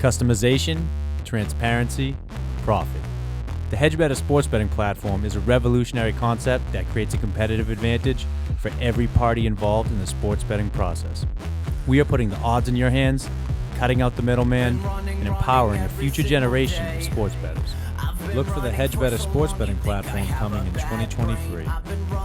Customization, transparency, profit. The HedgeBetter sports betting platform is a revolutionary concept that creates a competitive advantage for every party involved in the sports betting process. We are putting the odds in your hands, cutting out the middleman, and empowering a future generation of sports bettors. Look for the HedgeBetter sports betting platform coming in 2023.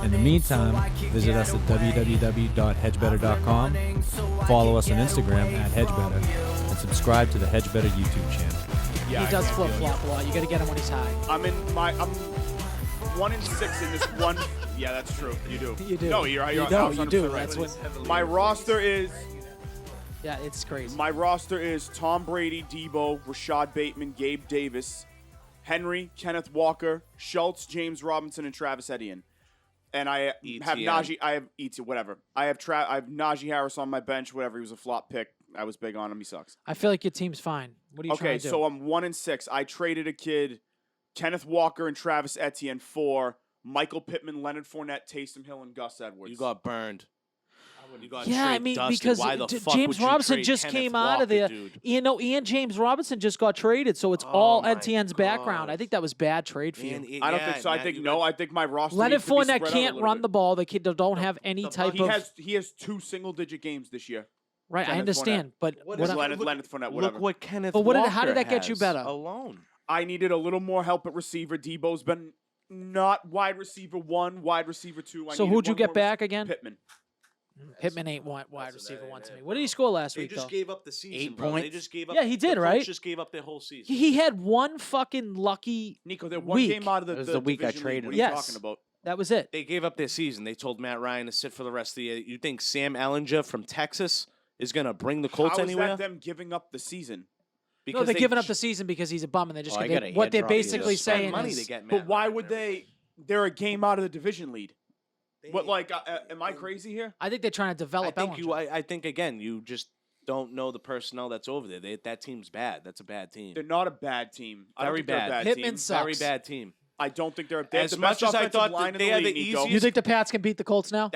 In the meantime, visit us at www.hedgebetter.com, follow us on Instagram at HedgeBetter, and subscribe to the HedgeBetter YouTube channel. Yeah, he does flip-flop a lot. You got to get him when he's high. I'm 1-6 in this one. Yeah, that's true. You do. You do. No, you're you 100% do. right. That's what. My roster is. Yeah, it's crazy. My roster is Tom Brady, Debo, Rashad Bateman, Gabe Davis, Henry, Kenneth Walker, Schultz, James Robinson, and Travis Etienne. And I have Najee. I have whatever. I have Najee Harris on my bench. Whatever. He was a flop pick. I was big on him. He sucks. I feel like your team's fine. What are you trying to do? Okay, so I'm 1-6. I traded a kid, Kenneth Walker and Travis Etienne for Michael Pittman, Leonard Fournette, Taysom Hill, and Gus Edwards. You got burned. You got dusted. Because Why the fuck James would you Robinson trade just Kenneth came Walker, out of there. Dude? And James Robinson just got traded, so it's all my Etienne's background. I think that was bad trade for you. I don't think so. I think my roster. Leonard needs to be Fournette spread can't out a run bit. the ball. The kid don't have any type of. He has 2 single-digit games this year. Right, Kenneth I understand, Fournette. but Leonard Fournette, whatever. Look what Kenneth But Walker how did that get you has better? alone? I needed a little more help at receiver. Debo's been not wide receiver 1, wide receiver 2. So who'd you get back again? Pittman. Pittman ain't wide receiver 1 to me. What did he score last week, They just though? gave up the season, 8 bro. They points. just gave up. Yeah, he did, the right? Colts just gave up their whole season. He had one fucking lucky Nico, they're one week. game out of It was the week I division lead. traded What are him. you Yes. talking about? That was it. They gave up their season. They told Matt Ryan to sit for the rest of the year. You think Sam Ellinger from Texas is going to bring the Colts How is anywhere? that them giving up the season? No, they're giving up the season because he's a bum, and they're just Oh, I gonna, got a what head they're drop. He basically just spend saying money is. to get Matt But why Ryan would there. they're a game out of the division lead. What, like, am I crazy here? I think they're trying to develop. I think again, you just don't know the personnel that's over there. That team's bad. That's a bad team. They're not a bad team. I don't Very think they're a bad. bad Pittman team. sucks. Very bad team. I don't think they're. They have As the much best as I offensive thought line that in they the are the league, Nico. easiest- You think the Pats can beat the Colts now?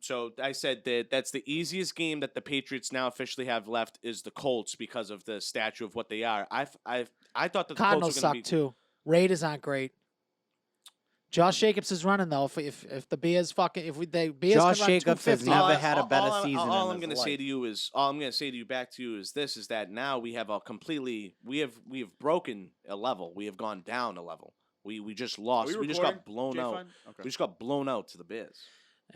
So I said that's the easiest game that the Patriots now officially have left is the Colts because of the stature of what they are. I thought that the Cardinals Colts were suck going to be too. Raiders aren't great. Josh Jacobs is running though. If the Bears the Bears Josh can run Jacobs has 250. never had a better all season All in I'm his going to life. say to you is is that now we have a completely we have broken a level. We have gone down a level. We just lost. We just got blown out. Okay. We just got blown out to the Bears.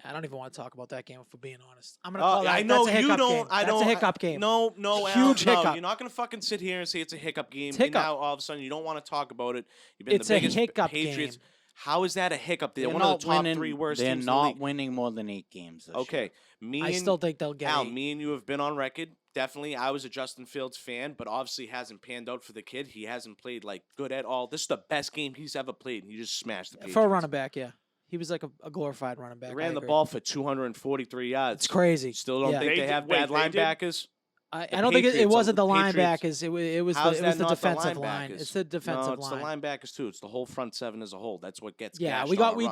I don't even want to talk about that game. For being honest, I'm gonna call that. I know that's a you hiccup don't. Game. I That's don't. a hiccup game. No, Huge Al, no, hiccup. you're not going to fucking sit here and say it's a hiccup game. It's And hiccup. now all of a sudden you don't want to talk about it. You've been It's the a biggest hiccup Patriots. game. How is that a hiccup? They're They're one of not the top winning. 3 worst They're teams in the not league. winning more than 8 games. This Okay, year. I still think they'll get Al, eight. me and you have been on record. Definitely, I was a Justin Fields fan, but obviously hasn't panned out for the kid. He hasn't played like good at all. This is the best game he's ever played, and he just smashed the Patriots. For a running back. Yeah, he was like a glorified running back. They I ran the agree. ball for 243 yards. It's crazy. Still don't Yeah. think they have bad They did? linebackers. I The don't think it Patriots- wasn't the Patriots- linebackers. It was How's the that not the defensive line. linebackers? It's the defensive No, it's line. the linebackers too. It's the whole front 7 as a whole. That's what gets. Yeah, gashed we on the we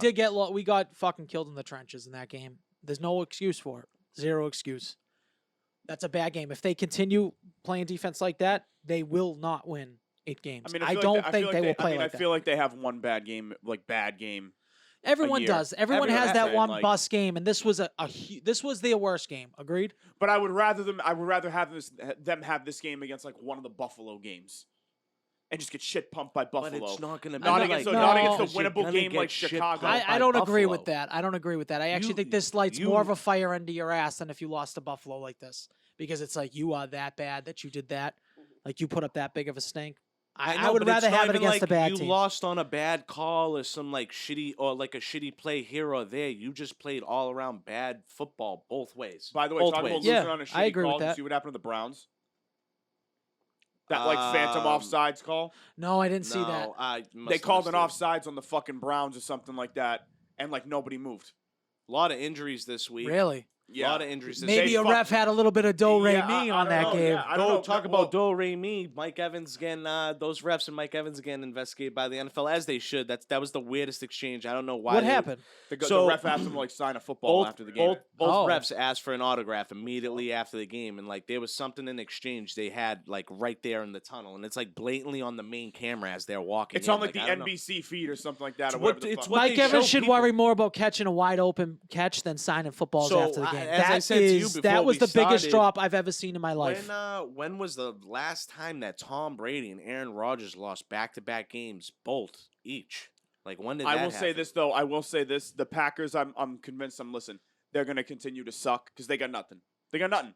run. got fucking killed in the trenches in that game. There's no excuse for it. Zero excuse. That's a bad game. If they continue playing defense like that, they will not win 8 games. I mean, I feel don't like think feel they like will play I like feel that. like they have one bad game, Everyone year. does. Everyone has Everyone that has one that, like- bust game, and this was this was their worst game. Agreed. But I would rather have them have this game against like one of the Buffalo games, and just get shit pumped by Buffalo. But it's not going to be Not like against that. the- not against Because the you're winnable gonna game get like shit Chicago. pumped I by don't agree Buffalo. with that. I don't agree with that. I actually You- think this lights you- more of a fire into your ass than if you lost to Buffalo like this, because it's like you are that bad that you did that, like you put up that big of a stink. I know, would but it's rather not have it even against like a bad you team. lost on a bad call or some like shitty or like a shitty play here or there. You just played all around bad football both ways. By the way, both talking about ways. losing Yeah, on a shitty I agree with call, did you that. see what happened to the Browns? That like phantom offsides call. No, I didn't see No, that. I must They have called an missed it. offsides on the fucking Browns or something like that, and like nobody moved. A lot of injuries this week. Really? Yeah. A lot of injuries. Maybe a ref had a little bit of do-re-mi on that game. Yeah, I don't know. Talk about do-re-mi. Mike Evans getting those refs and Mike Evans getting investigated by the NFL as they should. That was the weirdest exchange. I don't know why. What happened? The ref asked him to sign a football after the game. Both refs asked for an autograph immediately after the game, and there was something in exchange they had right there in the tunnel, and it's blatantly on the main camera as they're walking. It's on the NBC feed or something like that. Mike Evans should worry more about catching a wide open catch than signing footballs after the game. As I said to you before that was the biggest started, drop I've ever seen in my life. When was the last time that Tom Brady and Aaron Rodgers lost back-to-back games, both each? When did that happen? say this though. I will say this: the Packers. I'm convinced. Listen. They're gonna continue to suck because they got nothing. They got nothing.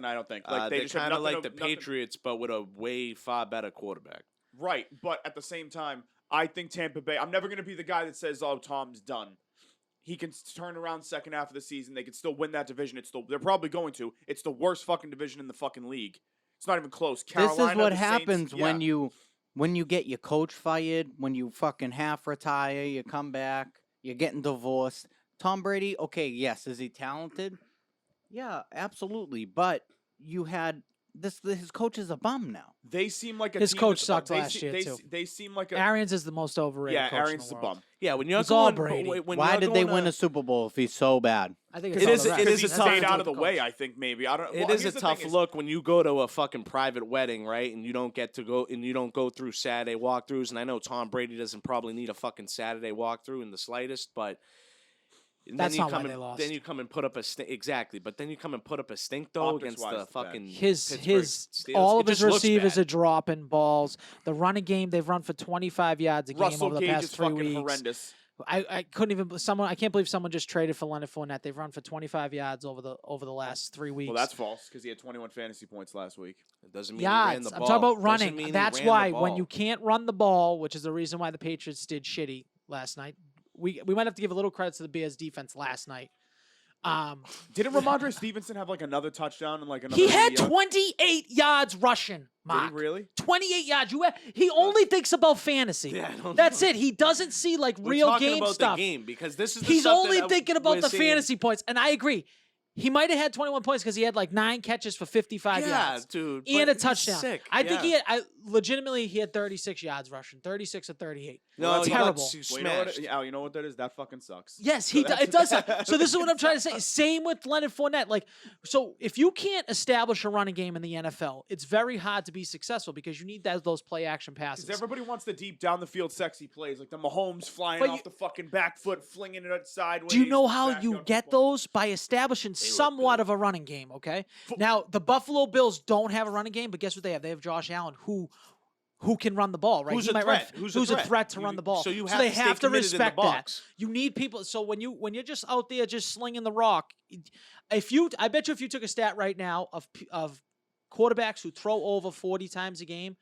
I don't think. They're kind of like the Patriots, but with a way far better quarterback. Right, but at the same time, I think Tampa Bay. I'm never gonna be the guy that says, "Oh, Tom's done." He can turn around second half of the season. They can still win that division. They're probably going to. It's the worst fucking division in the fucking league. It's not even close. Carolina, this is what the happens Saints, when you get your coach fired, when you fucking half retire, you come back, you're getting divorced. Tom Brady, okay, yes, is he talented? Yeah, absolutely. But you had his coach is a bum now. They seem like his coach sucked last year too. They seem like Arians is the most overrated. Yeah, coach Arians in is the a world. bum. Yeah, when you're It's going, all Brady. Why did they win a Super Bowl if he's so bad? I think It is a tough stayed out of the way. I think maybe I don't. It is a tough look when you go to a fucking private wedding, right? And you don't get to go and you don't go through Saturday walkthroughs. And I know Tom Brady doesn't probably need a fucking Saturday walkthrough in the slightest, but. That's not why they lost. Then you come and put up a stink. Exactly, but then you come and put up a stink though against the fucking his Steelers. all of his receivers are dropping balls. The running game they've run for 25 yards a game over the past 3 weeks. Horrendous. I couldn't even I can't believe someone just traded for Leonard Fournette. They've run for 25 yards over the last 3 weeks. Well, that's false because he had 21 fantasy points last week. It doesn't mean he ran yards. the I'm ball. talking about Doesn't running. mean he That's ran why the when ball. you can't run the ball, which is the reason why the Patriots did shitty last night. We might have to give a little credit to the Bears defense last night. Didn't Ramondre Stevenson have another touchdown and another? He had 28 yards rushing. Mark. Did he really? 28 yards. He only thinks about fantasy. Yeah, That's it. He doesn't see We're real talking game about stuff. the game because this is the He's stuff only that thinking about we're the seeing. fantasy points, and I agree. He might have had 21 points because he had 9 catches for 55 yards. Dude, And but a he's touchdown. Sick. I think he had 36 yards rushing, 36 or 38. No, That's he got terrible. smashed. You know what that is? That fucking sucks. Yes, So it does. So this is what I'm trying to say. Same with Leonard Fournette. So if you can't establish a running game in the NFL, it's very hard to be successful because you need those play action passes. Because everybody wants the deep down the field sexy plays, like the Mahomes flying But off the fucking back foot, flinging it sideways. Do you know how you backyard get football. those? By establishing somewhat of a running game, okay? Now, the Buffalo Bills don't have a running game, but guess what they have? They have Josh Allen, who can run the ball, right? Who's He a might threat? run, Who's who's a a threat? threat to run the ball. So you they have to have stay to committed in the respect that. box. You need people. So when you're just out there just slinging the rock, I bet you if you took a stat right now of quarterbacks who throw over 40 times a game,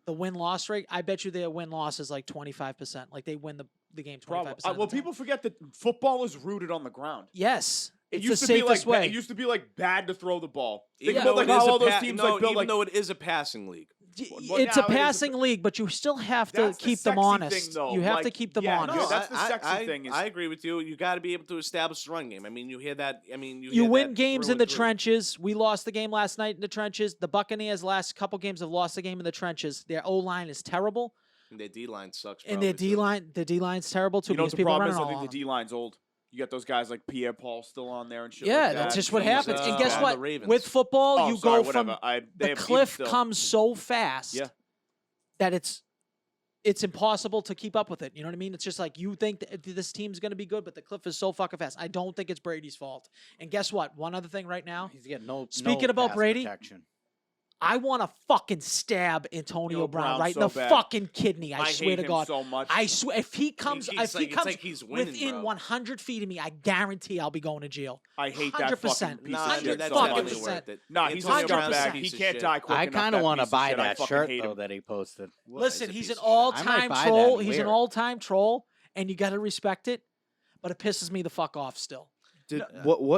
the win-loss rate, I bet you their win-loss is 25%. They win the game 25%. of the Well, time. people forget that football is rooted on the ground. Yes. It It's used the to be safest way. It used to be bad to throw the ball. Think Yeah. about how all those teams built even though it is a passing league. Well, It's now a it is passing league, but you still have to That's the keep them sexy honest. thing, though. You have to keep them honest. No, that's the sexy thing. I agree with you. You got to be able to establish the run game. I mean, you hear that. I mean, You hear win that games through in the and through. trenches. We lost the game last night in the trenches. The Buccaneers last couple games have lost the game in the trenches. Their O-line is terrible, And their D line sucks. and their probably, too. D-line's terrible too You know what because the people problem running is? I all think on the D line's old. You got those guys like Pierre Paul still on there and shit. Yeah, like that. that's just what He's, happens. And guess on what? the Ravens. With football, Oh, you sorry, go from whatever. the cliff comes so fast Yeah. that it's impossible to keep up with it. You know what I mean? It's just you think that this team's going to be good, but the cliff is so fucking fast. I don't think it's Brady's fault. And guess what? One other thing right now. He's getting no. Speaking no about pass Brady, protection. I want to fucking stab Antonio Brown right in so the bad. fucking kidney. I I swear hate to him God. so much. I swear, if he comes, It's like he's winning, within bro. 100 feet of me, I guarantee I'll be going to jail. I hate that 100%. fucking piece Nah, of shit. that's so fucking much. definitely worth it. Nah, he's a Antonio Brown's a scumbag. piece He of can't shit. die quick I enough. kind of want to buy that I fucking shirt hate though him. that he posted. Listen, It's a he's piece an of shit. all-time I might buy that troll. and He's an wear it. all-time troll, and you got to respect it. But it pisses me the fuck off still.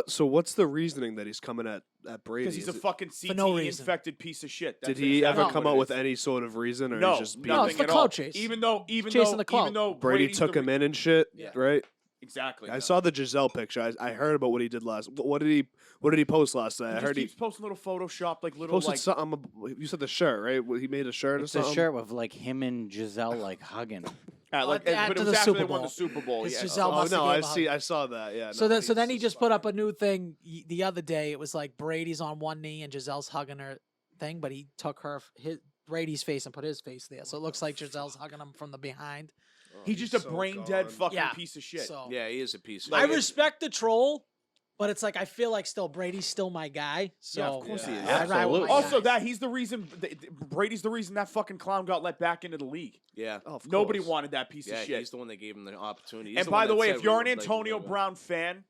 So what's the reasoning that he's coming at Brady? Because he's a Is it- fucking no CTE reason. infected piece of shit. did That's he exactly ever what come it out is. with any sort of reason, or No, he's just being No, it's nothing the at all. clout chase. Even though Chasing the clout. even though Brady Brady's took the- him in and shit, Yeah. right? Exactly. I saw the Giselle picture. I heard about what he did last. What did he post last night? He I just heard he keeps posting little Photoshop, like little posted like. something. You said the shirt, right? He made a shirt It's or a something. shirt with like him and Giselle like hugging. But after it was the after Super they won Bowl. the Super Bowl. It's Yeah. Giselle Oh must have no, gave I a hug. I saw that. Yeah. So no, then he he's just fine. put up a new thing the other day. It was like Brady's on one knee and Giselle's hugging her thing, but he took Brady's face and put his face there, so it looks like Giselle's hugging him from the behind. He's just He's a so brain dead gone. fucking Yeah. piece of shit. So Yeah, he is a piece of I shit. respect the troll, but it's like I feel like still Brady's still my guy. So Yeah, of course he is. I ride with my Also, guys. he's the reason. Brady's the reason that fucking clown got let back into the league. Yeah. Oh, of Nobody course. wanted that piece Yeah, of shit. he's the one that gave him the opportunity. He's And the by one the that way, said if we you're would an like Antonio whatever. Brown fan,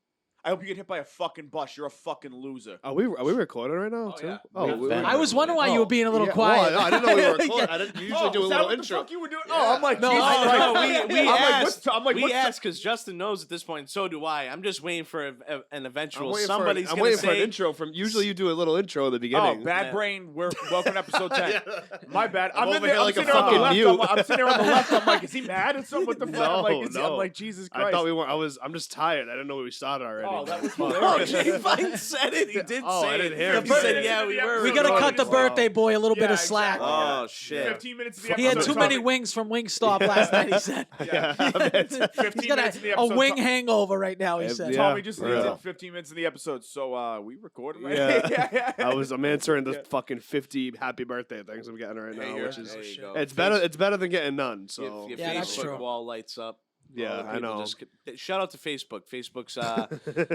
I hope you get hit by a fucking bus. You're a fucking loser. Are we recording right now Oh, too? yeah. Oh, We've been I was wondering why you were being a little yeah, quiet. well, I didn't know we were recording. Yeah. I didn't usually do a is that little what intro. the fuck you were doing? Oh, I'm like, No, Jesus I- Christ. No, we I'm like, asked. what's I'm like, we what's the- asked because Justin knows at this point, and so do I. I'm just waiting for an I'm eventual. waiting Somebody's for, I'm gonna waiting say for an intro from. Usually you do a little intro at the Oh, beginning. bad Yeah. brain. We're welcome to episode 10. My bad. I'm in over there, here like a sitting there on the fucking left. mute. I'm sitting there on the left. I'm like, is he mad at something? What the fuck? I'm like, No. I'm like, Jesus Christ. I thought we were. I'm just tired. I didn't know we started already. Oh, that was Fuck. Oh, Jay Fine said it. He did Oh, say I didn't it. hear him He say said, it. "Yeah, we were." We gotta Wow. cut the birthday boy a little bit Yeah, of slack. exactly. Oh Yeah. shit! 15 minutes of the He had episode. too many Tommy- wings from Wingstop last night. He said. Yeah. 15 He's got minutes of the a episode. wing hangover right now. He said. Yeah. Tommy just leaves Yeah. in 15 minutes of the episode. So we recorded, right? Yeah. I'm answering the Yeah. fucking 50 happy birthday things I'm getting right There now, you go. which is There you go. it's better. It's better than getting none. So Your Yeah, that's Facebook true. wall lights up. Yeah, All the I people know. Shout out to Facebook. Facebook's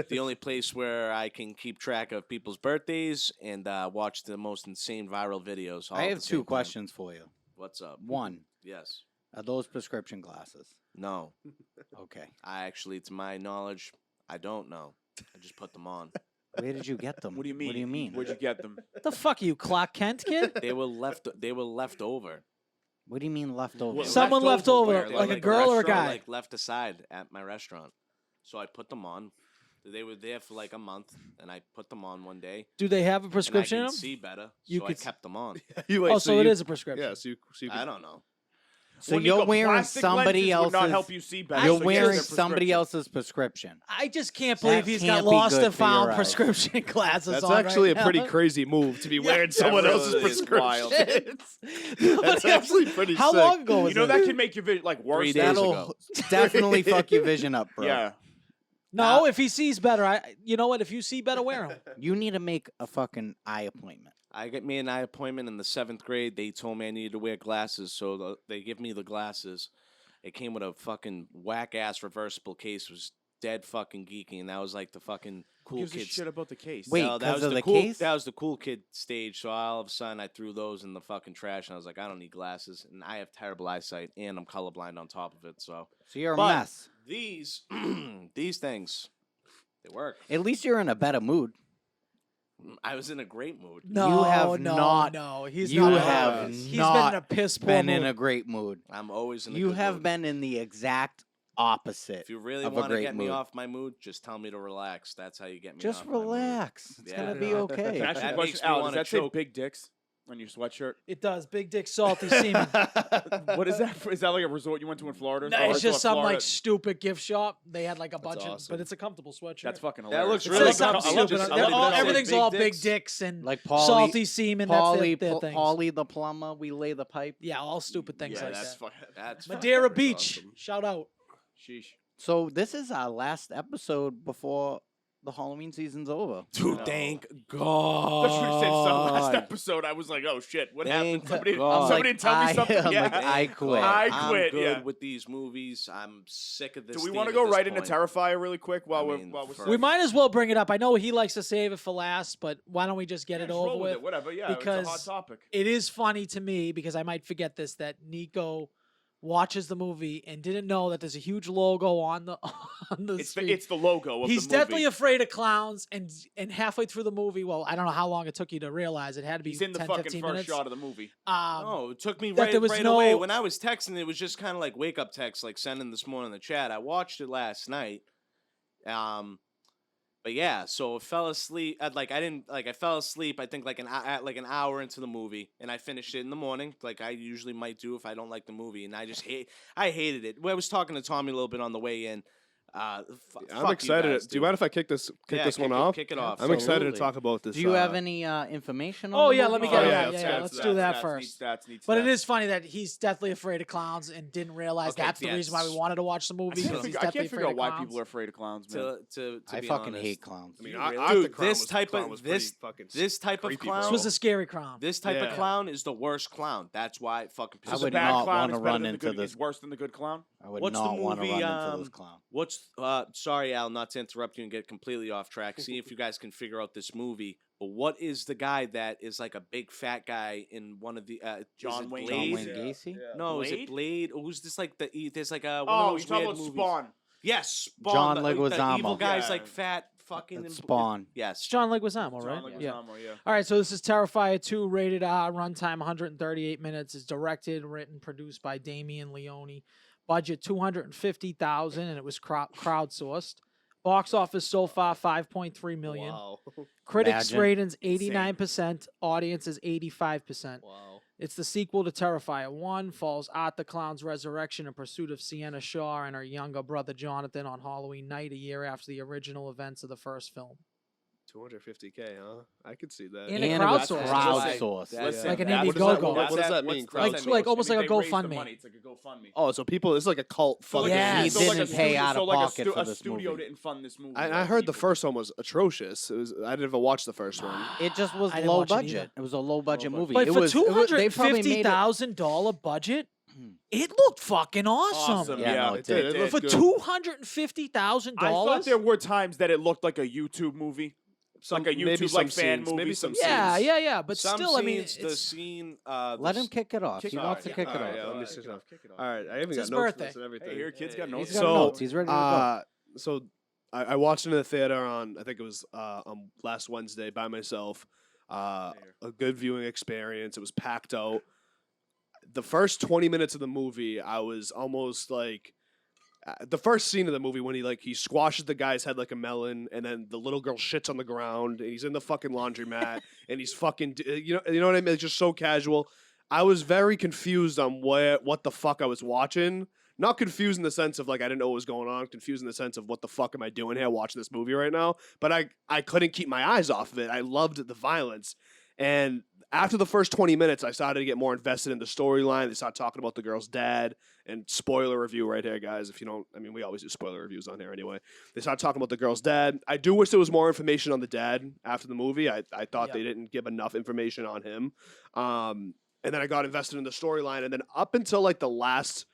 the only place where I can keep track of people's birthdays and watch the most insane viral videos. all I at have the two same time. questions for you. What's up? One, Yes. are those prescription glasses? No. Okay. I actually, to my knowledge, I don't know. I just put them on. Where did you get them? What do you mean? What do you mean? Where'd you get them? What the fuck are you, Clark Kent kid? They were left. They were left over. What do you mean leftover? Someone left over, where? like a girl or a restaurant, guy? Like left aside at my restaurant. So I put them on. They were there for like a month, and I put them on one day. Do they have a prescription? And I in can them? see better, You so I could s- kept them on. Oh, so it is a prescription. Yeah, so you I can, don't know. So Well, you're Nico, wearing plastic somebody lenses would not else's. help you see better. You're so wearing yes, they're somebody prescription. else's prescription. I just can't believe That he's got can't be lost good and for your found eyes. prescription glasses That's on actually right a pretty now. crazy move to be wearing someone really else's is prescription. wild. That's actually pretty How sick. long ago was You know that? that can make your vision like worse. 3 days than- ago. That'll definitely fuck your vision up, bro. Yeah. No, if he sees better, you know what? If you see better, wear them. You need to make a fucking eye appointment. I got me an eye appointment in the 7th grade. They told me I needed to wear glasses, so they give me the glasses. It came with a fucking whack ass reversible case. It was dead fucking geeky, and that was like the fucking Who cool gives a kids. shit about the case? Wait, No, that 'cause was of the the cool. case? That was the cool kid stage. So all of a sudden, I threw those in the fucking trash, and I was like, I don't need glasses, and I have terrible eyesight, and I'm colorblind on top of it. So So you're a But- mess. these these things, they work. At least you're in a better mood. I was in a great mood. No, have no, not- no. He's you not. have He's been not in a piss poor Been in mood. a great mood. I'm always in a You good have mood. been in the exact opposite. If you really of a want to great get me mood. off my mood, just tell me to relax. That's how you get me Just off my mood. relax. It's Yeah. gonna be Can I okay. ask you a That question? makes me Al, does wanna that say choke. big dicks on your sweatshirt? It does. Big dick, salty semen. What is that? Is that like a resort you went to in Florida? No, Oh, I it's saw just some Florida. like stupid gift shop. They had like a bunch of, awesome. but it's a comfortable sweatshirt. That's fucking That hilarious. looks It really says something I love stupid. this- on- I love all- this- everything's big all dicks. big dicks and Like Paulie, salty semen. That's Paulie, their things. Paulie the plumber. We lay the pipe. Yeah, all stupid things Yeah, like that's that. fucking. That's Madeira fucking Beach. awesome. Shout out. Sheesh. So this is our last episode before the Halloween season's over. Dude, No. thank That's what you said. So last God. episode, I was like, "Oh shit, what Thank happened?" Somebody, God. somebody tell me something. I'm Yeah. like, I quit. I quit, I'm good yeah. with these movies. I'm sick of this. Do we theme want to at go this right into point. Terrifier really quick while I we're mean, while we're for- We might as well bring it up. I know he likes to save it for last, but why don't we just get it Just over roll with with? it, whatever. Yeah, it's a hot because topic. It is funny to me because I might forget this that Nico watches the movie and didn't know that there's a huge logo on the on the It's screen. the logo of He's the movie. definitely afraid of clowns, and halfway through the movie, well, I don't know how long it took you to realize it had to be He's in the 10, fucking 15 first minutes. shot of the movie. No, it took me that right, there was right no- away. When I was texting, it was just kind of like wake up text, like sending this morning in the chat. I watched it last night. But yeah, so I fell asleep. I fell asleep. I think like an hour into the movie, and I finished it in the morning, like I usually might do if I don't like the movie. And I hated it. Well, I was talking to Tommy a little bit on the way in. I'm fuck excited. You guys, Do you mind if I kick this one off? Kick it off. I'm excited to Absolutely. talk about this. Do you have any information on Oh the yeah, movie? let me Oh, get yeah, that. let's Yeah, get let's to do that. that Stats, first. needs But it stats. is funny that he's deathly afraid of clowns and didn't realize Okay, that's the yeah, reason why we wanted to watch the movie. I because he's can't deathly figure afraid out of why clowns. people are afraid of clowns, man. To I be fucking honest. hate clowns. I mean, You I really- thought the Dude, clown this was- type clown of was pretty this fucking this type of creepy, clown. This was a scary clown. This type Yeah. of clown is the worst clown. That's why it fucking I pisses So the would me bad not clown wanna is better run than the into good. this. Is worse than the good clown. I would What's the not want to movie, run into this clown. What's sorry, Al, not to interrupt you and get completely off track. See if you guys can figure out this movie. But what is the guy that is like a big fat guy in one of the John is it Wayne John Blade? Wayne Gacy? No, is Blade? it Blade? Or who's this like there's like a one Oh, of you those talking weird about movies. Spawn? Yes, Spawn. John the Leguizamo. evil guy's Yeah. like fat fucking That's Spawn. It's Yes. John Leguizamo, John right? Yeah. Leguizamo, yeah. All right, so this is Terrifier 2, rated R, runtime 138 minutes. It's directed, written, produced by Damien Leone. Budget $250,000, and it was crowdsourced. Box office so far 5.3 million. Wow. Critics Imagine. ratings 89%. Audience is 85%. Wow. It's the sequel to Terrifier 1. Follows Art the Clown's resurrection in pursuit of Sienna Shaw and her younger brother Jonathan on Halloween night, a year after the original events of the first film. 250K, huh? I could see that. And a And it was crowdsourced. crowdsourced. Listen, Like an that's- Indiegogo. What does that mean? Like almost like a GoFundMe. Money. It's like a GoFundMe. Oh, so people, it's like a cult fucking. Yeah. He So like a didn't pay studio- out so of like pocket for a this studio movie. didn't fund this movie. I like heard the people first one was atrocious. I didn't even watch the first one. It just was I didn't low watch it either. budget. It was a low budget movie. But it for was, they probably made it. $250,000 budget, Hmm. it looked fucking awesome. Awesome. Yeah, Yeah, no, it did. It looked For good. $250,000, I thought there were times that it looked like a YouTube movie. Some, like a maybe YouTube some like fan scenes, movie. maybe some yeah, scenes. yeah. But some still, I mean, scenes, the it's scene. Let him kick it off. Kick He it wants off. to Yeah, kick it all right, off. yeah, let me Kick switch it it off, off. kick it off. All right, I even It's got his notes for birthday. this and everything. Hey, your kid's got no. He's got So, notes. He's ready to go. So I watched it in the theater on, I think it was on last Wednesday by myself. A good viewing experience. It was packed out. The first 20 minutes of the movie, I was almost like, the first scene of the movie when he squashes the guy's head like a melon, and then the little girl shits on the ground, and he's in the fucking laundromat, and he's fucking, you know what I mean? It's just so casual. I was very confused on what the fuck I was watching. Not confused in the sense of like I didn't know what was going on. Confused in the sense of what the fuck am I doing here watching this movie right now? But I couldn't keep my eyes off of it. I loved the violence, and after the first 20 minutes, I started to get more invested in the storyline. They started talking about the girl's dad. And spoiler review right here, guys. If you don't, I mean, we always do spoiler reviews on here anyway. They started talking about the girl's dad. I do wish there was more information on the dad after the movie. I thought they didn't give enough information on him. And then I got invested in the storyline. And then up until like the last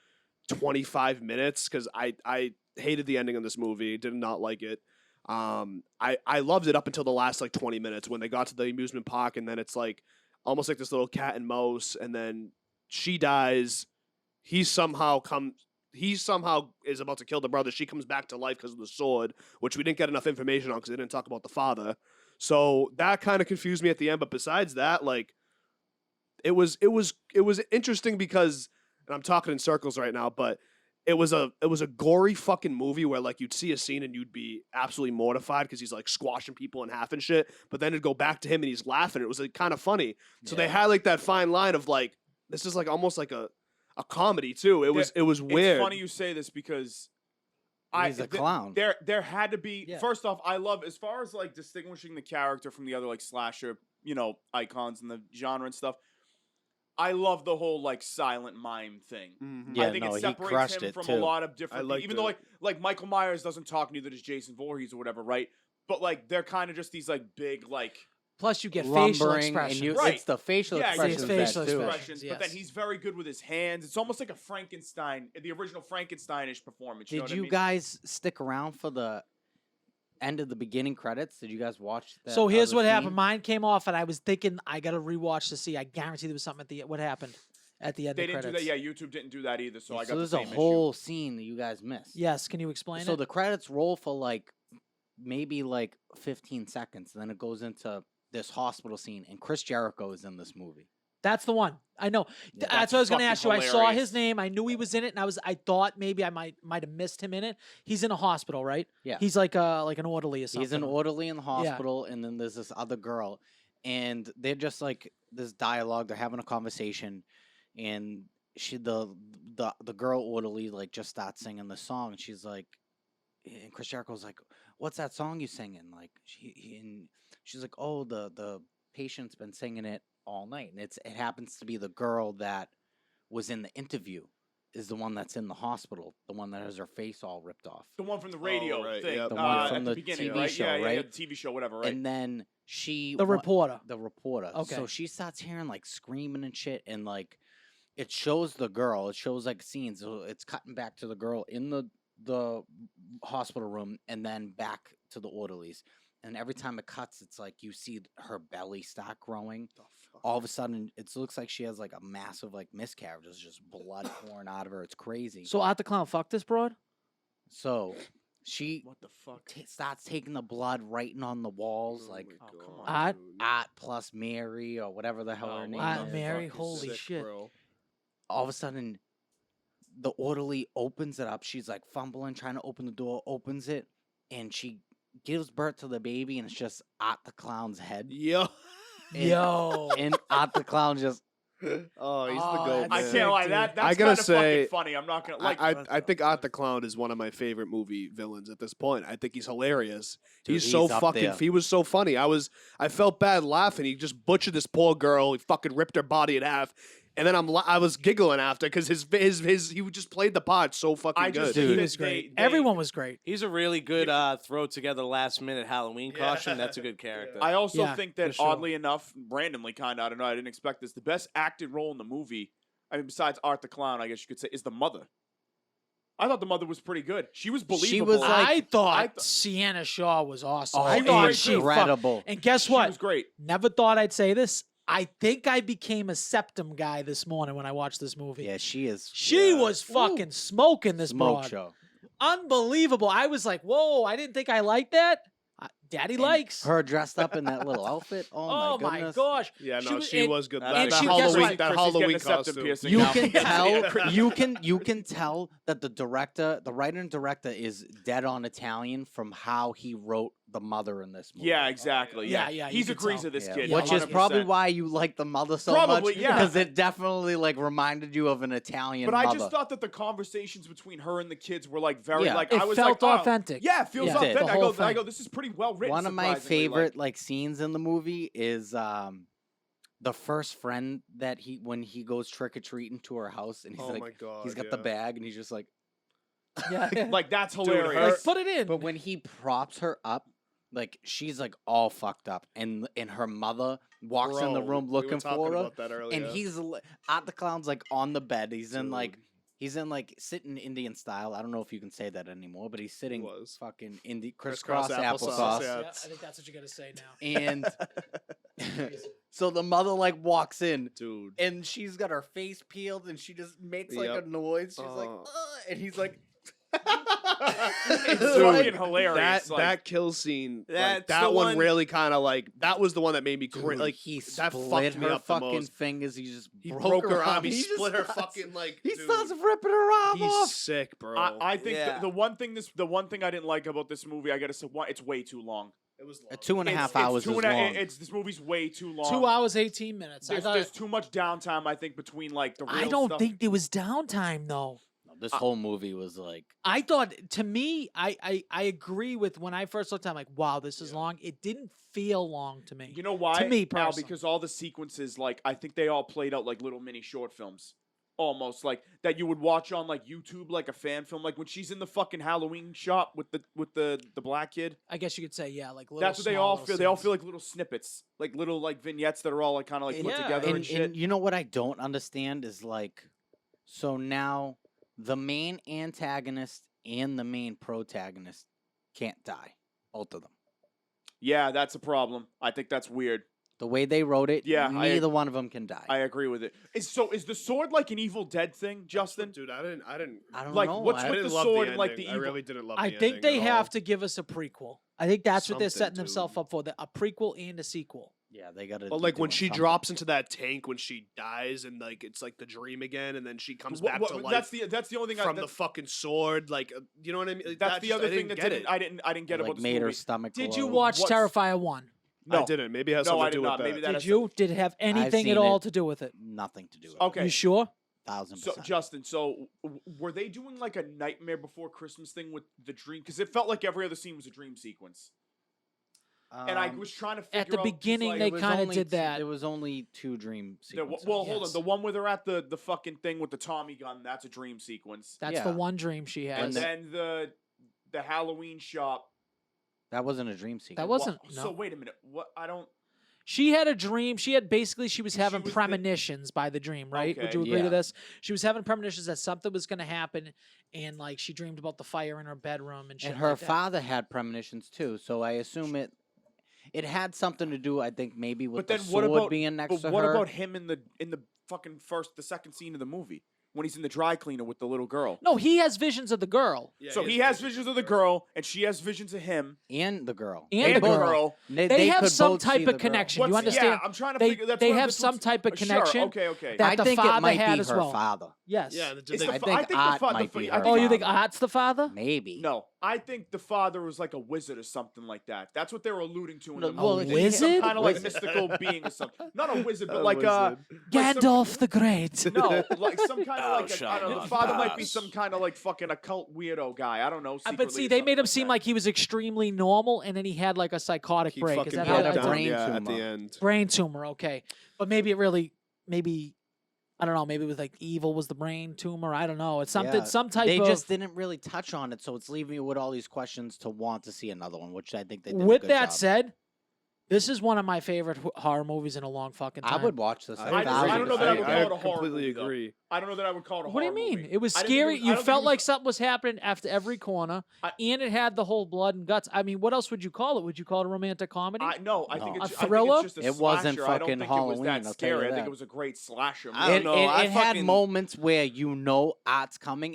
25 minutes, because I hated the ending of this movie, did not like it. I loved it up until the last like 20 minutes when they got to the amusement park, and then it's like almost like this little cat and mouse, and then she dies. He somehow is about to kill the brother. She comes back to life because of the sword, which we didn't get enough information on because they didn't talk about the father. So that kind of confused me at the end. But besides that, like it was interesting because, and I'm talking in circles right now, but it was a gory fucking movie where like you'd see a scene and you'd be absolutely mortified because he's like squashing people in half and shit. But then it'd go back to him and he's laughing. It was like kind of funny. So they had like that fine line of like, this is like almost like a comedy too. It was weird. It's funny you say this because He's a clown. There had to be. Yeah. First off, I love as far as like distinguishing the character from the other like slasher, icons in the genre and stuff. I love the whole like silent mime thing. Mhm. Yeah, I think no, it he separates crushed him it, from too. a lot of I different. liked Even though it. like Michael Myers doesn't talk, neither does Jason Voorhees or whatever, right? But like they're kind of just these like big like. Plus, you get facial Lumbering, expressions. and Right. it's the facial Yeah, expressions it's that facial do it. expressions. But then yes. he's very good with his hands. It's almost like a Frankenstein, the original Frankensteinish performance. You know Did what you I mean? guys stick around for the end of the beginning credits? Did you guys watch that? So here's other what happened. scene? Mine came off, and I was thinking I got to rewatch to see. I guarantee there was something at the what happened at the end They of the didn't do credits. that. Yeah, YouTube didn't do that either. So I got So the there's a same whole scene that you guys missed. Yes, can you explain So it? the credits roll for like maybe like 15 seconds, and then it goes into this hospital scene, and Chris Jericho is in this movie. That's the one. I know. Yeah. That's what I was going to fucking ask you. I saw hilarious. his name. I knew he was in it, and I thought maybe I might have missed him in it. He's in a hospital, right? Yeah. He's like an orderly or something. He's an orderly in the hospital, and then there's this other girl, and they're just like this dialogue. They're having a conversation, and the girl orderly like just starts singing the song. And she's like, and Chris Jericho's like, "What's that song you singing?" Like and she's like, "Oh, the patient's been singing it all night, and it happens to be the girl that was in the interview." Is the one that's in the hospital, the one that has her face all ripped off. The one from the radio right, thing. yep. The one from at the the beginning, TV right? show, yeah, right? the TV show, whatever, right? And then she The reporter. the reporter. Okay. So she starts hearing like screaming and shit, and like it shows the girl. It shows like scenes. So it's cutting back to the girl in the hospital room, and then back to the orderlies. And every time it cuts, it's like you see her belly start growing. All of a sudden, it looks like she has like a massive like miscarriage. There's just blood pouring out of her. It's crazy. So Art the Clown fucked this broad? So she What the fuck? starts taking the blood, writing on the walls, like come on. Art? Art plus Mary or whatever the hell Oh, her name Art is. Mary, fucking holy Sick, shit. bro. All of a sudden, the orderly opens it up. She's like fumbling, trying to open the door, opens it, and she gives birth to the baby, and it's just Art the Clown's head. Yo. And, Yo. and Art the Clown just Oh, he's Oh, the goat. that's I man. can't lie. dude. That's I gotta kind of say, fucking funny. I'm not gonna like. I think Art the Clown is one of my favorite movie villains at this point. I think he's hilarious. Dude, he's so he's up fucking. there. He was so funny. I felt bad laughing. He just butchered this poor girl. He fucking ripped her body in half. And then I was giggling after because he just played the part so fucking I just good. think He that was great. they- Everyone was great. He's a really good throw together last minute Halloween Yeah. costume. That's a good character. I also Yeah, think for that sure. oddly enough, randomly kind of, I don't know, I didn't expect this. The best acted role in the movie, I mean, besides Art the Clown, I guess you could say, is the mother. I thought the mother was pretty good. She was believable. was like- I thought I th- Sienna Shaw was awesome. oh, I thought great she too. incredible. And guess She what? was great. Never thought I'd say this. I think I became a Septum guy this morning when I watched this movie. Yeah, she is She Yeah. was fucking smoking this smoke broad. show. Unbelievable. I was like, whoa, I didn't think I liked that. Daddy And likes. her dressed up in that little outfit. Oh, Oh my my goodness. gosh. Yeah, She no, was- she and- was good. and That, she- that guess Halloween, what? that Chrissy's Halloween getting a septum costume. piercing You now. can tell Yeah. you can tell that the writer and director is dead on Italian from how he wrote the mother in this movie. Yeah, exactly. Yeah, Yeah, yeah, you He's can agrees tell. with this Yeah, kid. which is 100%. probably why you like the mother so Probably, much yeah. because it definitely like reminded you of an Italian But I mother. just thought that the conversations between her and the kids were like very Yeah. like It I was felt like, oh, authentic. Yeah, it feels Yeah, authentic. the I whole go, thing. this is pretty well written. One of my surprisingly, favorite like scenes in the movie is the first friend that when he goes trick or treating to her house and he's Oh like my god. he's got the yeah. bag and he's just like Yeah. like that's Dude, hilarious. her- Like, put it in. but when he props her up like she's like all fucked up and her mother walks in the Bro, room we were looking talking for her about that earlier. and he's Art the Clown's like on the bed he's in like Dude. he's in like sitting Indian style. I don't know if you can say that anymore, but he's sitting was. fucking crisscross Crisscross applesauce. Yeah. Yeah, I think that's what you got to say now. And so the mother like walks in Dude. and she's got her face peeled and she just makes like Yep. a noise. She's like, Oh. and he's like, It's Dude, fucking hilarious. That like, that kill scene, That's like, that the one one- really kind of like that was the one that made me dude, like he that split fucked me her up the fucking most. fingers. He just He broke her arm. He just split her starts- fucking like. He dude, starts ripping her arm He's off. sick, bro. I think Yeah. the one thing I didn't like about this movie, I gotta say, it's way too long. it was long. 2.5 hours is long. This movie's way too long. 2 hours, 18 minutes. There's too much downtime. I think between like the real I don't stuff. think there was downtime, though. No, this whole movie was like, I thought, to me, I agree with when I first looked at it, I'm like, wow, this is long. It didn't feel long to me. You know why? To me, Al, personally. because all the sequences, like I think they all played out like little mini short films, almost like that you would watch on like YouTube, like a fan film, like when she's in the fucking Halloween shop with the black kid. I guess you could say, yeah, like little That's what they small all little feel. They all scenes. feel like little snippets, like little like vignettes that are all like kind of like put Yeah. together and, and, shit. and you know what I don't understand is like, so now the main antagonist and the main protagonist can't die, both of them. Yeah, that's a problem. I think that's weird. The way they wrote it, Yeah, neither one of them can die. I agree with it. Is the sword like an Evil Dead thing, Justin? Dude, I didn't. I don't like, know. what's I with didn't the love sword the and, like, ending. the I evil- really didn't love. I the think ending they at have all. to give us a prequel. I think that's what they're Something, setting themselves dude. up for, a prequel and a sequel. Yeah, they got to. But like when she drops into that tank when she dies and like it's like the dream again and then she comes back to life that's the only thing from the that's, fucking sword like you know what I mean? Like, that's that the just- other I thing didn't that get it. I didn't get like about this made her movie. stomach. Did glow. you watch What's- Terrifier 1? No, I didn't. Maybe it has No, something I to do did with not. that. Maybe that Did has you? Did it have anything seen at all it. to do with it? Nothing to do with Okay. You sure? 1,000%. So Justin, were they doing like a Nightmare Before Christmas thing with the dream? Because it felt like every other scene was a dream sequence. And I was trying to figure At the out, 'cause, beginning, like, they It was kind of only did two- that. There was only 2 dream sequences. Well, hold on. Yes. The one where they're at the fucking thing with the Tommy gun, that's a dream sequence. That's the Yeah. one dream she And has. then the Halloween shop. That wasn't a dream sequence. That wasn't. So No. wait a minute. What? I don't. She had a dream. She was having was the- premonitions by the dream, right? Would Okay. you agree to Yeah. this? She was having premonitions that something was going to happen, and like she dreamed about the fire in her bedroom and shit. And her like that. father had premonitions too, so I assume it had something to do. I think maybe with But then the what sword about being next But to what her. about him in the fucking the second scene of the movie when he's in the dry cleaner with the little girl? No, he has visions of the girl. So he has visions of the girl, and she has visions of him and the girl? And and the the girl. girl. They have could some both type see of the girl. connection. You understand? Yeah, I'm trying to They- figure. That's they what I'm have between- some type of Sure, connection okay. that I the think father it might had be as her well. father. Yes. Yeah, Is they- the I fa- think I think Art the fa- might the be fa- I her Oh, think- you think father. Art's the father? Maybe. No, I think the father was like a wizard or something like that. That's what they were alluding to in No, the well, movie. A He's some wizard? kind of like Wizard. mystical being or something. Not a wizard, but A like wizard. Gandalf the Great. No, like some kind of like I don't know. The Sean father might be Pass. some kind of like fucking occult weirdo guy. I don't know. But secretly see, or they something made him like seem that. like he was extremely normal, and then he had like a psychotic He break. Is fucking that had how a I broke took down, brain yeah, at the tumor. end. brain tumor? Okay, but maybe I don't know. Maybe it was like evil was the brain tumor. I don't know. It's something, Yeah, some type they of. just didn't really touch on it, so it's leaving you with all these questions to want to see another one, which I think they did a With good that job. said, this is one of my favorite horror movies in a long fucking time. I would watch this. I don't know that I would call it a horror completely movie, though. agree. I don't know that I would call it a What do horror you mean? movie. It was I didn't think scary. I You don't think felt it like was- something was happening after every corner, and it had the whole blood and guts. I mean, what else would you call it? Would you call it a romantic comedy? No, I No. think A it's thriller? I think it's just a It wasn't slasher. I don't fucking think it was Halloween, that I'll tell you scary. I think that. it was a great slasher. I don't It, know, it, I it had fucking- moments where you know Art's coming.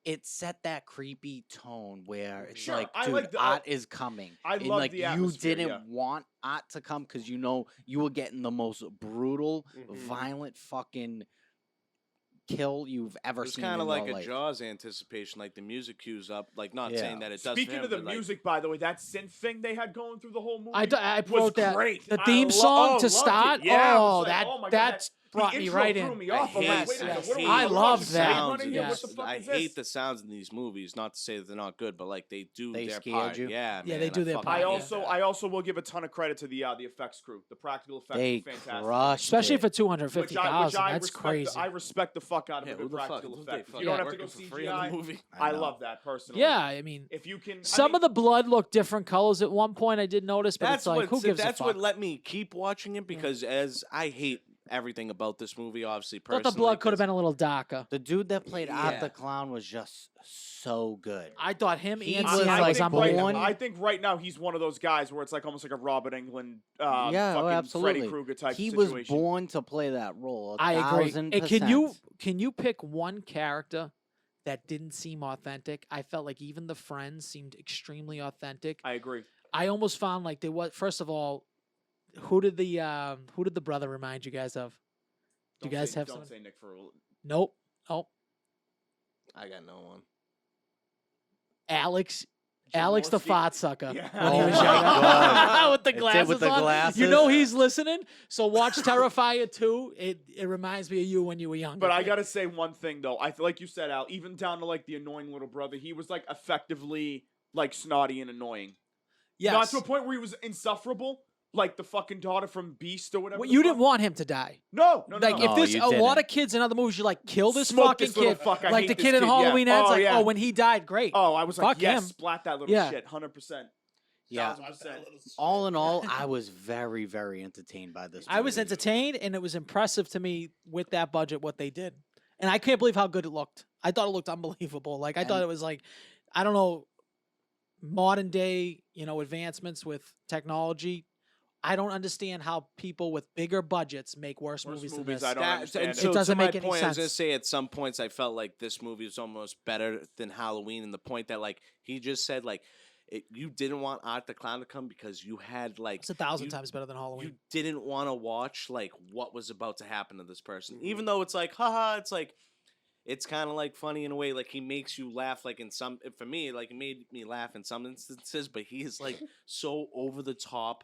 It set that creepy tone where it's Sure, like, I dude, like the- Art is coming. I and love like the you atmosphere, didn't yeah. want Art to come because you know you were getting the most brutal, Mm-hmm. violent fucking kill you've ever It was seen. kind in of like your a life. Jaws anticipation, like the music cues up. Like not Yeah. saying that it does. Speaking for him, of the but, like, music, by the way, that synth thing they had going through the whole movie I was wrote that. great. The I theme song loved to it. start. Yeah, I oh, was like, that oh my God, that brought the me intro right threw in. me I off. I'm like, hate, wait a minute, yes. what are we I watching, love Blade that. Runner here? Yes. What the fuck I is this? hate the sounds in these movies. Not to say that they're not good, but like they do They their scared part. you? Yeah, Yeah, man, they do their fucking part, I yeah. hate also that. I also will give a ton of credit to the effects crew. The practical effects They were fantastic. crushed Especially it. for 250,000. That's respect crazy. I respect the fuck out of Yeah, a who good the fuck? practical Who they effect. If fucking you don't have to go working for free on CGI, the movie? I know. love that personally. Yeah, I mean, If you can, some of the blood looked different colors at one point. I did notice, but it's like, who gives a That's fuck? what let me keep watching it because as I hate everything about this movie, obviously I thought personally. the blood could have 'cause- been a little darker. The dude that played Art Yeah. the Clown was just so good. I thought him He and was, Sienna like, was right, unbelievable. I think right now he's one of those guys where it's like almost like a Robert Englund, Yeah, oh, fucking absolutely. Freddy Krueger type He situation. was born to play that role. I agree. 1,000%. And can you pick one character that didn't seem authentic? I felt like even the friends seemed extremely authentic. I agree. I almost found like there was. First of all, who did the brother remind you guys of? Do you guys have Don't some? say Nick Fury. Nope. Oh, I got no one. Alex. Jim Alex the Morrissey. fart sucker Yeah. when he was Oh my younger. God. with the It's it glasses with the on. glasses. You know he's listening. So watch Terrifier 2. It reminds me of you when you were younger. But I gotta say one thing though. I like you said, Al. Even down to like the annoying little brother, he was like effectively like snotty and annoying. yes. Not to a point where he was insufferable, like the fucking daughter from Beast or whatever. Well, the you fuck. didn't want him to die. No, Like no. if this you a lot didn't. of kids in other movies, you like kill this Smoke fucking this little kid. fuck. I Like hate the this kid in kid, yeah. Halloween Ends. Oh, Like yeah. when he died, great. Oh, I was like, Fuck yes, him. splat that little Yeah. shit, 100%. Yeah. 1000%. All in all, I was very, very entertained by this. I was movie. entertained, and it was impressive to me with that budget what they did, and I can't believe how good it looked. I thought it looked unbelievable. Like I thought And- it was like, I don't know, modern day advancements with technology. I don't understand how people with bigger budgets make worse Worse movies, movies, than I this. don't understand and it. so It doesn't to my make any point, I was gonna sense. say at some points I felt like this movie was almost better than Halloween, and the point that like he just said like you didn't want Art the Clown to come because you had like It's 1,000 you- times better than Halloween. you didn't want to watch like what was about to happen to this person, even though it's like haha, it's like it's kind of like funny in a way, like he makes you laugh, like in some for me like it made me laugh in some instances, but he is like so over the top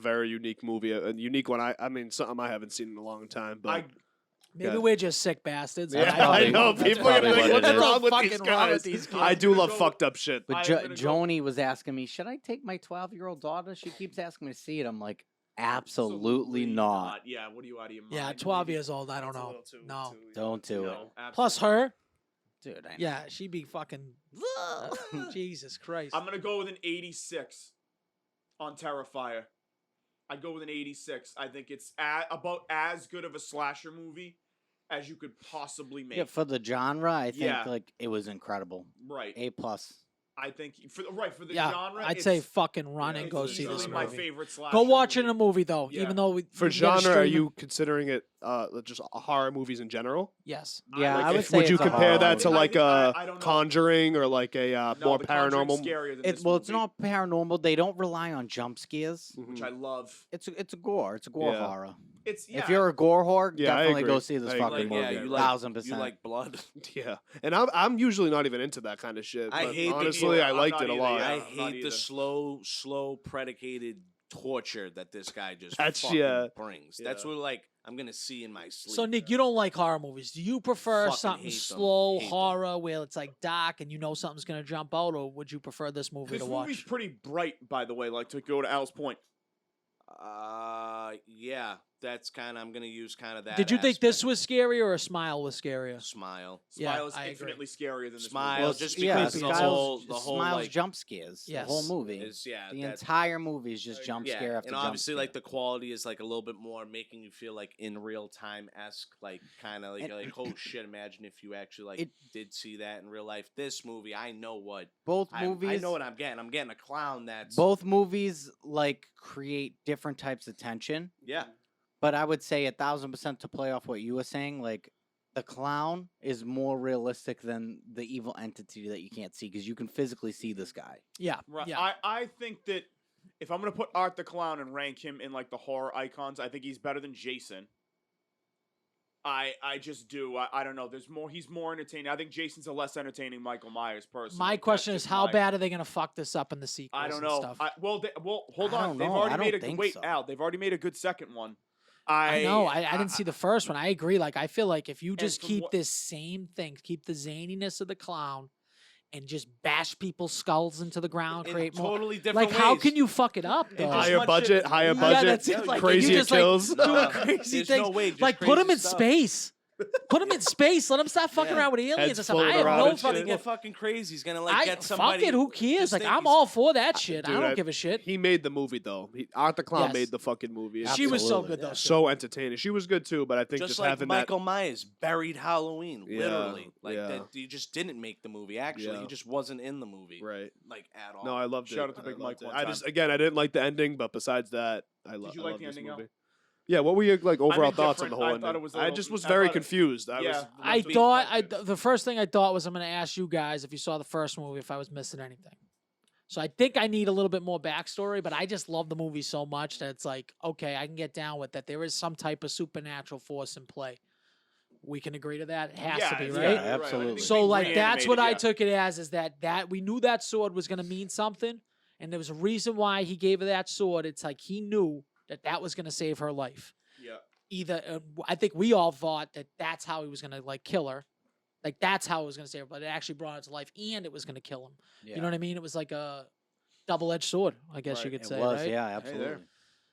very unique movie, a unique one. I mean, something I haven't seen in a long time. But Maybe Yeah. we're just sick bastards. Yeah, probably- I know. that's People are gonna be probably like, what what's it is. wrong with Fucking these wrong with guys? these kids. I do I'm love gonna go- fucked up shit. But I'm jo- gonna go- Joni was asking me, should I take my 12-year-old daughter? She keeps asking me to see it. I'm like, absolutely not. Yeah, what are you out of your mind? Yeah, 12 Maybe- years old. I don't That's a know. little too- No. Don't do it. No, Plus absolutely her. Dude, I know. Yeah, she'd be fucking. Jesus Christ. I'm gonna go with an 86 on Terrifier. I'd go with an 86. I think it's about as good of a slasher movie as you could possibly make. Yeah, for the genre, I think Yeah. like it was incredible. Right. A+. I think for the Yeah, genre, I'd say it's- fucking run and it's go see easily this my movie. favorite slasher. Go watch it in movie. a movie though, Yeah. even though we For you can get it genre, are streaming. you considering it just horror movies in general? Yes. Yeah, like I it. would say Would you it's a compare horror that movie. to like a I don't know. Conjuring or like a No, more The Conjuring's paranormal? scarier than It's this well, it's movie, not paranormal. They don't rely on jump scares. Mhm. which I love. It's a gore. It's a gore Yeah. horror. It's If you're a gore whore, Yeah, I definitely go agree. see this I fucking agree. movie. Yeah, you like 1000%. you like blood. Yeah, and I'm usually not even into that kind of shit. I But hate the honestly, gore. I I'm liked not it a either, lot. yeah. I I'm not hate the either. slow predicated torture that this guy just That's- fucking yeah. brings. That's Yeah. what like I'm gonna see in my sleep. So Nick, you don't like horror movies. Do you prefer Fucking something hate them. slow Hate them. horror where it's like dark and you know something's gonna jump out, or would you prefer this movie This to movie's watch? pretty bright, by the way. Like to go to Al's point. Yeah, that's kind of I'm gonna use kind of that. Did you think this aspect. was scarier or Smile was scarier? Smile? Yeah, Smile is I agree. infinitely scarier than this Smile, movie. just yeah, because the Smiles- whole Smiles like jump scares. Yes. The whole movie. is The that's- entire movie is just jump yeah, scare after and jump obviously scare. like the quality is like a little bit more making you feel like in real time esque, like kind of like And- you're like oh shit, imagine if you actually like It- did see that in real life. This movie, I know what both I movies. know what I'm getting. I'm getting a clown that's Both movies like create different types of tension. yeah. But I would say 1000% to play off what you were saying. Like the clown is more realistic than the evil entity that you can't see because you can physically see this guy. Yeah. Right. Yeah. I think that if I'm gonna put Art the Clown and rank him in like the horror icons, I think he's better than Jason. I just do. I don't know. He's more entertaining. I think Jason's a less entertaining Michael Myers personally. My That's question is, just how my- bad are they gonna fuck this up in the sequels? I don't and know. Stuff? Hold I on. don't They've know. already I made don't a think wait, so. Al. They've already made a good second one. I know. I didn't see the first one. I agree. Like I feel like if you just from keep what- this same thing, keep the zaniness of the clown, and just bash people's skulls into the ground, In create more. totally different Like how ways. can you fuck it up though? just Higher much budget, it- higher Yeah, budget, that's it, like, you crazier just, like, kills. do crazy There's things. no way, just Like put him crazy in stuff. space. Put him in space. Let him stop fucking Yeah. around with aliens Heads and stuff. I floating have around no and shit. gonna fucking. get fucking crazy. He's gonna like get Fuck somebody. it. Who cares? just Like think I'm he's- all for that shit. I Dude, don't give a shit. He made the movie though. Art the Clown Yes. made the fucking movie. It's She was so Absolutely. good though. Yeah. too. so entertaining. She was good too, but I think just just like having Michael Myers buried Halloween, Yeah, literally. Like yeah. that, he just didn't make the movie. Actually, Yeah. he just wasn't in the movie, that right. like at all. No, I loved it. Shout out to I Big loved Mike it. one I time. just I didn't like the ending, but besides that, I Did love. you I like love the this ending, Al? movie. Yeah, what were your like overall thoughts on the indifferent. whole I ending? thought it was a I little- just was I very thought it- confused. I yeah. was. I Let's be thought objective. the first thing I thought was I'm going to ask you guys if you saw the first movie if I was missing anything. So I think I need a little bit more backstory, but I just love the movie so much that it's like, okay, I can get down with that. There is some type of supernatural force in play. We can agree to that. It has to be, it's- right? Yeah, you're I absolutely. think So they like that's what I reanimated, took it as is that we knew that sword was going to mean something, and there was a reason why he gave her that sword. It's like he knew that was going to save her life. Yeah. Either I think we all thought that that's how he was going to like kill her, like that's how it was going to save her, but it actually brought her to life and it was going to kill him. Yeah. You know what I mean? It was like a double-edged sword, I guess you Right. could It say, was, right? yeah, there. absolutely.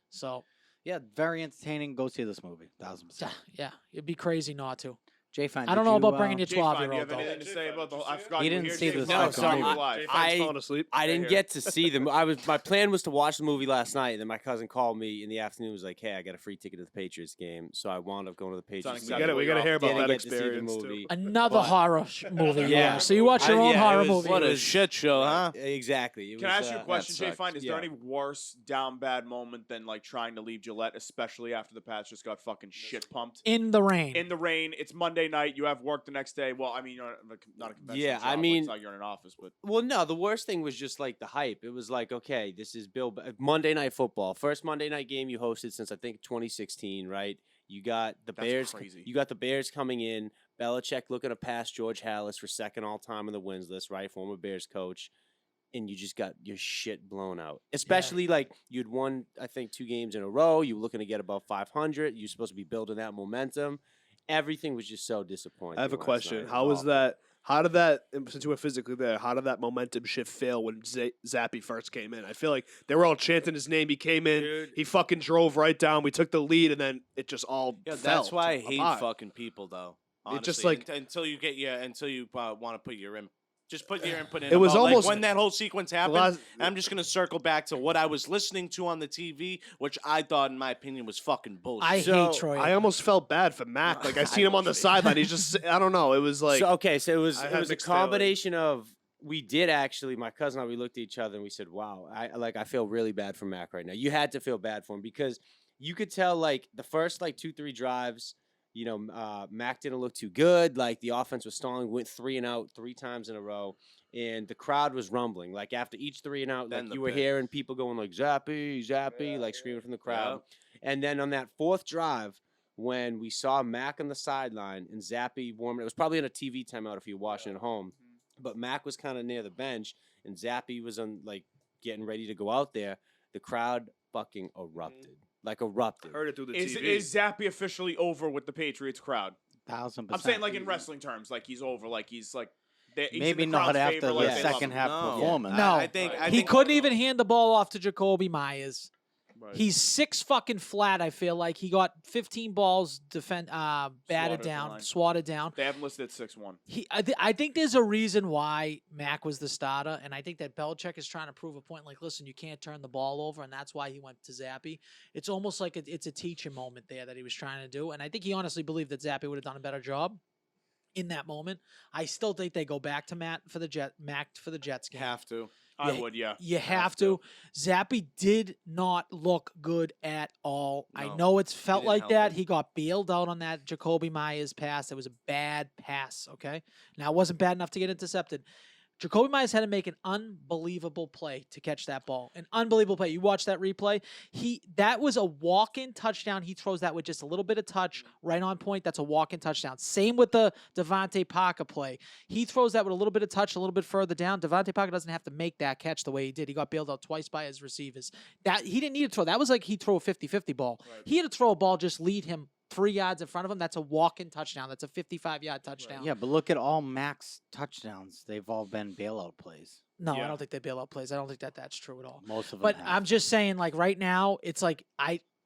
So Yeah, very entertaining. Go see this movie. 1000%. yeah, it'd be crazy not to. Jay Fine. I don't did know you, about bringing your Jay Fine, do you 12-year-old have though. anything to say about the? I forgot He you were didn't here, see Jay this Fine. No, fucking so movie. I- Jay Fine's I- falling asleep. I didn't here. get to see them. My plan was to watch the movie last night, and then my cousin called me in the afternoon. Was like, "Hey, I got a free ticket to the Patriots game," so I wound up going to the Patriots. We We gotta hear about Didn't that get to see the experience movie. too. Another But- horror movie. Yeah. Yeah. So you watch your own yeah, it horror was- movie. What It a was- shit show, huh? Exactly. It Can I was, ask you a that question, Jay sucked. Fine? Is there Yeah. any worse down bad moment than like trying to leave Gillette, especially after the Pats just got fucking shit pumped? In the rain. In the rain, it's Monday night. You have work the next day. Well, I mean, you're not a conventional Yeah, job, I like, mean- it's not you're in an office, but Well, no, the worst thing was just like the hype. It was like, okay, this is Monday Night Football, first Monday night game you hosted since I think 2016, right? You got the That's Bears. crazy. You got the Bears coming in. Belichick looking to pass George Halas for second all time on the wins list, right? Former Bears coach, and you just got your shit blown out. Especially like you'd won, I think, 2 games in a row. You were looking to get above 500. You're supposed to be building that momentum. everything was just so disappointing. I have a last question. night. How was that? How did that? Since you were physically there, how did that momentum shift fail when Zappy first came in? I feel like they were all chanting his name. He came in. Dude. He fucking drove right down. We took the lead, and then it just all. Yeah, fell that's why I hate apart. fucking people, though. It just, Honestly. like- until you get until you want to put your input. Just put your input in. It was about, like, almost- when that whole sequence happened. last- I'm just gonna circle back to what I was listening to on the TV, which I thought, in my opinion, was fucking bullshit. I So, hate Troy. I almost felt bad for Mac. Like I seen him on the sideline. He's just. I don't know. It was like. so it was I it had was a mixed feelings. combination of we did actually. My cousin and I, we looked at each other and we said, "Wow, I feel really bad for Mac right now." You had to feel bad for him because you could tell like the first like 2-3 drives. You know, Mac didn't look too good. Like the offense was stalling, went 3 and out 3 times in a row, and the crowd was rumbling. Like after each 3 and out, Then like the you were pick. hearing people going like Zappy, Zappy, like screaming from the crowd. And then on that 4th drive, when we saw Mac on the sideline and Zappy warming, it was probably on a TV timeout if you're watching at home. But Mac was kind of near the bench, and Zappy was on like getting ready to go out there. The crowd fucking erupted, like erupted. Heard it through the Is TV. Zappy officially over with the Patriots crowd? 1,000%. I'm saying like in wrestling terms, like he's over, like he's like he's in Maybe the not crowd's after favor, the like they love second him. half No. performance. No. I think he couldn't even hand the ball off to Jacoby Myers. Right. He's 6 fucking flat. I feel like he got 15 balls batted Swatted down, line. swatted down. They have him listed at 6'1". I think there's a reason why Mac was the starter, and I think that Belichick is trying to prove a point. Like, listen, you can't turn the ball over, and that's why he went to Zappy. It's almost like it's a teaching moment there that he was trying to do, and I think he honestly believed that Zappy would have done a better job in that moment. I still think they go back to Mac for the Jets game. Have to. I Yeah, would, yeah. You have to. Zappy did not look good at all. I No, know it's felt didn't like help that. him. He got bailed out on that Jacoby Myers pass. It was a bad pass, okay? Now, it wasn't bad enough to get intercepted. Jacoby Myers had to make an unbelievable play to catch that ball. An unbelievable play. You watch that replay. That was a walk-in touchdown. He throws that with just a little bit of touch, right on point. That's a walk-in touchdown. Same with the Devontae Parker play. He throws that with a little bit of touch, a little bit further down. Devontae Parker doesn't have to make that catch the way he did. He got bailed out twice by his receivers. That he didn't need to throw. That was like he threw a 50-50 ball. Right. He had to throw a ball, just lead him 3 yards in front of him. That's a walk-in touchdown. That's a 55-yard touchdown. Yeah, but look at all Mac's touchdowns. They've all been bailout plays. No, I Yeah. don't think they bail out plays. I don't think that's true at all. Most of them But have. I'm just saying, like right now, it's like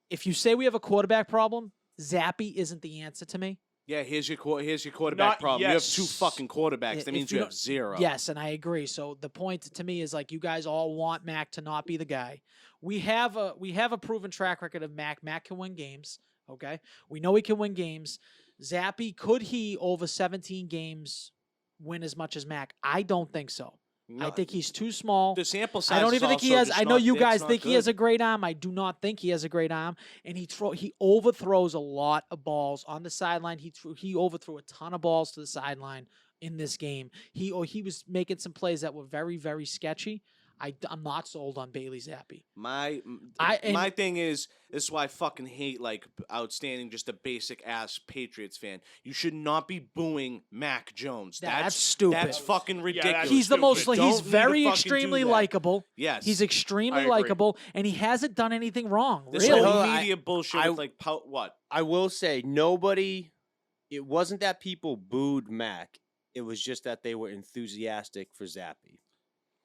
if you say we have a quarterback problem, Zappy isn't the answer to me. Yeah, here's your quarterback Not problem. You have 2 yes. fucking quarterbacks. Yeah, That means if you you have don't- 0. Yes, and I agree. So the point to me is like you guys all want Mac to not be the guy. We have a proven track record of Mac. Mac can win games. Okay, we know he can win games. Zappy, could he over 17 games win as much as Mac? I don't think so. I think he's too small. The sample size. I don't is even think he also has. just I know not- you it's guys not think he has good. a great arm. I do not think he has a great arm, and he overthrows a lot of balls on the sideline. He overthrew a ton of balls to the sideline in this game. He was making some plays that were very, very sketchy. I'm not sold on Bailey Zappi. My thing is, this is why I fucking hate like outstanding, just a basic ass Patriots fan. You should not be booing Mac Jones. That's stupid. That's fucking ridiculous. He's the most. Don't He's need to very fucking extremely do that. likable. Yes, He's I extremely agree. likable, and he hasn't done anything wrong. this Really, whole I- media bullshit I- with like what? I will say it wasn't that people booed Mac. It was just that they were enthusiastic for Zappy.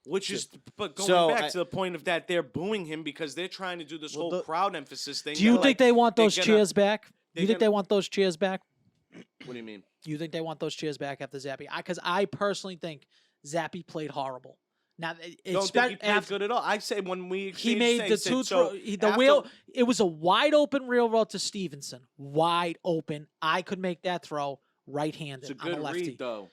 Which is, but going So, back to the point of that, they're booing him because they're trying to do this Well, whole crowd emphasis thing. do you They're think like, they want they're those gonna- cheers back? they're You think gonna- they want those cheers back? What do you mean? You think they want those cheers back after Zappy? Because I personally think Zappy played horrible. Now, Don't think he played good at all. I say when we he exchanged made things, the two said, so the after- wheel. It was a wide open rail route to Stevenson, wide open. I could make that throw right-handed. It's a I'm good a lefty. read, though.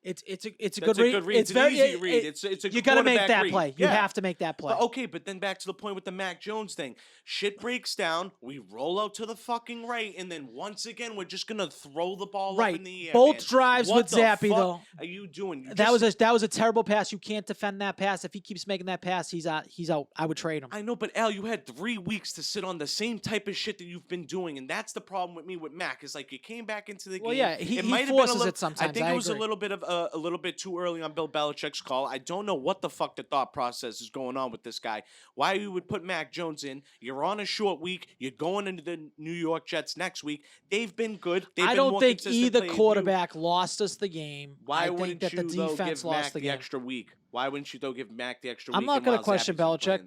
It's a That's good read. It's an easy read. it- It's a you got to make quarterback that read. play. You Yeah. have to make that play. But okay, but then back to the point with the Mac Jones thing. Shit breaks down. We roll out to the fucking right, and then once again, we're just gonna throw the ball Right. up in the air. Both man. drives What with the Zappy, fuck though. Are you doing? That was a terrible pass. You can't defend that pass. If he keeps making that pass, he's out. He's out. I would trade him. I know, but Al, you had 3 weeks to sit on the same type of shit that you've been doing, and that's the problem with me with Mac. Is like you came back into the Well, game. yeah, he might have been a forces little, it sometimes. I think I it was agree. a little bit of a little bit too early on Bill Belichick's call. I don't know what the fuck the thought process is going on with this guy. Why you would put Mac Jones in? You're on a short week. You're going into the New York Jets next week. They've been good. I don't think either quarterback lost us the game. Why I wouldn't think that you the though defense give lost Mac the the game. extra week? Why wouldn't you though give Mac the extra week? I'm not going to question Belichick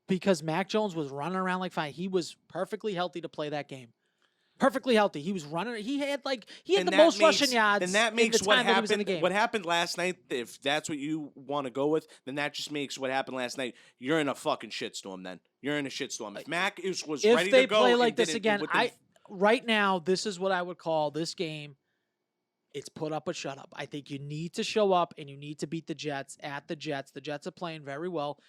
because Mac Jones was running around like fine. He was perfectly healthy to play that game. Perfectly healthy. He was running. He had the most rushing yards. And that makes in the time that he was in the game. what happened last night. If that's what you want to go with, then that just makes what happened last night. You're in a fucking shitstorm. Then you're in a shitstorm. If Mac was if ready they to go, play and like this didn't- again, within right now this is what I would call this game. It's put up or shut up. I think you need to show up and you need to beat the Jets at the Jets. The Jets are playing very well.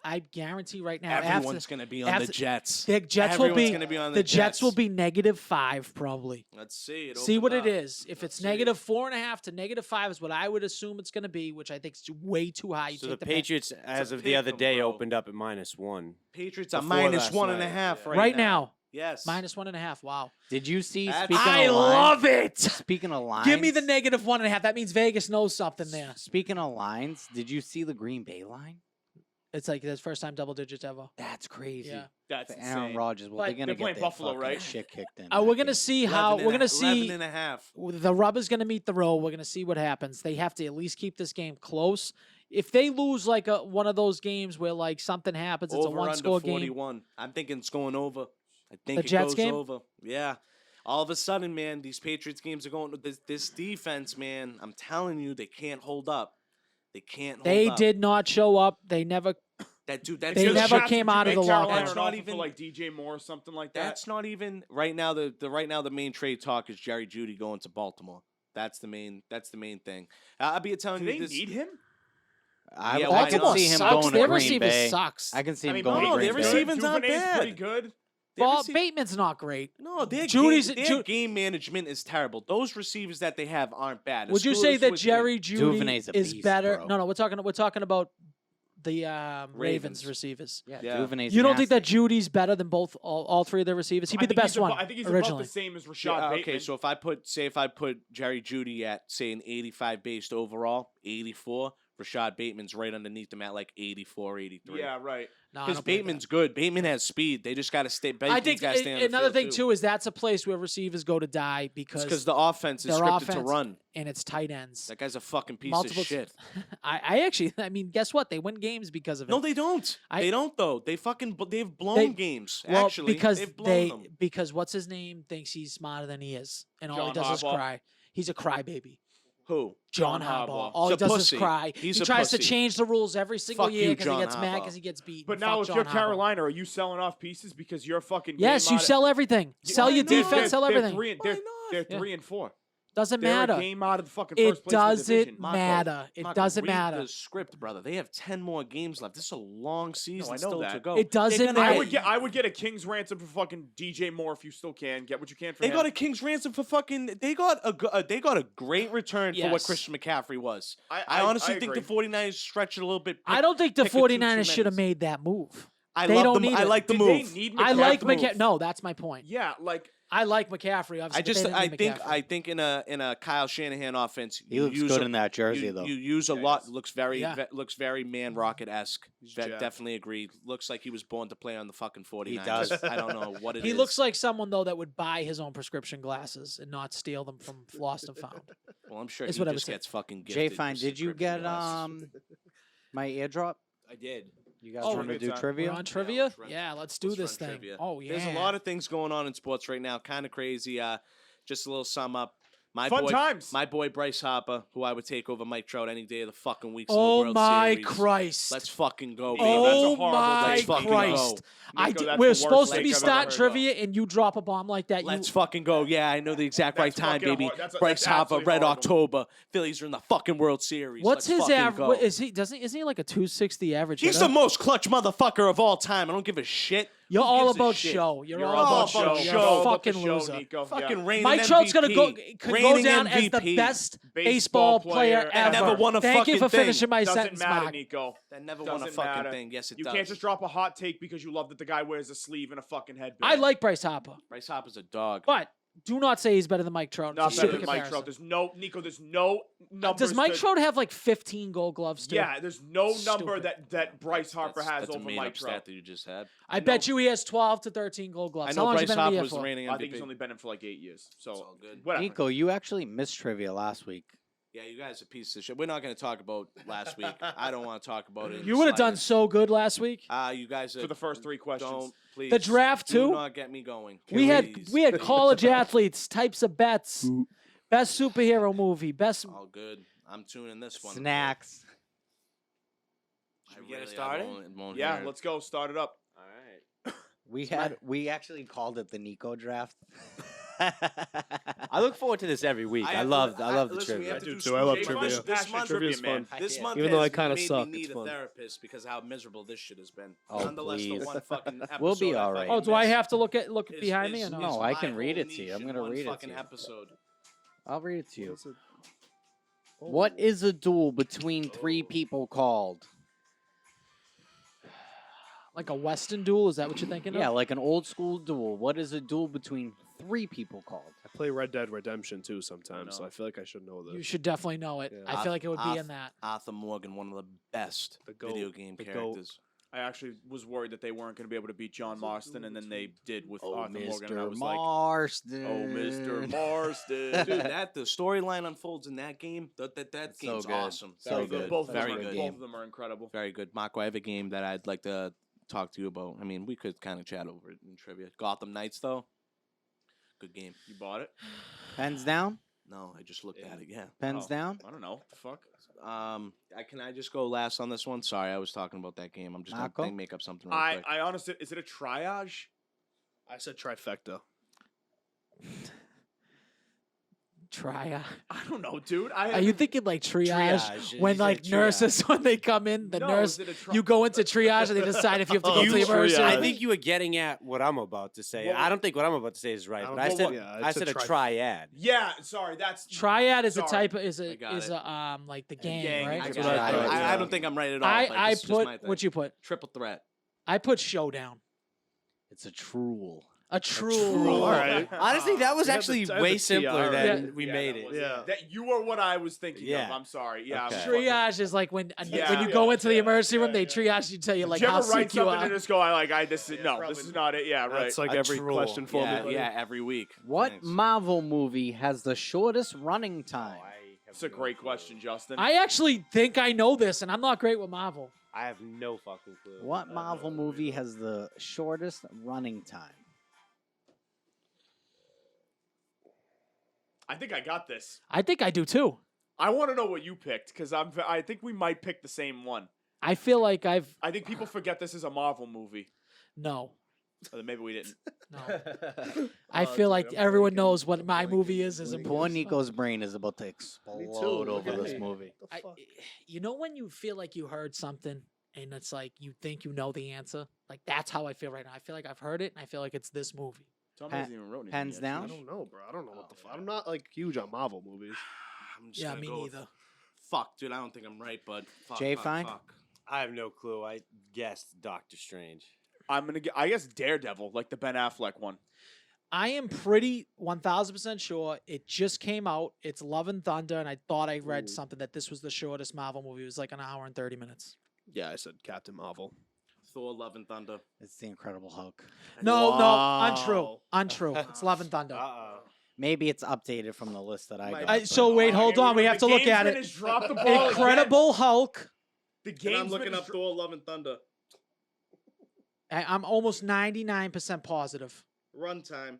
I guarantee right now, everyone's going to be on the Jets. The Jets Everyone's will be gonna be on the the Jets will Jets. be -5 probably. Let's see. See what it is. is. If Let's it's see. -4.5 to -5 is what I would assume it's going to be, which I think is way too high. You So take the pick. Patriots, as a of the other pick 'em, day, bro. opened up at -1. Patriots are before minus last 1.5 night. right now. Yes. -1.5. Wow. Did you see? That's- Speaking I of love lines, it. Speaking of lines, Give me the -1.5. That means Vegas knows something there. Speaking of lines, did you see the Green Bay line? It's like his first time double digits ever. That's crazy. Yeah. That's For Aaron insane. Rodgers, well, But they're gonna they're get playing their Buffalo, fucking right? shit kicked in. We're that gonna game. see how 11 we're gonna 11 see and a half. the rubber's gonna meet the road. We're gonna see what happens. They have to at least keep this game close. If they lose like one of those games where like something happens, it's Over a under one-score game. 41. I'm thinking it's going over. I think The it Jets goes game? over. Yeah. All of a sudden, man, these Patriots games are going. This defense, man, I'm telling you, they can't hold up. They can't hold They up. did not show up. They never. That dude. That's They just- never Shots came would you out of make the Carolina locker an That's not offer even- for like DJ Moore or something like that. That's not even right now. The main trade talk is Jerry Jeudy going to Baltimore. That's the main thing. I'll be telling Do you they this. need him? I, Yeah, I why can not? see him sucks. going Their to Green receiver Bay. sucks. I can see him I mean, going no, to their Green Bay. receiving's not Duvernay's bad. pretty good. Their Well, receiv- Bateman's not great. No, their Judy's- their game management is terrible. Those receivers that they have aren't bad. Would you say Escoola's that with Jerry Jeudy Duvernay's a is beast, better? bro. No, we're talking about the Ravens Ravens. receivers. Yeah, Yeah. Duvernay's You don't think that nasty. Judy's better than all three of their receivers? He'd be the best one I think he's originally. about the same as Rashad Yeah, Bateman. okay, so if I put Jerry Jeudy at say an 85 based overall, 84, Rashad Bateman's right underneath him at like 84, 83. Yeah, right. No, I Because don't believe that. Bateman's good. Bateman has speed. They just got to stay. I Bateman's think gotta stay on the another field, thing too is that's a place where receivers go to die because the offense is their scripted offense to run. and it's tight ends. That guy's a fucking piece Multiple of shit. I actually, I mean, guess what? They win games because of it. No, they don't. I- They don't though. They've blown They- games. well, Actually, because they've blown them. because what's his name thinks he's smarter than he is, and all he John does is Harbaugh. cry. He's a crybaby. Who? John John Harbaugh. Harbaugh. All He's he a does pussy. is cry. He's he a tries to pussy. change the rules every single Fuck year you, because he John gets mad Harbaugh. because he gets beat. But Fuck now if John you're Harbaugh. Carolina, are you selling off pieces because you're fucking Yes, game you out of- sell everything. Sell Why your not? defense. Sell They're everything. three and- Why they're- not? They're Yeah. 3 and 4. Doesn't They're matter. a game out of the fucking It first place in the doesn't division. Marco, matter. It Marco, doesn't read matter. the script, brother. They have 10 more games left. This is a long season I know still to that. go. It doesn't They're gonna matter. I would get a king's ransom for fucking DJ Moore if you still can. Get what you can for They him. got a king's ransom for fucking. They got a great return for what Yes. Christian McCaffrey was. I I honestly think the agree. 49ers stretched it a little bit. I don't think the pick of two 49ers should have tremendous. made that move. I they love don't the. need I it. like the Did they move. need I like the move. McCaffrey. No, that's my point. Yeah, like I like McCaffrey. Obviously, but they didn't need McCaffrey. I think in a Kyle Shanahan offense, He you looks use good a- in that jersey, you, though. You use a Yeah, lot. he does. Yeah. Looks very man rocket esque. jacked. Definitely agree. Looks like he was born to play on the fucking 49ers. does. I don't know what it is. He looks like someone though that would buy his own prescription glasses and not steal them from Lost and Found. Well, I'm sure is he what I would just say. gets fucking Jay gifted. Fine, did you prescription get glasses. my airdrop? I did. You guys Oh, want to good do time. trivia? We're on trivia. let's run- Yeah, let's do Let's this run thing. trivia. Oh yeah. There's a lot of things going on in sports right now. Kind of crazy. Just a little sum up. Fun times. My boy Bryce Harper, who I would take over Mike Trout any day of the fucking weeks. Oh of the World my Series. Christ. Let's fucking go, baby. that's a Oh horrible my take. Let's fucking Christ. go. Nico, that's We're the supposed worst to be take I've ever starting heard trivia and you drop a bomb like that. Let's you, fucking go. Yeah, I know the exact right That's time, fucking baby. hor- that's Bryce Harper, absolutely Red horrible. October. Phillies are in the fucking World Series. What's Let's his fucking average? go. What is he? Isn't he like a 260 average? He's hitter? the most clutch motherfucker of all time. I don't give a shit. You're Who all gives a about shit? show. You're all all about about show. show. You're a All about the fucking show, loser. Nico. Fucking Yeah. reigning Mike MVP. Trout's could go Reigning down as the MVP. best Baseball baseball player player ever. Never won a Thank you fucking for thing. finishing my Doesn't sentence, matter, Mark. Nico. That never won a Doesn't fucking matter. thing. Yes, it You does. can't just drop a hot take because you love that the guy wears a sleeve and a fucking headband. I like Bryce Harper, Bryce Harper's a dog. but Do not say he's better than Mike Trout. Not It's a better stupid than Mike Trout. comparison. There's no numbers. Does Mike to- Trout have like 15 Gold Gloves too? Yeah, there's no number Stupid. that Bryce Harper has that's over a made Mike up Trout. stat that you just had. I bet you he has 12 to 13 Gold Gloves. I How know long has Bryce he been in Harper the was the NFL? reigning I think MVP. he's only been in for like 8 years. So It's all good. whatever. Nico, you actually missed trivia last week. Yeah, you guys are pieces of shit. We're not going to talk about last week. I don't want to talk about it. You would have done so good last week. You guys are, For the first 3 questions. Don't please. The draft do too. not get me going. We had Please. college athletes, types of bets, best superhero movie, best. All good. I'm tuning this one. Snacks. Should we get it started? Yeah, let's go. Start it up. All right. We actually called it the Nico draft. I look forward to this every week. I love the listen, we trivia. have to I do do too. I love This trivia. month, this month, Trivia's man. fun. this Yeah. month Even though I has kinda made suck, me it's need a fun. therapist because how miserable this shit has been. Oh, Nonetheless, please. the one fucking episode We'll be I all fucking right. Oh, do I missed have to look is- behind me or is- no? No, is I my can read whole it to you. niche I'm in gonna one read it to fucking you. episode. I'll read it to you. What's it? What is a duel between 3 people called? Like a Western duel? Is that what you're thinking Yeah, of? like an old school duel. What is a duel between 3 people called? I play Red Dead Redemption too sometimes, so know. I feel like I should know this. You should definitely know it. Yeah. I feel like it would be in that. Arthur Morgan, one of the best The GOAT. video game The GOAT. characters. I actually was worried that they weren't going to be able to beat John Marston, and then they did with Oh, Arthur Morgan. And I Mr. was like, Marston. oh, Mr. Marston. Dude, the storyline unfolds in that game. That It's so game's good. awesome. So Very good. Both of them Very are- good. Both of them are incredible. Very good. Marco, I have a game that I'd like to talk to you about. I mean, we could kind of chat over it in trivia. Gotham Knights, though. Good game. You bought it? Pens down? No, I just looked at it. Yeah. Pens Oh. down? I don't know. The fuck? Can I just go last on this one? Sorry, I was talking about that game. I'm just Marco? gonna make up something real I quick. honestly, is it a triage? I said trifecta. Triage. I don't know, dude. I Are you thinking like triage? Triage. When You said like triage. nurses, when they come in, the No, nurse, is it a you go into triage and they decide if you have to go Oh, to the you emergency triage. I room. think you were getting at what I'm about to say. Well, I don't think what I'm about to say is right, I but don't I know said what- yeah, I it's said a a tri- triad. Yeah, sorry. That's Triad is a Sorry. type. I Is got it. a like the gang, gang, right? I, That's got what it. I thought, I yeah. don't think I'm right at all. I but this is just my put thing. what you put. Triple threat. I put showdown. It's a truel. A true. All right. Honestly, that was We had actually the- I had way the simpler TR. than Yeah. we Yeah, made that it. was Yeah. That you were what I was thinking of. Yeah. I'm sorry. Yeah. Okay. I'm Triage is like when Yeah, when you go yeah, into the yeah, emergency room, yeah, they yeah. triage you, tell you like Did you how ever write sick you something are. and just go, this is no, this is not it. Yeah, right. That's like A every troll. question for Yeah, me. yeah, every week. What Thanks. Marvel movie has the shortest running time? It's a great question, Justin. I actually think I know this, and I'm not great with Marvel. I have no fucking clue. What Marvel movie has the shortest running time? I think I got this. I think I do too. I want to know what you picked because I think we might pick the same one. I feel like I think people forget this is a Marvel movie. no. Maybe we didn't. No. I feel like everyone knows what my movie is. Poor Nico's brain is about to Me explode too. Look over at this me. movie. What the fuck? You know when you feel like you heard something and it's like you think you know the answer? Like that's how I feel right now. I feel like I've heard it and I feel like it's this movie. Tommy Pen- hasn't even wrote anything pens yet. down? I don't know, bro. I don't know what the Oh, fuck. I'm not like huge on Marvel movies. I'm just Yeah, gonna me go with- neither. Fuck, dude. I don't think I'm right, but fuck, Jay, fuck, fine? fuck. I have no clue. I guessed Doctor Strange. I'm gonna get. I guess Daredevil, like the Ben Affleck one. I am pretty 1000% sure it just came out. It's Love and Thunder, and I thought I read Ooh. something that this was the shortest Marvel movie. It was like an hour and 30 minutes. Yeah, I said Captain Marvel. Thor: Love and Thunder. It's the Incredible Hulk. No, Wow. untrue. Untrue. It's Love and Thunder. Uh-oh. Maybe it's updated from the list that I got. Might- So but- wait, hold on. We have to look at gamesman it. has dropped the ball Incredible Hulk. Again. The And I'm gamesman looking has up Thor: Love and Thunder. I'm almost 99% positive. Runtime.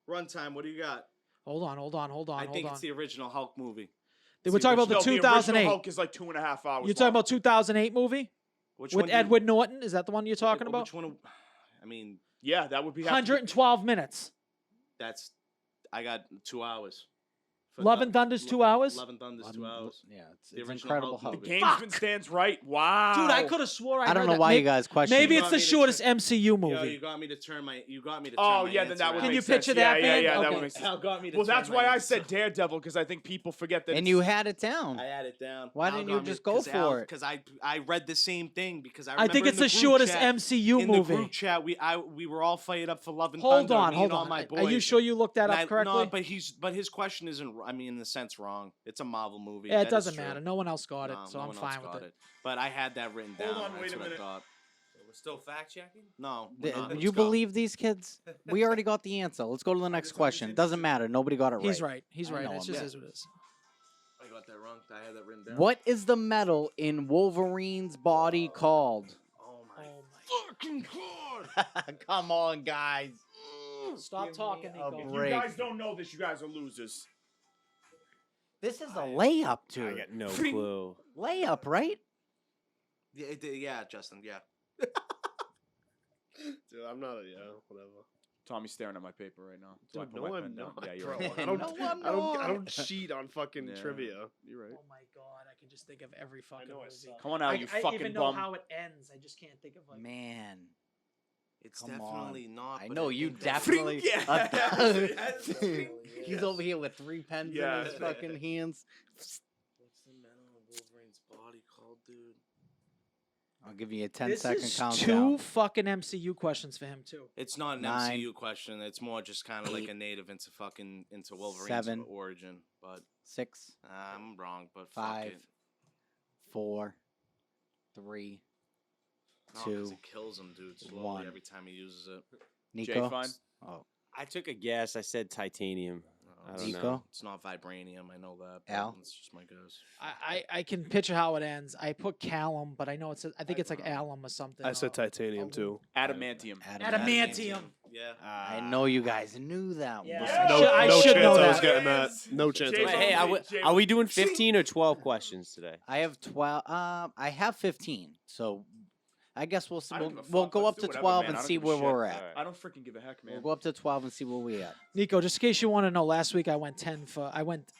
Runtime. What do you got? Hold on. I think it's the original Hulk movie. We're talking about the No, the original 2008. Hulk is like 2.5 hours. You're talking about 2008 movie Which with one do you- Edward Norton? Is that the one you're talking about? Which one? I mean, Yeah, that would be 112 minutes. that's. I got 2 hours for Love and Thunder's 2 hours? Love and Thunder's 2 hours. Yeah, it's The original incredible Hulk how. The movie. gamesman stands right. Wow. Dude, I could have swore I don't heard know that. why maybe, you guys question. Maybe it. it's the me to shortest MCU Yo, movie. you got me to turn my. You got me to. Oh, turn my yeah, then that answer would Can make you sense. picture that, yeah, man? Yeah, that Okay. would make sense. Hal got me to Well, turn that's my why I answer. said Daredevil, because I think people forget that And it's- you had it down. I had it down. Why Al didn't you got me- just go 'cause Al- for it? Because I read the same thing. Because I I think remember it's in the group shortest chat- MCU in movie. the group chat, we were all fired up for Love and Hold Thunder. on, me hold and all on. my Are you boys. sure you looked that And up correctly? No, but his question isn't. I mean, in a sense, wrong. It's a Marvel movie. Yeah, it That is doesn't true. matter. No one else got it, No, so no I'm one else fine with got it. But I had that written Hold down. on, That's wait a what minute. I thought. We're still fact checking. No, we're not. You Let's go. believe these kids? We already got the answer. Let's go to the next question. Doesn't matter. Nobody got it right. He's right. He's I right. know It's him, just yeah. is what it is. I got that wrong. I had that written down. What is the metal in Wolverine's body called? Oh my Oh my. fucking god! Come on, guys. Stop talking, a Nico. If you break. guys don't know this, you guys are losers. This is a layup, I dude. got no clue. Layup, right? Yeah, Justin. Yeah. Dude, I'm not a whatever. Tommy's staring at my paper right now. So I Dude, put no, my I'm pen down. not, Yeah, you're bro. right. I don't, No, I'm I don't not. cheat on fucking Yeah. trivia. You're right. Oh my god, I can just think of every fucking know I movie. suck. Come on now, you I fucking even bum. know how it ends. I just can't think of like. Man. It's Come definitely on. not. I but know you think that's- definitely. Yeah. He's over here with 3 pens Yeah. in his fucking hands. What's the metal in Wolverine's body called, dude? I'll give you a This 10-second is countdown. 2 fucking MCU questions for him too. It's not an 9, MCU question. It's more just kind of like 8, a native into Wolverine's 7, origin. But 6, I'm wrong. But 5, fuck it. 4, 3, No, 'cause 2. it kills him, dude. Slowly 1. every time he uses it. Nico. fine? Oh, I took a guess. I said titanium. I don't Nico? know. It's not vibranium. I know that. but Al? It's just my guess. I can picture how it ends. I put Callum, but I know I think it's like alum or something. I said titanium too. Adamantium. Adamantium. Yeah. I know you guys knew that Yeah. one. I No, should- I no should chance know I was that. getting that. No chance. Jay I was Hey, Bone. getting are we doing 15 or 12 questions today? I have 12. I have 15. So I guess we'll see. I don't We'll, give a we'll fuck. go Let's up do to whatever, 12 man. and I don't see give a where shit. we're at. Alright. I don't freaking give a heck, man. We'll go up to 12 and see where we at. Nico, just in case you want to know, last week I went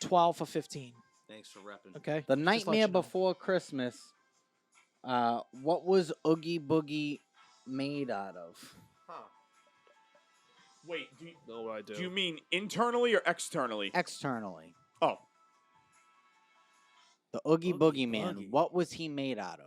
12 for 15. Thanks for repping. Okay. The Just let Nightmare you know. Before Christmas. What was Oogie Boogie made out of? Wait, No, what I do. do you mean internally or externally? Externally. Oh, The Oogie Oogie Boogie Man. Boogie. What was he made out of?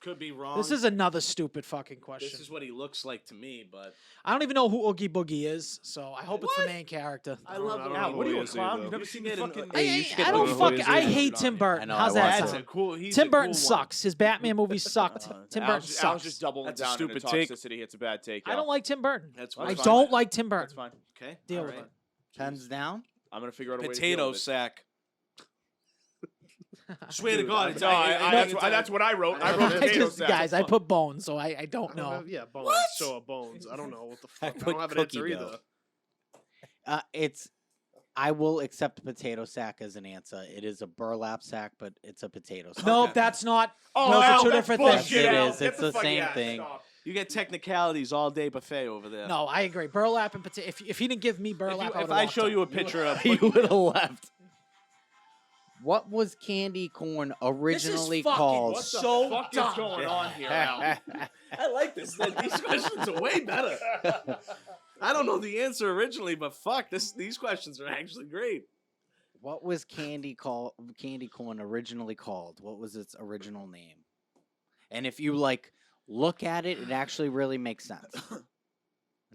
Could be wrong. This is another stupid fucking question. This is what he looks like to me, but I don't even know who Oogie Boogie is, so I hope it's the What? main character. I love I him. don't Al, know what are who you, he a is clown? either. You've never seen the Hey, fucking... Hey, you should get I don't the fucking. movies I in. hate Tim Burton. I know, How's I that watched That's sound? a cool. He's Tim a Burton cool sucks. His Batman movies sucked. Tim Burton Al's sucks. just doubling That's a down on the stupid take. toxicity. It's a bad take. I don't like Tim Burton. That's I That's fine. don't like Tim That's Burton. fine. Okay. Deal all with right. it. Pens down? I'm gonna figure out a way to deal Potato with it. sack. Swear to Dude, God, it's No, that's what I wrote. I wrote I potato just, sack. guys, I put bones, so I don't I don't know. have- yeah, bones. What? Sure, bones. I don't know what the I fuck. I, put don't have an cookie answer dough. either. It's. I will accept potato sack as an answer. It is a burlap sack, but it's a potato sack. Nope, Okay. that's not. Oh, Those are Al, two that's different bullshit, things. It Al. is. Get It's the fuck- same yeah, thing. stop. You get technicalities all day buffet over there. No, I agree. Burlap and potato. If he didn't give me If, burlap, if would've I walked show out. you a picture of You would have left. What was candy corn originally fucking called? What the So fuck dumb. is going on here, Al? I like this. These questions are way better. I don't know the answer originally, but fuck, these questions are actually great. What was candy corn originally called? What was its original name? And if you look at it, it actually really makes sense.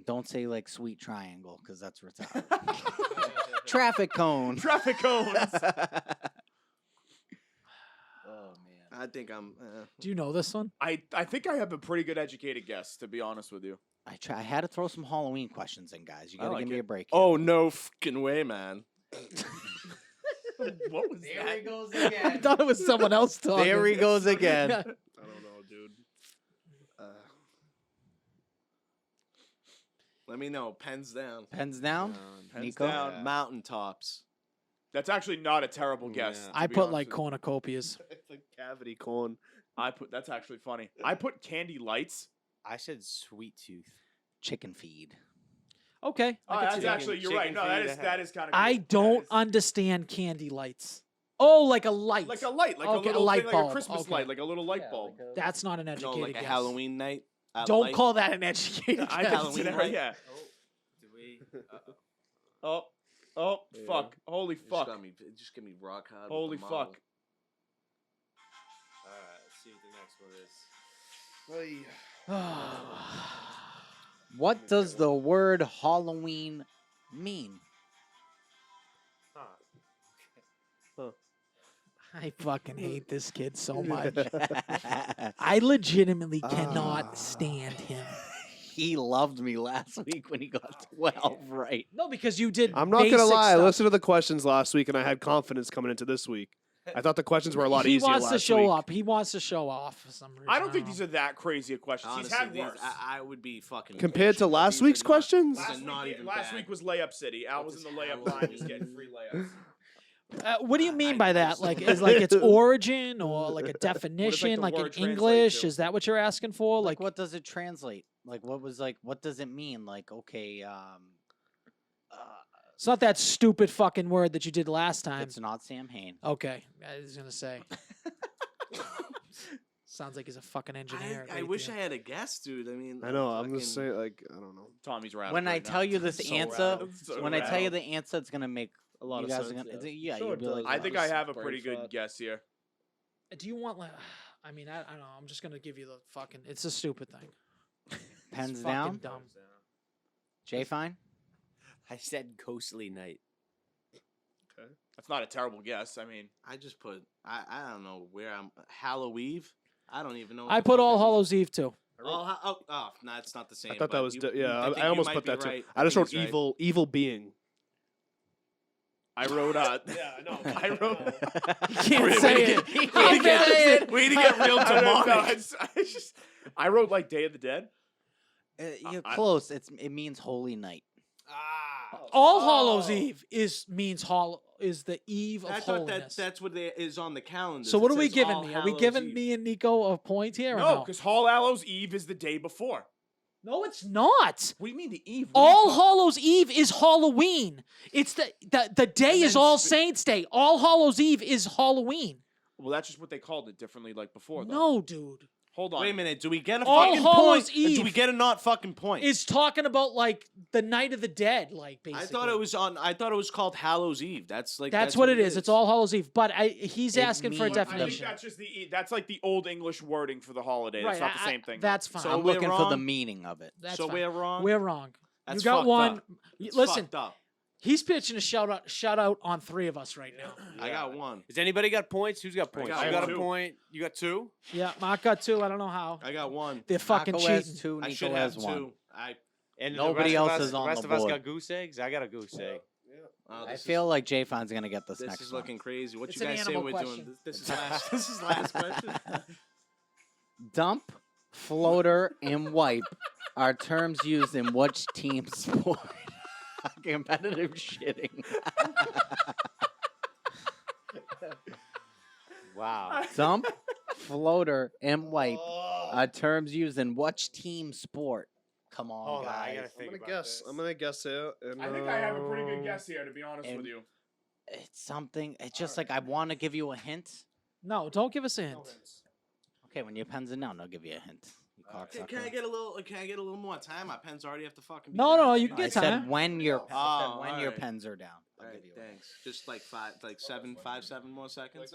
Don't say like sweet triangle because that's retarded. Traffic cone. Traffic cones. Oh man. I think I'm. Do you know this one? I think I have a pretty good educated guess, to be honest with you. I had to throw some Halloween questions in, guys. You I gotta like give me it. a break. here. Oh no fucking way, man! What was There that? he goes I again. thought it was someone else talking. There he goes again. I don't know, dude. Let me know. Pens down. Pens down. Pens Nico? down. Mountaintops. That's actually not a terrible guess. Yeah. to I be put honest like with you. cornucopias. It's like cavity corn. That's actually funny. I put candy lights. I said sweet tooth. Chicken feed. Okay. Oh, I can that's see that. actually you're Chicken right. No, feed that is kind of. I don't understand candy lights. Oh, like a light. like a light, like Okay, a little light thing, like bulb. a Christmas Okay. light, like a little light bulb. That's not an No, educated like a guess. Halloween night. at Don't light. call that an educated I guess. consider Halloween it, yeah. Do we? Oh, oh, Yeah. fuck! Holy fuck! Just give me rock hard. with Holy the model. fuck! All right, let's see what the next one is. What does the word Halloween mean? I fucking hate this kid so much. I legitimately cannot stand him. He loved me last week when he got 12 right. No, because you did. I'm not gonna basic lie. I stuff. listened to the questions last week, and I had confidence coming into this week. I thought the questions were a lot he easier wants last to show week. up. He wants to show off for some reason. I don't think know. these are that crazy of questions. Honestly, He's had these, worse. I would be fucking Compared to bullshit. last These are week's not- questions? these are not even last bad. week was layup city. Al was in the layup line, just getting free layups. What do you mean I by that? just- Like, is like its origin or like a the definition, like in word translate English? to? Is that what you're asking for? Like, Like, what does it translate? Like, what does it mean? Like, okay, it's not that stupid fucking word that you did last time. it's not Sam Hain. Okay, I was gonna say. Sounds like he's a fucking engineer. I wish I had a guess, dude. I mean, I know. I'm fucking- just saying, like, I don't know. Tommy's rattled When I right now. tell you this So answer, rattled, so when I tell you rattled. the answer, it's gonna make A lot you of guys sense. are gonna, yeah. you'll be like, I think I have a Brain pretty good fart. guess here. Do you want like? I mean, I don't know. I'm just gonna give you the fucking. It's a stupid thing. pens It's down. fucking dumb. Jay Fine. I said ghostly night. That's not a terrible guess. I mean, I just put. I don't know where I'm. Halloween. I don't even know. what I the put fuck All that means. Hallows Eve too. Oh, no, it's not the same. I thought that but was you- yeah. think I you almost might put be that too. right. I just think wrote he's right. evil being. I wrote. Yeah, I know. I wrote. He can't say it. He can't say it. Way to get real I don't know, demonic. I wrote like Day of the Dead. You're I- close. It means holy night. All Hallows Eve means is the eve of I thought holiness. that's what is on the calendar. So what It are we says giving All me? Are we Hallows giving Eve. me and Nico a point here? Or No, no, because All Hallows Eve is the day before. no, it's not. What do you mean the Eve? What are you All talking- Hallows Eve is Halloween. It's the day And is then All sp- Saints Day. All Hallows Eve is Halloween. Well, that's just what they called it differently, like before. Though. No, dude. Hold on. Wait a minute. Do we get a All fucking Hallows point? Or do we Eve get a not fucking point? It's talking about like the night of the dead, like basically. I thought it was on. I thought it was called Hallows Eve. That's like. That's what it is. It's All Hallows Eve. But he's It asking for a means- I think definition. that's just that's like the old English wording for the holiday. It's Right, not the same thing. That's fine. So I'm we're looking for the wrong? meaning of it. That's so fine. we're wrong. We're wrong. That's you got fucked one. up. Y- It's Listen, fucked up. he's pitching a shout out on three of us right now. I got one. Has anybody got points? Who's got points? got you got two. a point. You got two. Yeah, Mark got two. I don't know how. I got one. They're fucking Marco has cheating. two. I Nico should has have one. two. And Nobody the rest else of us, is on the rest the of us board. got goose eggs. I got a goose egg. Oh, I this feel is, like Jay Fine's gonna get this this next is one. looking crazy. What It's you an guys say animal we're question. doing? This is last. This is last question. Dump, floater, and wipe are terms used in which team sport? Competitive shitting. Wow. Dump, floater, and wipe are terms used in which team sport? Come on, Hold on, I guys. gotta I'm think gonna about guess. this. I'm gonna guess here. And, I think I have a pretty good guess here, to be honest and- with you. It's something. It's just like I want to give you a hint. No, don't give us a hint. Okay, when your pen's in down, I'll give you a hint. You cocksucker. Can I get a little? Can I get a little more time? My pens already have to fucking. Be No, down. no, you can I get said time. when your Oh, when your alright. pens are down. I'll Alright, give you a hint. thanks. Just like 7 more seconds.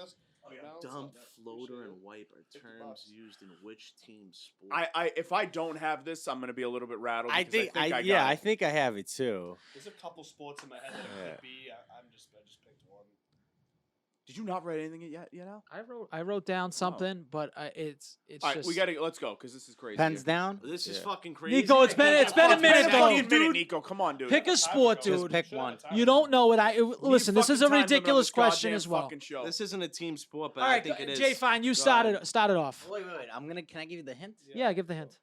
Dump, floater, and wipe are terms used in which team sport? I if I don't have this, I'm gonna be a little bit rattled. I because think. I got Yeah, it. I think I have it too. There's a couple sports in my head that Yeah. could be. I just picked one. Did you not write anything yet, Al? I wrote down something, but it's All right, just we gotta let's go because this is crazy. Pens here. down. This is Yeah. fucking crazy. Nico, it's been a It's been minute a though. fucking minute, Dude, Nico. Come on, dude. pick a sport, Just dude. pick one. You don't know it. Listen, this is a Fucking time limit on ridiculous this question goddamn as well. fucking show. This isn't a team sport, but All I right, think it is. Jay, fine. You Go ahead. started off. Wait. I'm gonna. Can I give you the hint? Yeah, give the hint.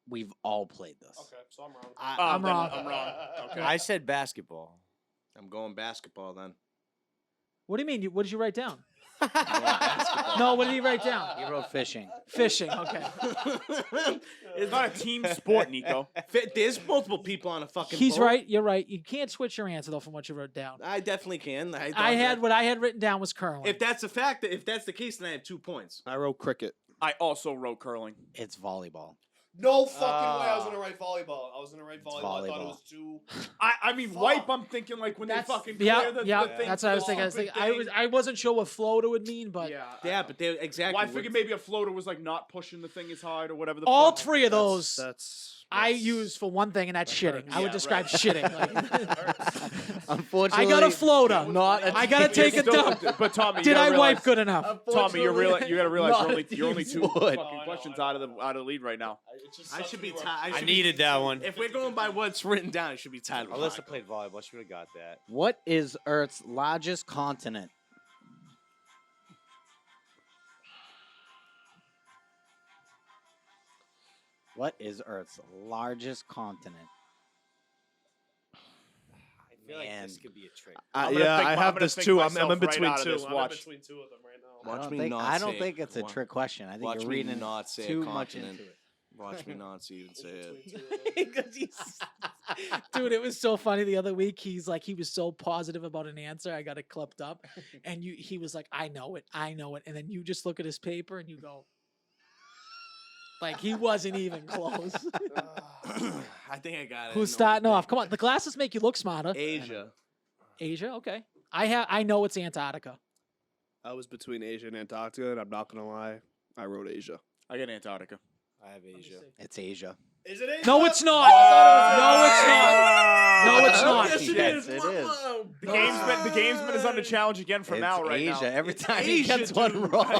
We've all played this. Okay, so I'm wrong. I'm then wrong. I'm wrong. Okay. I said basketball. I'm going basketball then. What do you mean? What did you write down? No, what did he write down? He wrote fishing. Fishing. Okay. It's not a team sport, Nico. There's multiple people on a fucking He's boat. right. You're right. You can't switch your answer though from what you wrote down. I definitely can. I had what I had written down was curling. If that's a fact, if that's the case, then I have 2 points. I wrote cricket. I also wrote curling. It's volleyball. No fucking way I was gonna write volleyball. I was gonna write volleyball. I thought it volleyball. was too. I mean, wipe. I'm thinking like when That's- they fucking yeah, clear the yeah. thing. That's for what I the was thinking. stupid I wasn't sure what floater would mean, but Yeah. Yeah, but they exactly. Well, I figured maybe a floater was like not pushing the thing as hard or whatever. The all fuck. 3 of those That's. I use for one thing, and that's shitting. I would Yeah, describe right. shitting. Like, Unfortunately, I got a floater. Not a I gotta take a Still- dump. But Tommy, you Did gotta I realize, wipe good enough? Tommy, you gotta realize Not you're only a two team sport. fucking questions out of the lead right now. I should be tied. I needed that one. If we're going by what's written down, it should be tied. with Alyssa Michael. played volleyball. She would have got that. What is Earth's largest continent? What is Earth's largest continent? I feel like this Man. could be a trick. I'm gonna Yeah, think- I I'm have gonna this think too. I'm myself in right between out of two. this. I'm Watch. in between 2 of them right now. Watch I don't me think, not I don't say think it's a one. trick question. I think Watch you're me reading not say a too much continent. into it. Watch me not even say it. Dude, it was so funny the other week. He was so positive about an answer. I got it clipped up, and he was like, "I know it, and then you just look at his paper and you go, like he wasn't even close. I think I got it. Who's starting off? Come on, the glasses make you look smarter. Asia. Asia, okay. I know it's Antarctica. I was between Asia and Antarctica, and I'm not gonna lie, I wrote Asia. I got Antarctica. I have Asia. It's Asia. Is it Asia? No, it's not. No, it's not. No, it's not. Yes, it Yes, is. it Wow. is. The gamesman is under challenge again from It's now right Asia. now. Every It's time he Asia, gets one dude. wrong.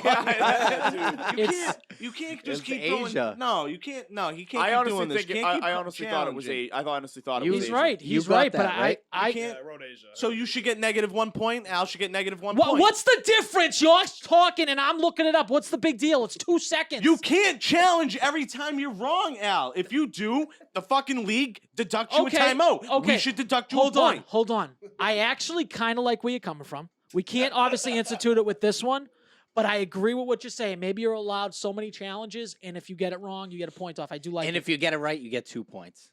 It's You can't just It's keep Asia. going. No, you can't. No, he can't I keep honestly doing this. think You can't keep I honestly thought it was challenging. I honestly thought it You- was he's Asia. right. You He's got right. that, But right? I Yeah, I wrote Asia. So you should get -1 point. Al should get -1 point. What's the difference? You're talking and I'm looking it up. What's the big deal? It's 2 seconds. You can't challenge every time you're wrong, Al. If you do, the fucking league deducts you Okay, a timeout. okay. We should deduct you Hold a on, point. hold on. I actually kind of like where you're coming from. We can't obviously institute it with this one, but I agree with what you're saying. Maybe you're allowed so many challenges, and if you get it wrong, you get a point off. I do like And it. if you get it right, you get 2 points.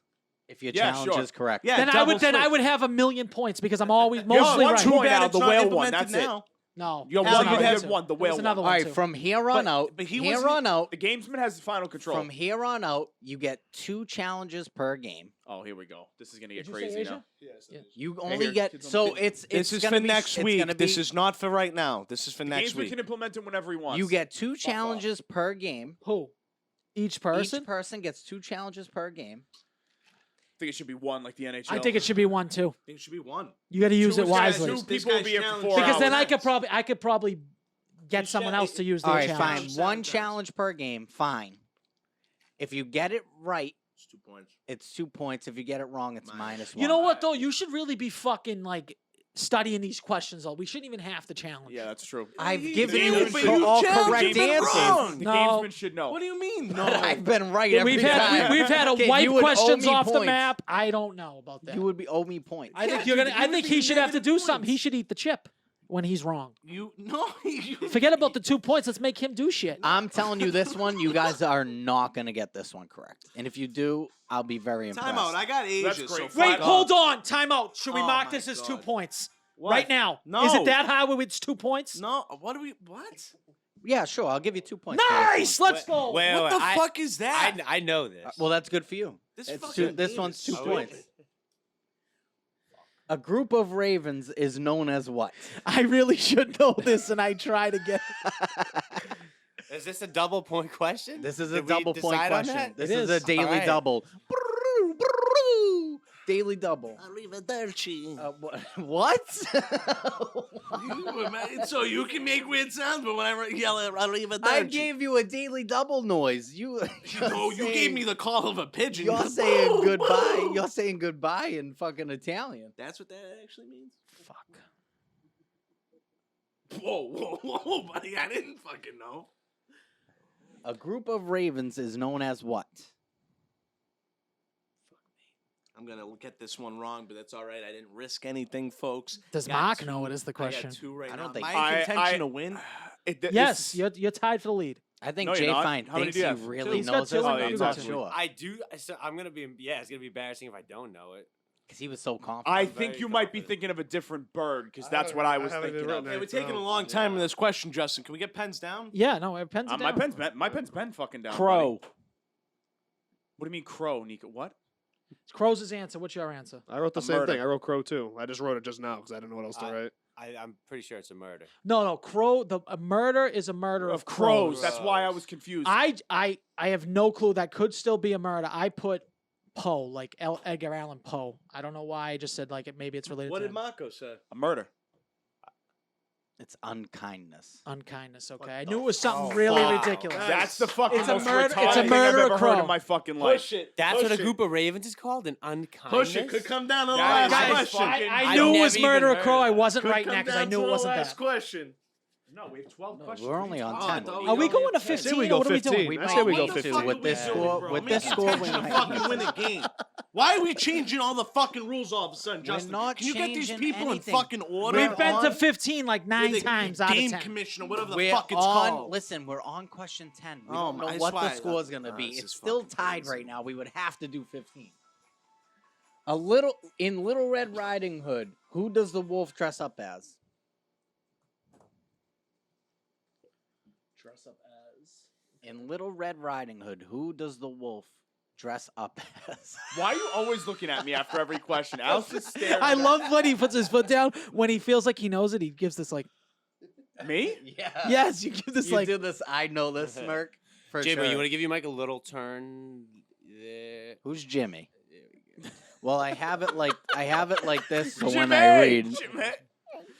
If your Yeah, challenge sure. is correct. Yeah, then I double would switch. have 1,000,000 points because I'm always mostly one right. point Bad out it's the not whale one, implemented that's it. now. No, Yo, there's one, another you one, had too. one, the There was whale another one. All one right, too. from here on out, but he here wasn't- on out, The gamesman has the final control. from here on out, you get 2 challenges per game. Oh, here we go. This is gonna get Did you say crazy Asia? now. Yes, Yeah. You here, only get kids on so the video. it's This is gonna for be, next it's week. gonna This be- is not for right now. This is for next Gamesman week. can implement it whenever he wants. you get 2 off. challenges per game. Who? Each person? Each person gets 2 challenges per game. I think it should be one like the NHL. I think it should be 1 too. I think it should be 1. You got to use Two it guys- wisely. two This people will guy's be here for challenged. 4 Because then hours. I could probably get someone else to use All their right, challenge. fine. 1 challenge per game, fine. If you get it right, It's 2 points. it's 2 points. If you get it wrong, it's -1. You know what though? You should really be fucking like studying these questions though. We shouldn't even have to challenge. Yeah, that's true. I've Yeah, given but you you all challenged correct him answers. wrong. The No. gamesman should know. What do you mean? No. I've been right Yeah, every we've had time. we've had to Okay, wipe you would owe questions me off the points. map. I don't know about that. You would be owe me points. I think Yeah, you're dude, gonna. you I would think be he should have to do negative something. He points. should eat the chip when he's wrong. You Forget about the 2 points. Let's make him do shit. I'm telling you this one, you guys are not going to get this one correct. And if you do, I'll be very impressed. Time out. I got Asia. That's so great. fuck Wait, off. hold on. Time out. Should we Oh mark my this as 2 God. points What? right now? No. Is it that high where it's 2 points? No. What do we? What? Yeah, sure. I'll give you 2 points. for this Nice. one. Let's go. Wait, What wait, the fuck is that? I know this. Well, that's good for you. This It's fucking this game one's is 2 so points. stupid. A group of ravens is known as what? I really should know this, and I try to get. Is this a double point question? This is a Did we double point decide on question. that? This It is a is. daily All right. double. Daily double. Arrivederci. What? So you can make weird sounds, but when I yell at arrivederci, I gave you a daily double noise. You. No, you gave me the call of a pigeon. You're saying goodbye. You're saying goodbye in fucking Italian. That's what that actually means. Fuck. Whoa, buddy! I didn't fucking know. A group of ravens is known as what? I'm going to get this one wrong, but that's all right. I didn't risk anything, folks. Does Got Mark two- know it is the I question? got 2 right I now. don't think- My contention to win. Yes, you're tied for the lead. I think No, you're Jay not. Fine How many thinks do you he have? really He's got knows two. this. Oh, but yeah, I'm you not got two. sure. I do. So I'm gonna be. Yeah, it's gonna be embarrassing if I don't know it. Because he was so confident. I very think you might be confident. thinking of a different bird because that's what I was thinking of. Hey, we're taking a long time in this question, Justin. Can we get pens down? Yeah, no, it pens it My down. pen's been fucking down. Crow. buddy. What do you mean crow, Nico? What? Crow's his answer. What's your answer? I wrote the A same murder. thing. I wrote crow too. I just wrote it just now because I didn't know what else to write. I'm pretty sure it's a murder. No, crow. A murder is a murder Of crows. That's why I Crows. was confused. I have no clue. That could still be a murder. I put Poe, like Edgar Allan Poe. I don't know why. I just said like maybe it's related What to did him. Marco say? a murder. It's unkindness. Unkindness. Okay, What I the knew it was something fuck? really Wow. ridiculous. That's the fucking It's a most murder- retarded it's a thing murder I've or ever heard crow. in my fucking life. Push it. That's Push what a it. group of ravens is called. An unkindness. Push it. Could come down to the Guys, last guys, question. fucking- I I've knew it was never murder or even crow. heard I of that. wasn't Could right come now because I down knew to it the wasn't last that. question. No, we have 12 No, questions. we're only on Oh, 10. I thought Are we only going to had 10. 15? Say we or go what are we doing? 15. We I might say we need go to. 15. With this score, with this score, we to might fucking need win to. a game. Why are we changing all the fucking rules all of a sudden, We're Justin? not Can you get these changing people anything. in fucking order? We've been to on- 15 like 9 You're the times out of game 10. commissioner, whatever the We're fuck it's on. called. Listen, we're on question 10. We Oh don't know my- what that's the why- score's gonna be. this It's is still fucking tied crazy. right now. We would have to do 15. In Little Red Riding Hood, who does the wolf dress up as? Dress up as. In Little Red Riding Hood, who does the wolf dress up as? Why are you always looking at me after every question? Al's just staring. I at love when he puts his foot down. When he feels like he knows it, he gives this like. me. Yeah. Yes, you give this You like. do this. I know this smirk. For Jay, sure. but you want to give you Mike a little turn there? Who's Jimmy? Well, I have it like this. So Jimmy! when I read, Jimmy.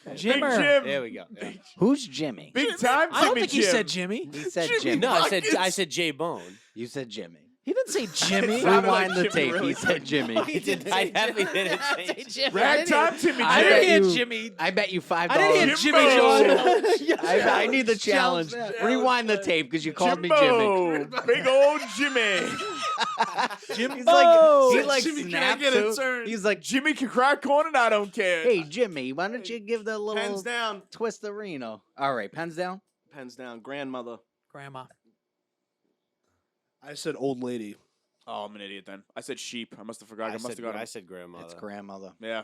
Jimmer. Big Jim. There we go. Yeah. who's Jimmy? Big time. I don't Jimmy think he Jim. said Jimmy. He said Jimmy Jimmy. No, I Buckets. said Jay Bone. You said Jimmy. He didn't say Jimmy. Sounded Rewind like the Jimmy tape. really He said Jimmy. He did. I definitely didn't say Jay. Ragtime Timmy I Jim. didn't hear you- Jimmy. I bet you $5. I didn't hear Jimmy Jimbo. John. I need the challenge. Rewind the tape because you called me Jimmy. Jimbo. Big old Jimmy. He's like he like Jimmy, can I snapped get a too. turn? He's like, Jimmy can crack corn and I don't care. hey Jimmy, why don't you give the little Pens down. twist the Reno? All right, pens down. Pens down. Grandmother. Grandma. I said old lady. Oh, I'm an idiot then. I said sheep. I must have forgot. I must have got I it. said grandmother. It's grandmother. Yeah.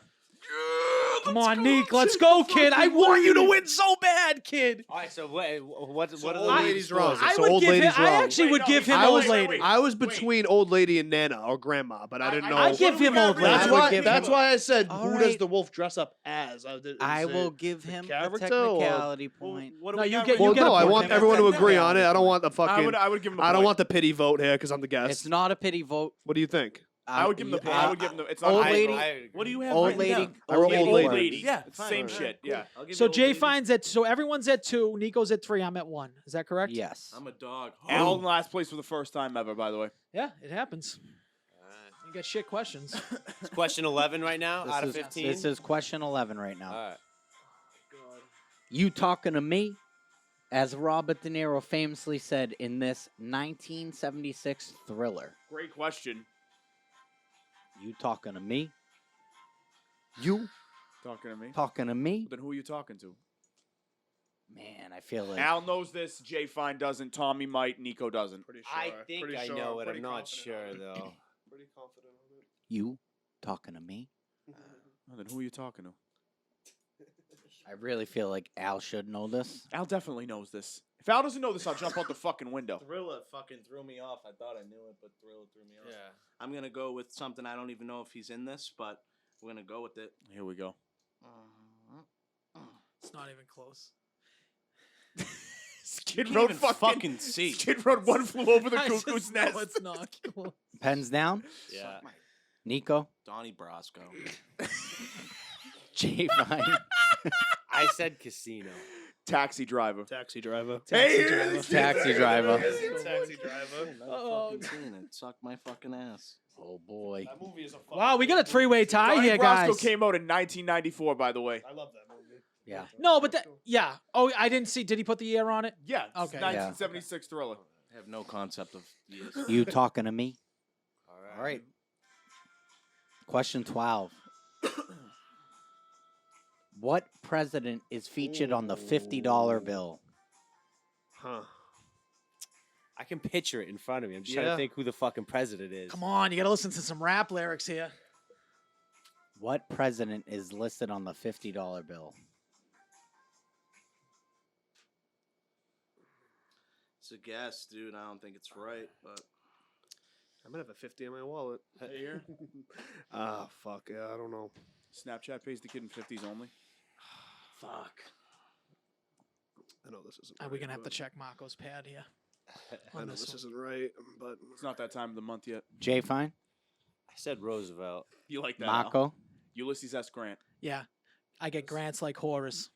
Come on, Neek. Let's go, kid. I want you to win so bad, kid. All right, so what are old the lady's wrong. I So would old give him. lady's I wrong. actually Wait, would no, give him I old was- lady. wait. I was between old lady and Nana or grandma, but I didn't know. I give him old lady. That's I would why. give That's him- why I said, All who right. does the wolf dress up as? I will give him a character or- technicality point. What do No, we you got get- right you Well, get a no, I point. want Give him a everyone to agree on technicality it. I don't want the I fucking. would give him the I don't point. want the pity vote here because I'm the guest. It's not a pity vote. What do you think? I would give him the point. I would give him the. It's not Old a lady. vote. What do you have? Old written lady. down? I wrote Yeah, old old lady. lady. Yeah, It's fine, same all right, shit. cool. Yeah. I'll give So you old Jay lady. finds at. So everyone's at 2. Nico's at 3. I'm at 1. Is that correct? Yes. I'm a dog. Al in last place for the first time ever, by the way. Yeah, it happens. You got shit questions. It's question 11 right now out of This is- 15. This is question 11 right now. All right. You talking to me? As Robert De Niro famously said in this 1976 thriller. Great question. You talking to me? You Talking to me. talking to me? Then who are you talking to? Man, I feel like Al knows this. Jay Fine doesn't. Tommy might. Nico doesn't. Pretty I think I know it. I'm not sure though. Pretty confident on it. you talking to me? Oh, then who are you talking to? I really feel like Al should know this. Al definitely knows this. If Al doesn't know this, I'll jump out the fucking window. Thriller fucking threw me off. I thought I knew it, but Thriller threw me off. Yeah. I'm gonna go with something I don't even know if he's in this, but we're gonna go with it. Here we go. It's not even close. Skid can't Row even fucking see. Skid Row 1 flew over the I just cuckoo's know nest. it's not close. Pens down. Yeah. Nico. Donnie Brasco. Jay Fine. I said casino. Taxi driver. Taxi driver. Hey, Taxi driver. Taxi driver. Oh, Fucking seen it. Suck my fucking ass. Oh boy. That movie is a fucking wow, we got a 3-way tie Donnie here, Brasco guys. came out in 1994, by the way. I love that movie. Yeah. No, but that. Yeah. Oh, I didn't see. Did he put the year on it? Yeah, it's Okay. 1976 Thriller. I have no concept of years. You talking to me? All right. All right. Question 12. What president is featured on the $50 bill? Huh. I can picture it in front of me. I'm just trying Yeah. to think who the fucking president is. Come on, you got to listen to some rap lyrics here. What president is listed on the $50 bill? It's a guess, dude. I don't think it's right, but I might have a 50 in my wallet. Here. Ah, fuck. Yeah, I don't know. Snapchat pays the kid in 50s only. Fuck. I know this isn't. Are right, we going to have to but- check Marco's pad here? I on know this this one? isn't right, but It's not that time of the month yet. Jay Fine? I said Roosevelt. You like that? Al? Marco? Ulysses S. Grant. Yeah. I get grants like Horace.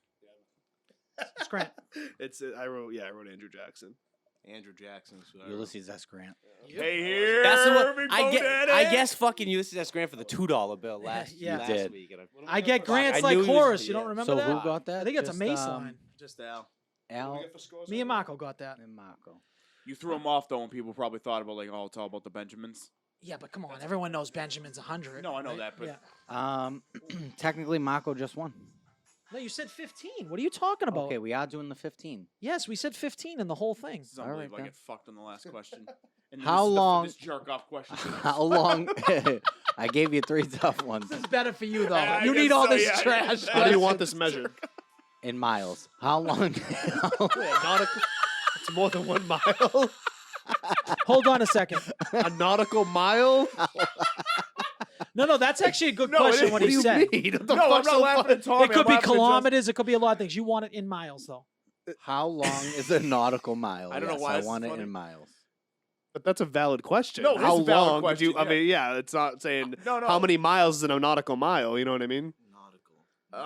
It's Grant. it's. I wrote Andrew Jackson. Andrew Jackson's who I Ulysses S. Grant. Hey here. That's the one. Big I Bo get. Daddy. I guess fucking Ulysses S. Grant for the $2 bill last Yeah. last did. week. I get grants I like knew he was- Horace. You don't yeah. remember So that? who got that? I think it's a Just, Mace line. Just Al. Al Me and Marco got that. and Marco. You threw him off though, and people probably thought about like, oh, it's all about the Benjamins. Yeah, but come on. Everyone knows Benjamin's 100. No, I know right? that, but- Yeah. Technically, Marco just won. No, you said 15. What are you talking about? Okay, we are doing the 15. Yes, we said 15 in the whole thing. This is All right, unbelievable. I then. get fucked on the last question. And How this is long- This jerk off question. How long? I gave you 3 tough ones. This is better for you, though. Yeah, I you guess need all so, this yeah. trash. How do you want this measured? In miles. How long? Nautical. It's more than 1 mile. Hold on a second. A nautical mile? No, that's actually a good No, it question. is. What What he do you said. mean? What the No, I'm fuck's not so laughing funny? at Tommy. It could I'm be laughing at Justin. kilometers. It could be a lot of things. You want it in miles, though. How long is a nautical mile? I don't know Yes, why I this is want it funny. in miles. But that's a valid question. No, it is how a valid long would you? question, I mean, yeah, it's not saying No. how many miles is in a nautical mile. You know what I mean? This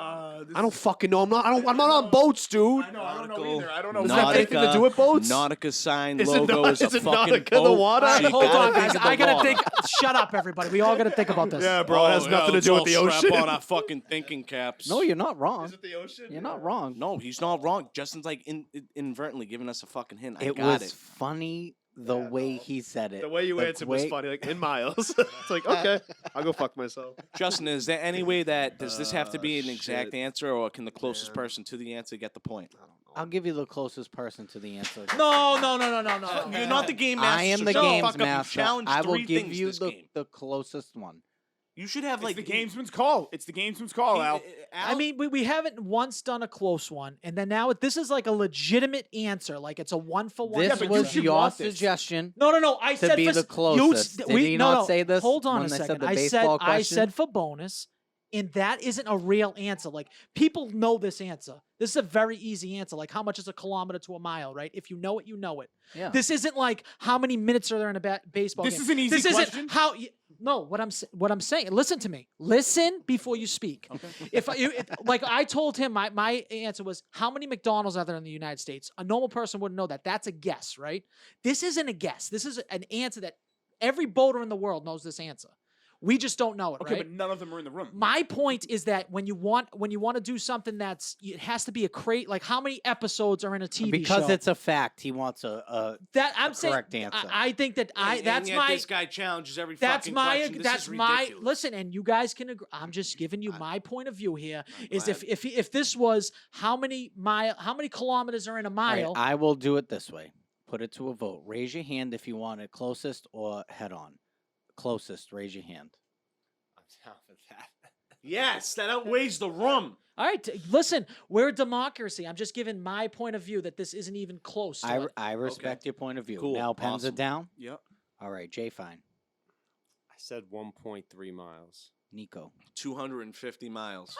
I don't is- fucking know. I'm not on boats, dude. I know. I don't know Nautical. either. I don't know. Does it have anything to do with boats? Nautica sign Is it logo not- is a is it fucking Nautica the boat. water? All So right, you hold gotta on, think guys. of the I gotta water. think. Shut up, everybody. We all gotta think about this. Yeah, bro. It has nothing to do with the ocean. on our fucking thinking caps. No, you're not wrong. the ocean? You're not wrong. No, he's not wrong. Justin's like inadvertently giving us a fucking hint. I It got was it. funny the way he said it. The way you The answered was way- funny, like in miles. It's like, okay, I'll go fuck myself. Justin, is there any way that does this have to be an exact shit. answer, or can the closest Man. person to the answer get the point? I'll give you the closest person to the answer. No. You're not the game master. I am so the shut games fuck up. You master. challenged I will 3 give things you this game. the closest one. You should have It's like the gamesman's call. It's the gamesman's call, Al. I mean, we haven't once done a close one, and then now this is like a legitimate answer. Like it's a 1-for-1. This but you was should your want this. suggestion. No. I to said be for, the you closest. Did he not say this Hold on when a they said second. the I baseball I question? said for bonus, and that isn't a real answer. Like people know this answer. This is a very easy answer. Like how much is a kilometer to a mile, right? If you know it, you know it. Yeah. This isn't like how many minutes are there in a baseball This game. is an easy This question? isn't how. No, what I'm saying. Listen to me. Listen before you speak. Okay. Like I told him, my answer was how many McDonald's are there in the United States? A normal person wouldn't know that. That's a guess, right? This isn't a guess. This is an answer that every boater in the world knows this answer. We just don't know it, Okay, right? but none of them are in the room. My point is that when you want to do something it has to be a like how many episodes are in a TV Because show? it's a fact. He wants a that I'm saying. correct answer. I think that And that's yet my. This guy challenges every That's fucking my. question. This That's is my. ridiculous. Listen, and you guys can agree. I'm just giving you my point of view here. Is glad. if this was how many kilometers are in a All right, mile? I will do it this way. Put it to a vote. Raise your hand if you want it closest or head on. Closest, raise your hand. I'm down for that. Yes, that outweighs the room. All right, listen, we're a democracy. I'm just giving my point of view that this isn't even close. To it. I respect your point of view. Cool, Now pens awesome. it down. Yep. All right, Jay Fine. I said 1.3 miles. Nico. 250 miles.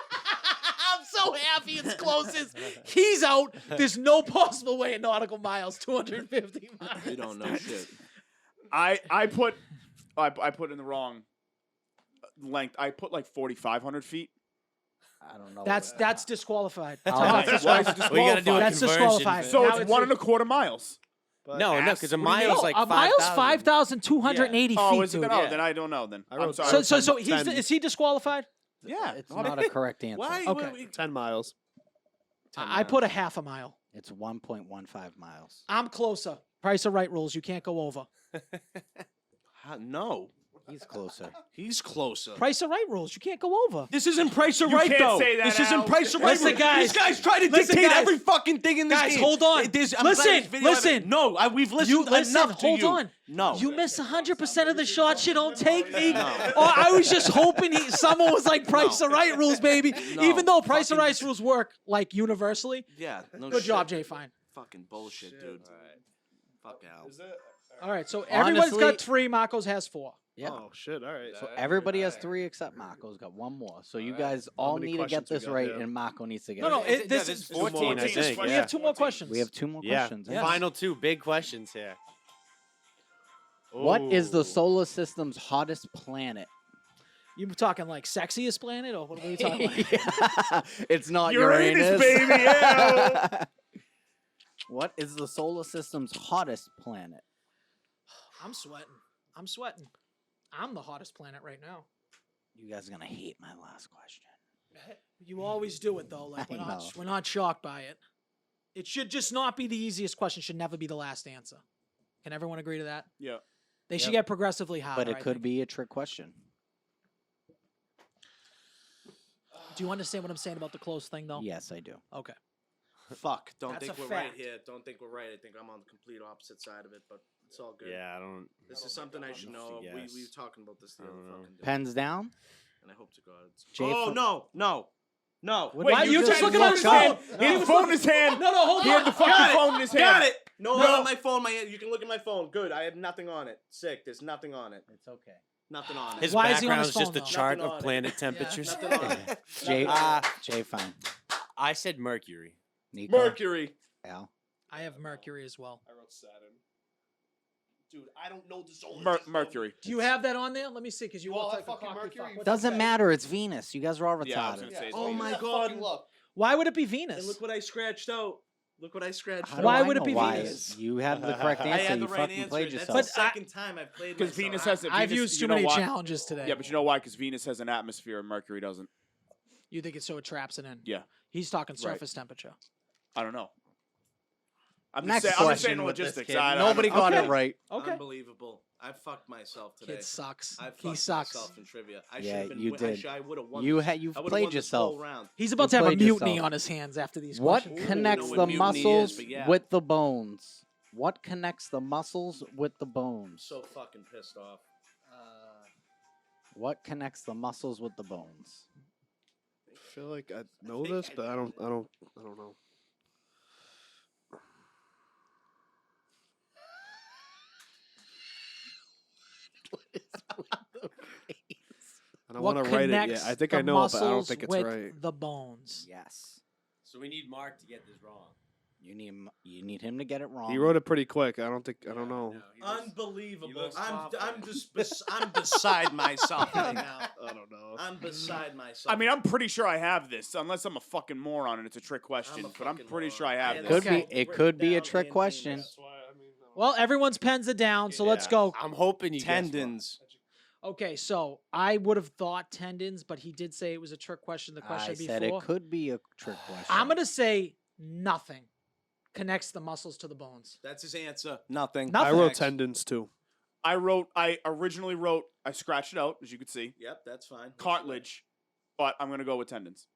I'm so happy it's closest. He's out. There's no possible way in nautical miles, 250 miles. We don't know shit. I put in the wrong length. I put like 4,500 feet. I don't know. That's disqualified. Why is it We gotta do a disqualified? That's conversion disqualified. for- So Now it's 1.25 miles. No, because a What do you mile mean? is like a mile's 5,000. 5,080 Oh, feet, is it? dude. Oh, Yeah. then I don't know. Then I I'm wrote sorry. So 10. is he disqualified? Yeah. It's not a correct answer. Why? Okay. 10 miles. I put a half a mile. It's 1.15 miles. I'm closer. Price of right rules. You can't go over. No. He's closer. He's closer. Price of Right rules. You can't go over. This isn't Price or You Right, can't though. say that, This isn't Al. Price or Right. Listen, guys. These guys try to Listen, dictate guys. every fucking thing in this Guys, game. hold on. I'm glad this video Listen. evidence. No, we've listened You listen. enough to Hold you. on. No. You miss 100% of the shots you don't take me. Or I was just hoping someone was like Price of Right rules, baby. No. Even though Price of Fucking- Right rules work like universally. Yeah. No Good shit. job, Jay Fine. Fucking bullshit, dude. Fuck Al. All right, so everyone's Honestly- got 3. Marcos has 4. Yeah. Oh shit! All right. So everybody has 3 except Marco's got 1 more. So you guys all many need to get questions we this got, right, yeah. and Marco needs to get No, it no, right. this there's is 14, I think. We Yeah. have 2 more questions. We have 2 more Yeah. questions. Yes. Final 2 big questions here. What is the Ooh. solar system's hottest planet? You talking like sexiest planet, or what are you talking about? Yeah. It's not Uranus, Uranus. baby, yeah. What is the solar system's hottest planet? I'm sweating. I'm sweating. I'm the hottest planet right now. You guys are gonna hate my last question. You always do it though. Like I know. we're not shocked by it. It should just not be the easiest question. Should never be the last answer. Can everyone agree to that? Yeah. They should Yep. get progressively harder. But it I could think. be a trick question. Do you understand what I'm saying about the close thing though? Yes, I do. Okay. Fuck. Don't That's think a we're right fact. here. Don't think we're right. I think I'm on the complete opposite side of it, but it's all good. Yeah, I don't. This is something I should know. We Yes. were talking about this the I other don't know. fucking day. Pens down. And I hope to God it's. Jay Oh, Fo- no. What Why did you just just looking at look his up? phone? He had the phone in his hand. No, hold He on. had the fucking Got it. phone in his hand. Got it. No, No. on my phone. You can look at my phone. Good. I have nothing on it. Sick. There's nothing on it. It's okay. Nothing on it. His Why is he on background his is just phone, a though? chart Nothing on of it. planet temperatures. Nothing on it. Jay, Uh, Jay, fine. I said Mercury. Nico, Mercury. Al. I have Mercury as well. I wrote Saturn. Dude, I don't know the solar system. Mercury. Do you have that on there? Let me see, because you You all look have like a fucking cocky Mercury? fuck. What's Doesn't that? matter. It's Venus. You guys are all Yeah, I was retarded. gonna say. Oh my Fucking God. look. Why would it be And Venus? look what I scratched out. Look what I scratched How out. do Why I would it know be why? Venus? You had the correct I answer. had the You right fucking answer. played That's yourself. the second time I've played Because myself. Venus has. I've Venus, used you too know many why? challenges today. Yeah, but you know why? Because Venus has an atmosphere and Mercury doesn't. You think it's so it traps it in? Yeah. He's talking Right. surface temperature. I don't know. I'm Next just saying, I'm just question saying with this logistics. kid. I don't Nobody know. got Okay. it right. Okay. Unbelievable. I fucked myself today. Kid sucks. I fucked He sucks. myself in trivia. I Yeah, should have been. you did. I would have won. You've I would've played won this whole yourself. round. He's about to have a played mutiny yourself. on his hands after these What questions. connects know the what mutiny is, muscles but yeah. with the bones? What connects the muscles with the bones? So fucking pissed off. What connects the muscles with the bones? I feel like I know this, but I don't know. I don't What want to write it yet. connects I think the I know it, but I don't muscles think it's with right. the bones. Yes. So we need Mark to get this wrong. You need him to get it wrong. He wrote it pretty quick. I don't know. No, he looks- Unbelievable. he looks I'm confident. just I'm beside myself right now. I don't know. I'm beside myself. I mean, I'm pretty sure I have this, unless I'm a fucking moron and it's a trick question. But I'm fucking pretty moron. sure I have And this. Could Okay. be. It could be a Down trick in question. Venus. Well, everyone's pens are down, so let's go. I'm hoping you guess wrong. Tendons. Okay, so I would have thought tendons, but he did say it was a trick question. The question I before. said it could be a trick question. I'm gonna say nothing connects the muscles to the bones. That's his answer. Nothing. Nothing. I wrote Next. tendons too. I originally wrote, I scratched it out, as you could see, Yep, that's fine. cartilage, but I'm going to go with tendons.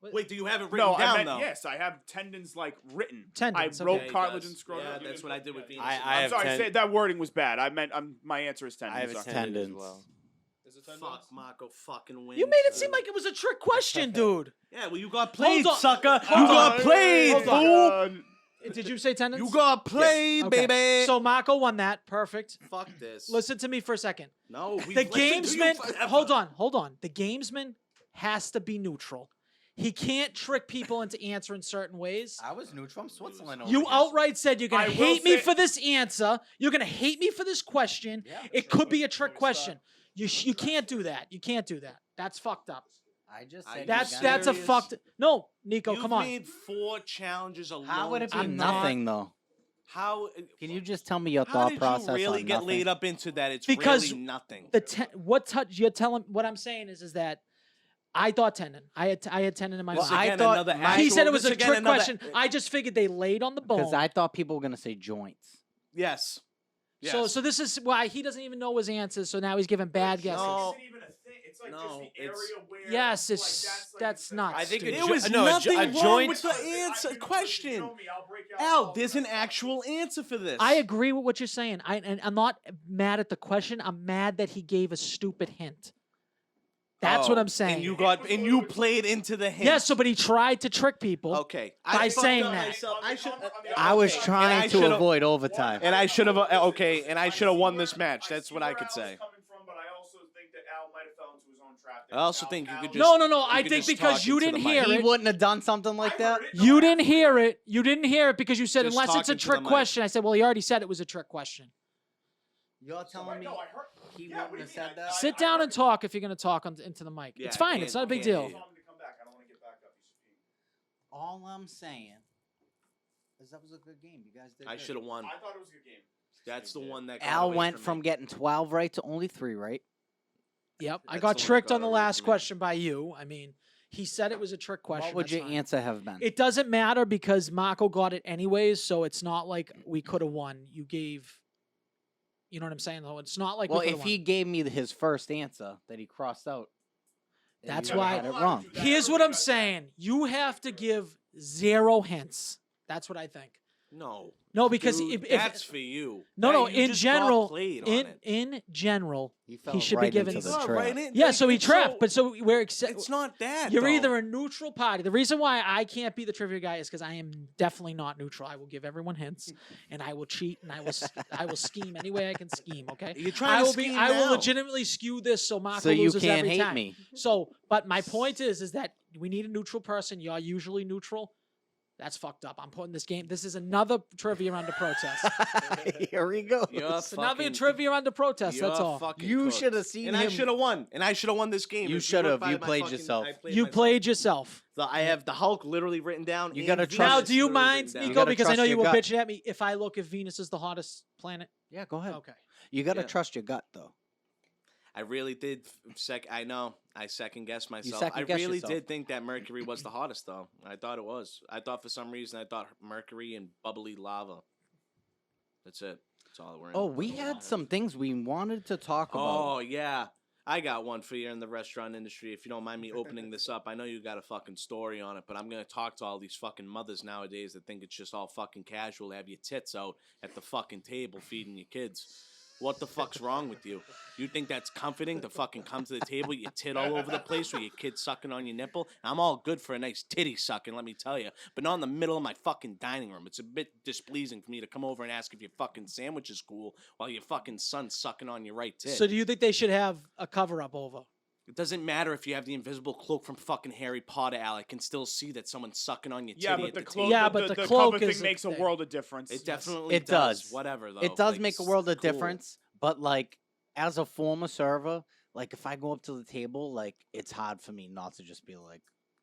Wait, do you have it written No, down I meant, though? yes, I have tendons like written. Tendons, I wrote okay. Yeah, he cartilage does. and scrotum. Yeah, You that's didn't what I put- did with Venus. I I'm have sorry, 10 that wording was bad. I meant, my answer is tendons. I have a sorry. tendon as Tendons. well. Fuck, Marco fucking wins. You made it seem like it was a trick question, dude. Yeah, well, you got played, on. sucker. Hold You on. got played, Hold on. fool. Did you say tendons? You got played, Okay. baby. So Marco won that. Perfect. fuck this. Listen to me for a second. No, we've The listened to you gamesman. forever. Hold on. The gamesman has to be neutral. He can't trick people into answering certain ways. I was neutral. I'm Switzerland. You outright said you're I gonna will hate me say- for this answer. You're gonna hate me for this question. Yeah. It could be a trick question. You can't do that. You can't do that. That's fucked up. I just I- said That's you that's a serious? fucked. No, Nico, You've come on. made 4 challenges alone. How would it be I'm not- nothing though? How? Can you just tell me your How thought did process you really on get nothing? laid up into that? It's Because really nothing. You're telling what I'm saying is that I thought tendon. I had tendon in my Well, mind. I Again, thought another my- He said it actual- was a this again, trick another- question. I just figured they laid on the bone. Because I thought people were gonna say joints. Yes. Yes. So this is why he doesn't even know his answers. So now he's giving bad guesses. No. Isn't even a thing. It's like No, just the area it's- where. Yes, like, it's like, that's it's a- nuts. I think dude. a There jo- was no, a jo- nothing a wrong joint- with the answer You question. know me, I'll break out Al, all there's the an stuff. actual answer for this. I agree with what you're saying. I'm not mad at the question. I'm mad that he gave a stupid hint. That's what Oh, I'm saying. And you played into the hint. Yes, so but he tried to trick people. Okay. By I fucked saying up that. myself. I should. I was okay, trying and I to should've- avoid overtime. And I should have. Okay, and I should have won this match. I That's see what I where could Al say. is coming from, but I also think that Al might have fell into his own trap. I also think you could just. No. you I could think just because talk you into the didn't mic. hear He it. wouldn't have done something like that. You didn't hear it. You didn't hear it because you said Just unless it's a talking to the trick mic. question. I said, well, he already said it was a trick question. You're telling me No, I heard. he Yeah, wouldn't what do you have mean? said that? Sit down and talk if you're going to talk into the mic. Yeah, It's I fine. can't- It's not a big can't deal. hear you. Tell him to come back. I don't want to get back up. He's All I'm saying is that was a good game. You guys did. I good. should have won. I thought it was a good game. That's the one that. got Al away went from from me. getting 12 right to only 3 right. Yep. I That's got the one that tricked got on the away last from me. question by you. I mean, he said it was a trick question. What would That's your fine. answer have been? It doesn't matter because Marco got it anyways, so it's not like we could have won. You gave, you know what I'm saying? Though it's not like well, we could have if won. he gave me his first answer that he crossed out, then That's you would've why- had it wrong. Here's what I'm saying: you have to give 0 hints. That's what I think. No, because dude, if that's for you. no, You in just got general, played on it. in general, He fell should be right given. into the Not trap. right in- Yeah, like, so he it's trapped, but so we're It's not that. You're though. either a neutral party. The reason why I can't be the trivia guy is because I am definitely not neutral. I will give everyone hints, and I will cheat, and I will scheme any way I can scheme. Okay, You're trying I to will scheme I will now. legitimately skew this so Marco So you loses can't every hate time. me. So, but my point is that we need a neutral person. You're usually neutral. That's fucked up. I'm putting this game. This is another trivia under protest. Here we go. You're It's another fucking- trivia under protest. you're That's all. fucking You cooked. should have seen And him. I should have won. And I should have won this game. You If should went have. by You my played fucking- yourself. I played You myself. played yourself. So I have the Hulk literally written down. You and gotta Venus trust- Now, do you literally mind, written down. You Nico? gotta Because I trust know you your were gut. bitching at me. If I look, if Venus is the hottest planet. Yeah, go ahead. Okay. You got to Yeah. trust your gut, though. I really did. I know. I second guessed myself. second I guessed really yourself. did think that Mercury was the hottest, though. I thought it was. I thought for some reason I thought Mercury and bubbly lava. That's it. That's all we're in. Oh, we had some things we wanted to talk about. Oh yeah, I got one for you in the restaurant industry. If you don't mind me opening this up, I know you got a fucking story on it, but I'm gonna talk to all these fucking mothers nowadays that think it's just all fucking casual to have your tits out at the fucking table feeding your kids. What the fuck's wrong with you? You think that's comforting to fucking come to the table, your tit all over the place, with your kid sucking on your nipple? I'm all good for a nice titty sucking, let me tell you, but not in the middle of my fucking dining room. It's a bit displeasing for me to come over and ask if your fucking sandwich is cool while your fucking son's sucking on your right tit. So do you think they should have a cover up over? It doesn't matter if you have the invisible cloak from fucking Harry Potter, Al. I can still see that someone's sucking on your titty Yeah, at but the the cloak. table. Yeah, the, but the, the the cloak cover is thing a makes a thing. world of difference. It definitely It does. Whatever, though. It does Like, make a it's world of cool. difference, but like as a former server, like if I go up to the table, like it's hard for me not to just be like,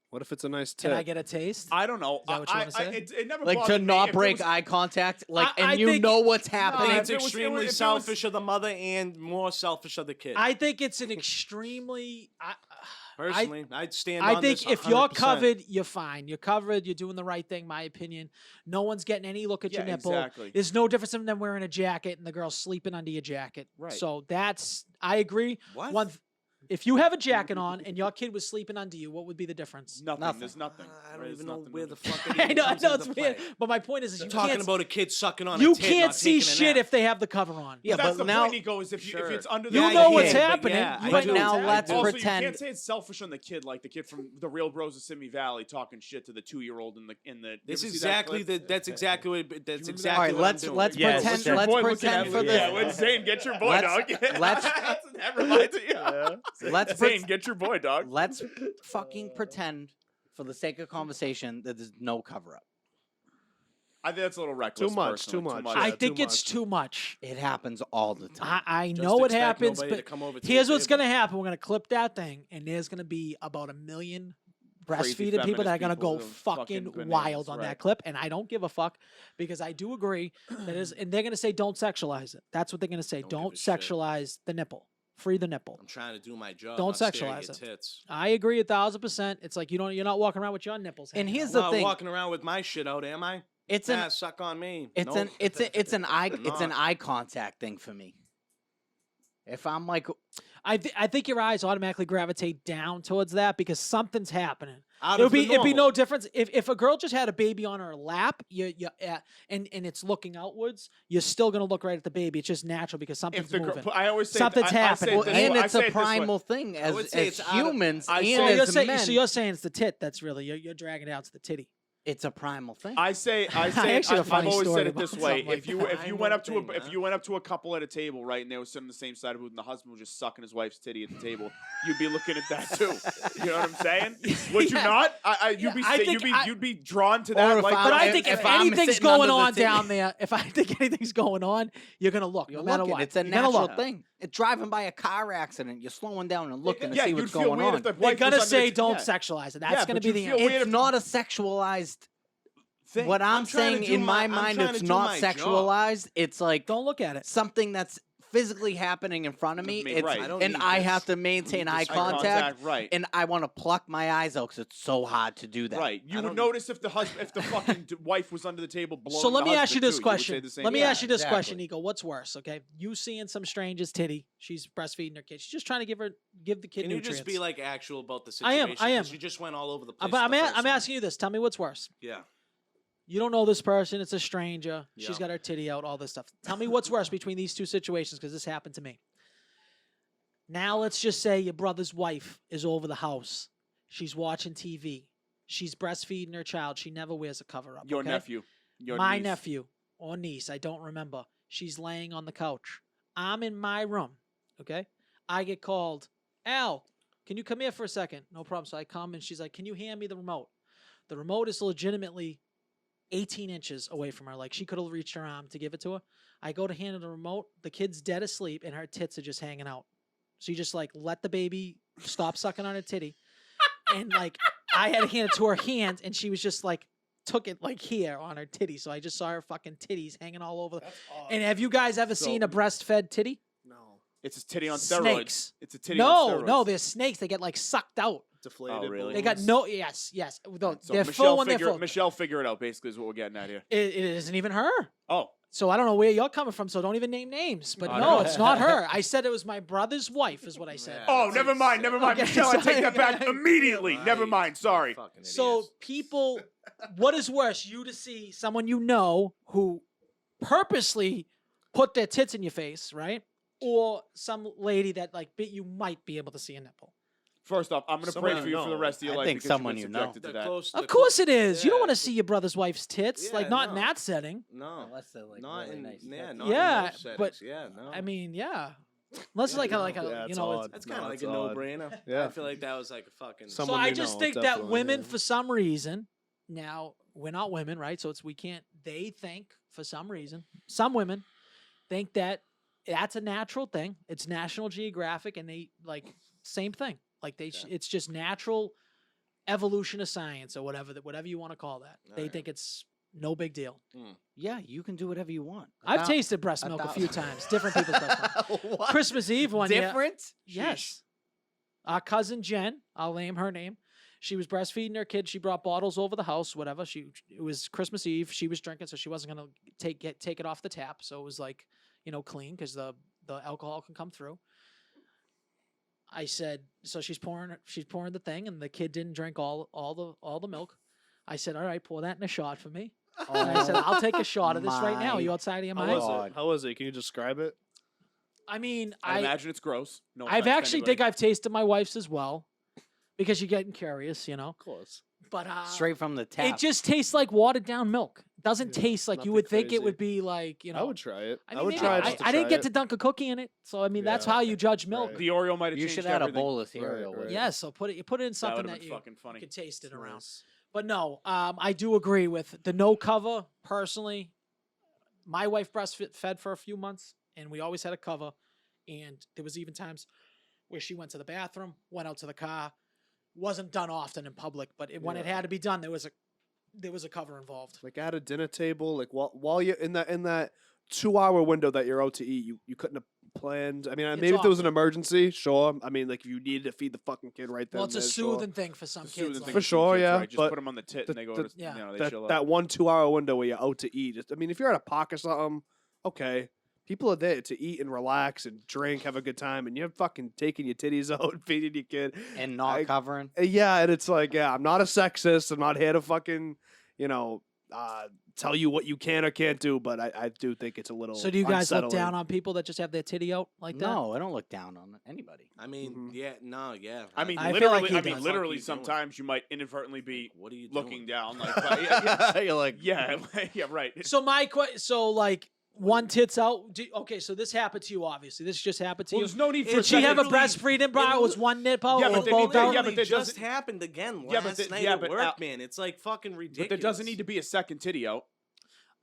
What if it's a nice Can tip? I get a taste? I don't know. Is that what you I, wanna say? it never like to bothered me. not If it break was- eye contact, like, I and you think- know what's I happening. think if it's it was- extremely if it was- selfish of the mother and more selfish of the kid. I think it's an extremely. Personally, I'd stand I on think this if you're 100%. covered, you're fine. You're covered. You're doing the right thing. My opinion. No one's getting any look at Yeah, your nipple. exactly. There's no difference in them wearing a jacket and the girl sleeping under your jacket. Right. So that's. I agree. What? If you have a jacket on and your kid was sleeping under you, what would be the difference? Nothing. Nothing. There's nothing. I don't There's even know nothing where to the do. fuck it I even know, comes it's into weird. play. But my point is you Talking can't. about a kid sucking on You a tit, can't not see taking a shit nap. if they have the cover on. Yeah, That's but the now- point, Nico, is if Sure. it's under You the know I what's get it, but happening. yeah, You I might do. know now what's let's happening. Also, pretend- you can't say it's selfish on the kid, like the kid from the Real Bros of Simi Valley talking shit to the 2-year-old in the. You This ever is see that exactly clip? that's exactly what that's remember that? exactly All right, what let's I'm doing. let's Yes. pretend What's your let's boy looking pretend at for me? this. Yeah, when Zane, get your boy, Let's- dog. let's- that reminds me. Let's Zane, pret- get your boy, dog. Let's fucking pretend, for the sake of conversation, that there's no cover up. I think that's a little reckless. Too much, personally. too much. I Yeah, think too it's much. too much. It happens all the time. I Just know it expect happens, nobody to but come over to here's your what's table. gonna happen. We're gonna clip that thing, and there's gonna be about 1 million Crazy breastfeeding people that are feminist gonna people go who are fucking fucking bananas, wild on right. that clip, and I don't give a fuck because I do agree that is, and they're gonna say don't sexualize it. That's what they're gonna say. Don't give Don't a shit. sexualize the nipple. Free the nipple. I'm trying to do my job. Don't not stare at sexualize your it. tits. I agree 1,000%. It's like you're not walking around with your nipples. And hanging here's out. the I'm not thing. walking around with my shit out, am I? It's Nah, an suck on me. it's Nope. an it's a, it's an eye I'm it's an not. eye contact thing for me. If I'm like I think your eyes automatically gravitate down towards that because something's happening. Out It of would the be it'd be normal. no difference if a girl just had a baby on her lap, and it's looking outwards, you're still gonna look right at the baby. It's just natural because something's If the girl, moving. I always say Something's I say happening. it well, this and way. I it's say a it this way. primal thing would as say it's out of- humans I and say- Oh, as men. so you're saying it's the tit that's really you're dragging it out to the titty. It's a primal thing. I say I actually have a I've funny always story said it about this way. something like If you that. if you went up to Primal if thing, you went up to a couple at a table, right, and they were sitting on the same side of it, and the husband was just sucking his wife's titty at the table, you'd be looking at that too. You know what I'm saying? Would you Yeah. not? Yeah, I think You'd be drawn to Or that. if Like, But I If- think if, if I'm anything's sitting under going the on titty- down there, if I think anything's going on, you're gonna look You're no matter looking. what. It's a You're gonna natural look. thing. It's driving by a car accident. You're slowing down and looking to yeah, see you'd what's feel going weird on. if the They're wife was gonna under say the- don't yeah. sexualize it. That's Yeah, gonna but be you the feel answer. weird It's if- not a sexualized. thing. What I'm trying to saying do in my I'm mind, trying it's to do not my job. sexualized. It's like Don't look at it. something that's physically happening in front of me. Me, It's, right. I don't and need I this. have to maintain eye Eye contact. right. And I want to pluck my eyes out because it's so hard to do that. Right. You I would don't- notice if the husband, if the fucking wife was under the table blowing So let the me ask you husband, this too. You would say question. the same Let me thing. ask you this exactly. question, Nico. What's worse? Okay, you seeing some stranger's titty? She's breastfeeding her kid. She's just trying to give the kid Can you nutrients. just be like actual about the I situation? am, I am. 'Cause you just went all over the place. But with the first I'm one. asking you this. Tell me what's worse. Yeah. You don't know this person. It's a stranger. She's Yeah. got her titty out. All this stuff. Tell me what's worse between these two situations because this happened to me. Now let's just say your brother's wife is over the house. She's watching TV. She's breastfeeding her child. She never wears a cover up. Your okay? nephew. Your My niece. nephew or niece, I don't remember. She's laying on the couch. I'm in my room, okay? I get called, Al, can you come here for a second? No problem. So I come and she's like, can you hand me the remote? The remote is legitimately 18 inches away from her. Like she could have reached her arm to give it to her. I go to hand her the remote. The kid's dead asleep and her tits are just hanging out. So you just like let the baby stop sucking on her titty. And like I had to hand it to her hand and she was just like, took it like here on her titty. So I just saw her fucking titties hanging all over. And have you guys ever seen a breastfed titty? No. It's a titty on steroids. Snakes. It's a titty on No, steroids. no, they're snakes. They get like sucked out. Deflated. Oh, really? They got balloons. no, yes. No, So they're Michelle full when they're figure, full. Michelle, figure it out. Basically, is what we're getting at here. It isn't even her. Oh, So I don't know where you're coming from. So don't even name names. But I no, know. it's not her. I said it was my brother's wife. Is what I said. oh, never mind, never mind, Okay, Michelle. I take that back sorry. immediately. Never Right. mind. Sorry. Fucking So idiots. people, what is worse, you to see someone you know who purposely put their tits in your face, right? Or some lady that like you might be able to see a nipple. First off, I'm gonna Someone pray you for you for the know. rest of your I life think because someone you've you been know. subjected to The that. close- Of the course clo- it is. You don't yeah, want to it's- see your brother's wife's tits, Yeah, like not in no. that setting. No. Unless they're like Not really in, nice. yeah, That's not Yeah, in those but- settings. Yeah, no. I mean, yeah. Unless it's like a Yeah, you it's know, odd. That's No, kind of like it's a odd. no-brainer. Yeah. I feel like that was like a fucking. so Someone I you just know, think that definitely, women, yeah. for some reason, now we're not women, right? So we can't. They think for some reason, some women think that that's a natural thing. It's National Geographic, and they like same thing. Like it's just natural evolution of science or whatever you want to call that. They Alright. think it's no big deal. Yeah, you can do whatever you want. I've About- tasted breast milk a few times, different people's breast milk. What? Christmas Eve one year. Different? Yes. Our cousin Jen, I'll name her name. She was breastfeeding her kid. She brought bottles over the house, whatever. It was Christmas Eve. She was drinking, so she wasn't gonna take it off the tap. So it was like, clean because the alcohol can come through. I said, so she's pouring the thing, and the kid didn't drink all the milk. I said, all right, pour that in a shot for me. And I said, I'll take a shot of this right now. Are you outside of your How mind? was it? How was it? Can you describe it? I mean, I imagine it's gross. No I've offense to actually think anybody. I've tasted my wife's as well, because you're getting curious, Of course. But Straight from the tap. it just tastes like watered down milk. It doesn't Yeah, taste like you nothing would think it crazy. would be like, I would try it. I I mean, would maybe- try it. I, just to I didn't try get it. to dunk a cookie in it, so I mean that's Yeah. how you judge milk. Right. The Oreo might have you changed should add a everything. bowl of cereal Right, with right. it. Yeah, so put it in That something would have that been you fucking funny. can taste it around. Nice. But no, I do agree with the no cover. Personally, my wife breastfed for a few months, and we always had a cover. And there was even times where she went to the bathroom, went out to the car, wasn't done often in public, but when it Yeah. had to be done, there was a cover involved. Like at a dinner table, like while you're in that 2-hour window that you're out to eat, you couldn't have planned. I mean, It's maybe if there was an awkward. emergency, sure. I mean, like if you needed to feed the fucking kid right then. Well, it's a and there, sure. soothing thing for some It's a soothing kids. thing like- For some sure, kids, yeah, right? Just but put them on the tit the- and they go the- to, Yeah. they that chill out. that 1-2 hour window where you're out to eat. I mean, if you're at a park or something, okay. People are there to eat and relax and drink, have a good time, and you're fucking taking your titties out and feeding your kid. And not I- covering. Yeah, and it's like, yeah, I'm not a sexist. I'm not here to fucking, tell you what you can or can't do, but I do think it's a little. So do you guys look down unsettling. on people that just have their titty out like that? No, I don't look down on anybody. I mean, Mhm. yeah, no, yeah. I mean, I feel like literally. he I mean, does. literally. Fuck you doing? Sometimes you might inadvertently be what are you looking doing? down, like, but yeah, You're like, yeah, yeah, right. So so like one tit's out. Okay, so this happened to you. Obviously, this just happened to Well, you. there's no need for Did she have a literally- breastfeeding bra? It was one nipple Yeah, or but they- both yeah, out? yeah, but It that just doesn't- happened again Yeah, but last the- night yeah, at but, work, man. It's like fucking ridiculous. But there doesn't need to be a second titty out.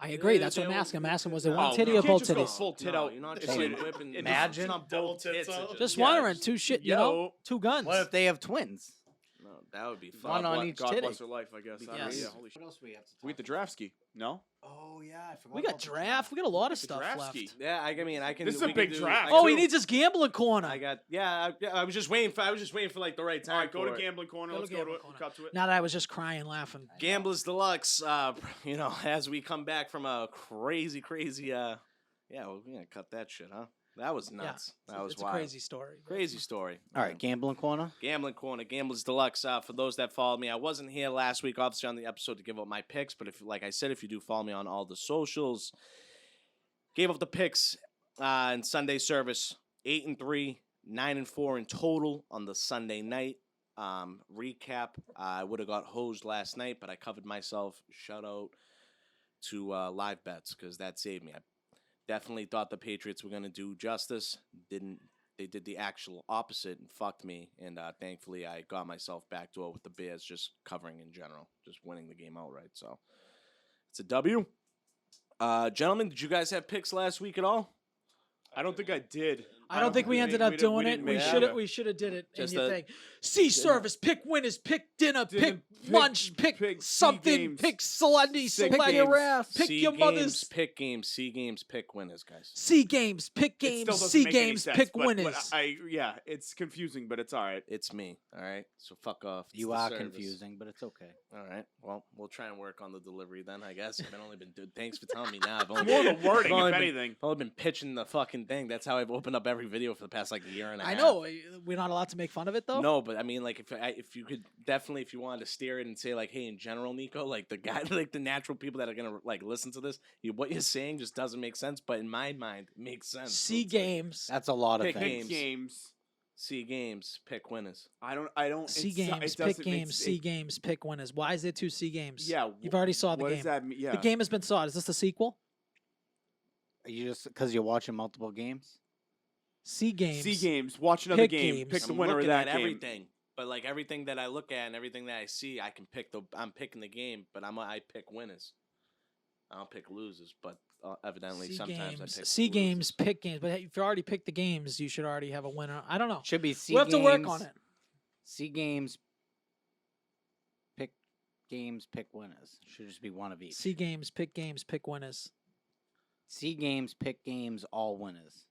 I agree. Yeah, That's what I'm they- asking. I'm asking, was there Oh, one titty you or can't both just go titties? full tit No, out. you're not It's just like- whipping. Imagine. It's not Double both tits tits. out. It's Just Yeah, wondering. it's- Two shit, Yo. two guns. what if they have twins? No, that would be fun. One on each God titty. bless her life, I guess. I don't know. Yes. Yeah, holy shit. What else we have to We get the draft ski. No? Oh yeah, I forgot. we got draft. We got a lot of The stuff draft left. ski. Yeah, I mean, I can. This is we a can big do- draft. I Oh, do- he needs his gambling corner. I got. Yeah, I was just waiting for. Like the right time. All right, go for to it. gambling corner. Go to Let's go to gambling it. corner. Cut to it. Now that I was just crying, laughing. Gamblers Deluxe. As we come back from a crazy. Yeah, we're gonna cut that shit, huh? That was nuts. Yeah, That was it's wild. a crazy story. Crazy story. All right, gambling corner. Gambling Corner, Gamblers Deluxe. For those that followed me, I wasn't here last week, obviously on the episode to give up my picks. But if, like I said, if you do follow me on all the socials, gave up the picks in Sunday service. 8-3, 9-4 in total on the Sunday night. Recap: I would have got hosed last night, but I covered myself. Shout out to live bets because that saved me. I definitely thought the Patriots were going to do justice. Didn't. They did the actual opposite and fucked me. And thankfully, I got myself backdoor with the Bears just covering in general, just winning the game outright. So it's a W. Gentlemen, did you guys have picks last week at all? I don't think I did. I don't think we ended up doing it. didn't We make should have. it. We should have did it. Just in your a- thing. See service. Pick winners. Pick dinner. Pick lunch. Pick pick C something. games, Pick Sunday. sick Select games, your ass. Pick C your games, mother's. pick games, C games, pick winners, guys. C games. Pick It still games. doesn't C make any games. sense, Pick but winners. yeah, it's confusing, but it's all right. It's me, all right? So fuck off. It's You the are service. confusing, but it's okay. All right. Well, we'll try and work on the delivery then, I guess. I've only been thanks for telling me now. I've only More been, the wording, I've only if been- anything. I've only been pitching the fucking thing. That's how I've opened up every video for the past like year and a I half. know. We're not allowed to make fun of it though. No, but I mean, like, if you could definitely, if you wanted to steer it and say, like, hey, in general, Nico, like the guy, like the natural people that are gonna like listen to this, what you're saying just doesn't make sense. But in my mind, it makes sense. So C it's like, games. That's a lot of Pick things. Pick games. C games, pick winners. I don't. C it's- games. it Pick doesn't make games. C games. Pick winners. Why is there two C games? Yeah, You've already saw the what game. does that mean? Yeah. The game has been saw. Is this the sequel? Are you just because you're watching multiple games? C games. C games. Watch another Pick game. games. Pick the I'm winner of looking that at game. everything, but like everything that I look at and everything that I see, I can pick I'm picking the game, but I pick winners. I don't pick losers, but evidently C sometimes I games. pick C losers. games. Pick games. But if you already picked the games, you should already have a winner. I don't know. Should be C We'll have to work games, on it. C games. Pick games. Pick winners. Should just be one of each. C games. Pick games. Pick winners. C games. Pick games. All winners.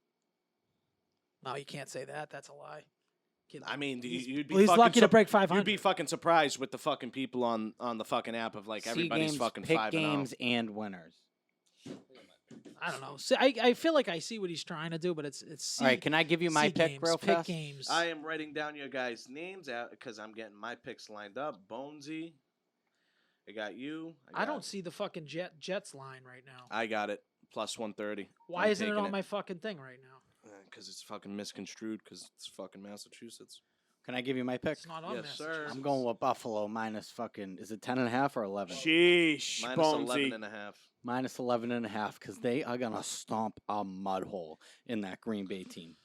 No, you can't say that. That's a lie. Kid- I mean, he's- you'd be he's fucking lucky to break You'd 500. be fucking surprised with the fucking people on the fucking app of like C everybody's games, fucking pick 5-0. games and winners. I don't know. See, I feel like I see what he's trying to do, but it's C. All right, can I give you my C pick games, real pick fast? games. I am writing down your guys' names out because I'm getting my picks lined up. Bonesy, I got you. I don't see the fucking Jets line right now. I got it plus 130. Why isn't it on my fucking thing right now? Because it's fucking misconstrued. Because it's fucking Massachusetts. Can I give you my pick? It's not on Yes, sir. Massachusetts. I'm going with Buffalo minus fucking. Is it 10.5 or 11? Sheesh, Minus Bonesy. 11 and a half. Minus 11.5 because they are gonna stomp a mud hole in that Green Bay team.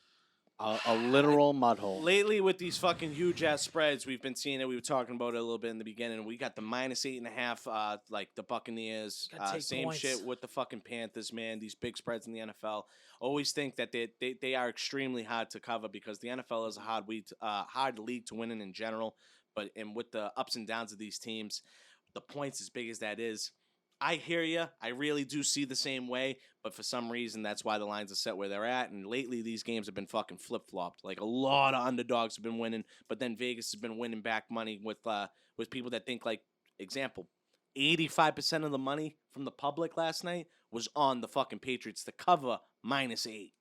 A literal mud hole. Lately, with these fucking huge ass spreads, we've been seeing it. We were talking about it a little bit in the beginning. We got the minus 8.5, like the Buccaneers. Gotta take Same points. shit with the fucking Panthers, man. These big spreads in the NFL. Always think that they are extremely hard to cover because the NFL is a hard league to win in general. But with the ups and downs of these teams, the points as big as that is, I hear you. I really do see the same way, but for some reason, that's why the lines are set where they're at. And lately, these games have been fucking flip-flopped. Like, a lot of underdogs have been winning, but then Vegas has been winning back money with people that think, like, example, 85% of the money from the public last night was on the fucking Patriots to cover -8.